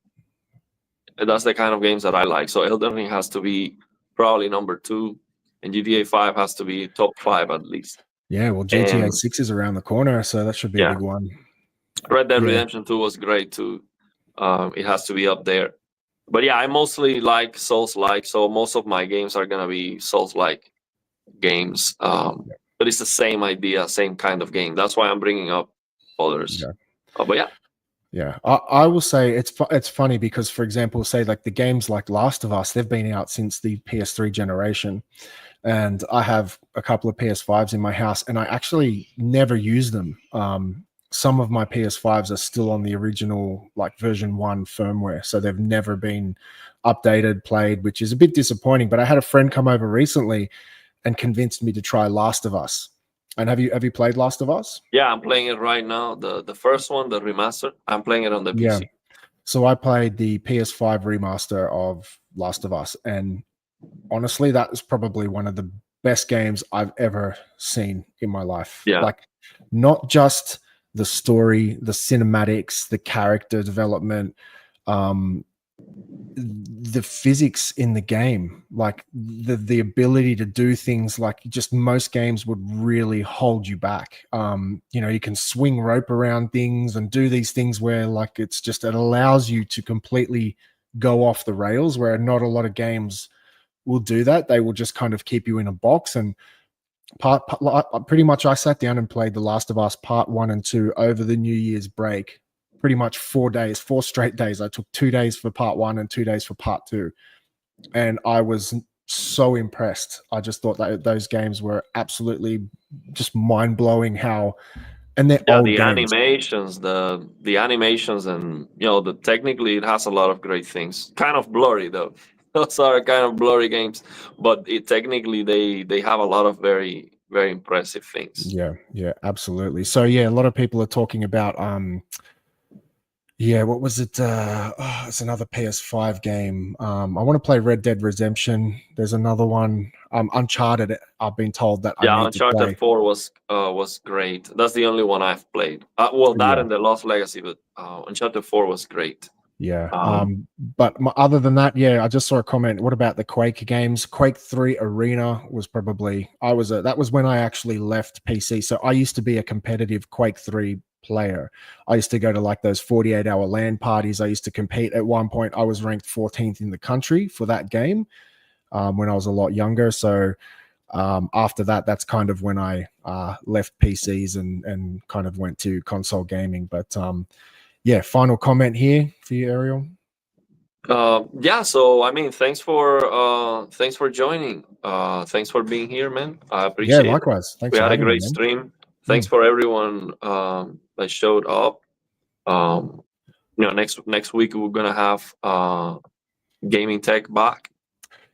That's the kind of games that I like. So Elden Ring has to be probably number two, and GTA 5 has to be top five at least. Yeah. Well, GTA And 6 is around the corner, so that should be a yeah, big one. Red Dead Yeah. Redemption 2 was great too. It has to be up there. But yeah, I mostly like Souls like, so most of my games are gonna be Souls like games. But it's the same idea, same kind of game. That's why I'm bringing up others. Yeah. But yeah, Yeah, I will say it's funny because, for example, say like the games like Last of Us, they've been out since the PS3 generation, and I have a couple of PS5s in my house, and I actually never use them. Some of my PS5s are still on the original like version 1 firmware, so they've never been updated, played, which is a bit disappointing. But I had a friend come over recently and convinced me to try Last of Us. And have you played Last of Us? yeah, I'm playing it right now. The first one, the remaster. I'm playing it on the Yeah. PC. So I played the PS5 remaster of Last of Us, and honestly, that is probably one of the best games I've ever seen in my life. Yeah, Like, not just the story, the cinematics, the character development, um, the physics in the game, like the ability to do things like just most games would really hold you back. You can swing rope around things and do these things where like it allows you to completely go off the rails, where not a lot of games will do that. They will just kind of keep you in a box. And pretty much I sat down and played The Last of Us Part 1 and 2 over the New Year's break. Pretty much 4 straight days. I took 2 days for Part 1 and 2 days for Part 2. And I was so impressed. I just thought that those games were absolutely just mind-blowing and they're yeah. old The games. animations, the animations, and the technically it has a lot of great things. Kind of blurry though. Those are kind of blurry games, but technically they have a lot of very very impressive things. Yeah, absolutely. So yeah, a lot of people are talking about yeah, what was it? It's another PS5 game. I want to play Red Dead Redemption. There's another one, Uncharted. I've been told that I Yeah, need to Uncharted play. 4 was great. That's the only one I've played. Well, that Yeah, and the Lost Legacy, but Uncharted 4 was great. yeah. Um, But other than that, yeah, I just saw a comment. What about the Quake games? Quake 3 Arena was probably that was when I actually left PC. So I used to be a competitive Quake 3 player. I used to go to like those 48-hour LAN parties. I used to compete. At one point, I was ranked 14th in the country for that game when I was a lot younger. So after that, that's kind of when I left PCs and kind of went to console gaming. But yeah, final comment here for you, Ariel. yeah, so I mean, thanks for joining. Thanks for being here, man. I Yeah, appreciate it. likewise. Thanks We for had a having me, great man. stream. Thanks for everyone that showed up. Next week we're gonna have gaming tech back,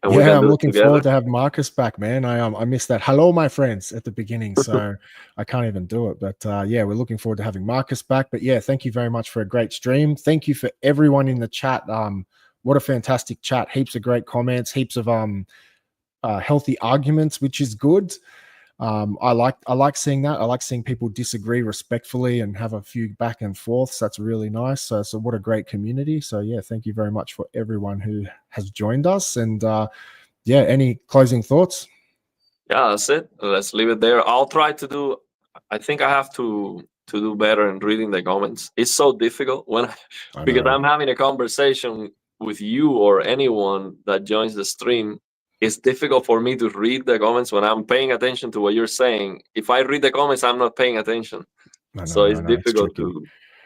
and we're Yeah, gonna I'm do it looking together. forward to have Marcus back, man. I missed that hello, my friends at the beginning, so I can't even do it. But yeah, we're looking forward to having Marcus back. But yeah, thank you very much for a great stream. Thank you for everyone in the chat. What a fantastic chat! Heaps of great comments, heaps of healthy arguments, which is good. I like seeing that. I like seeing people disagree respectfully and have a few back and forths. That's really nice. So what a great community. So yeah, thank you very much for everyone who has joined us. And yeah, any closing thoughts? Yeah, that's it. Let's leave it there. I'll try to do. I think I have to do better in reading the comments. It's so difficult because I'm having a conversation with you or anyone that joins the stream. It's difficult for me to read the comments when I'm paying attention to what you're saying. If I read the comments, I'm not paying attention. So it's It's difficult tricky.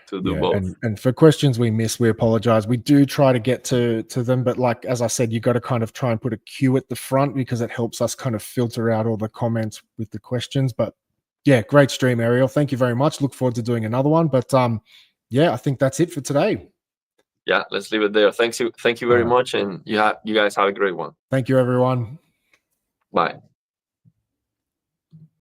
to do both. And for questions we miss, we apologize. We do try to get to them, but like as I said, you got to kind of try and put a queue at the front because it helps us kind of filter out all the comments with the questions. But yeah, great stream, Ariel. Thank you very much. Look forward to doing another one. But yeah, I think that's it for today. Yeah, let's leave it there. Thank you very much, and you guys have a great one. Thank you, everyone. Bye.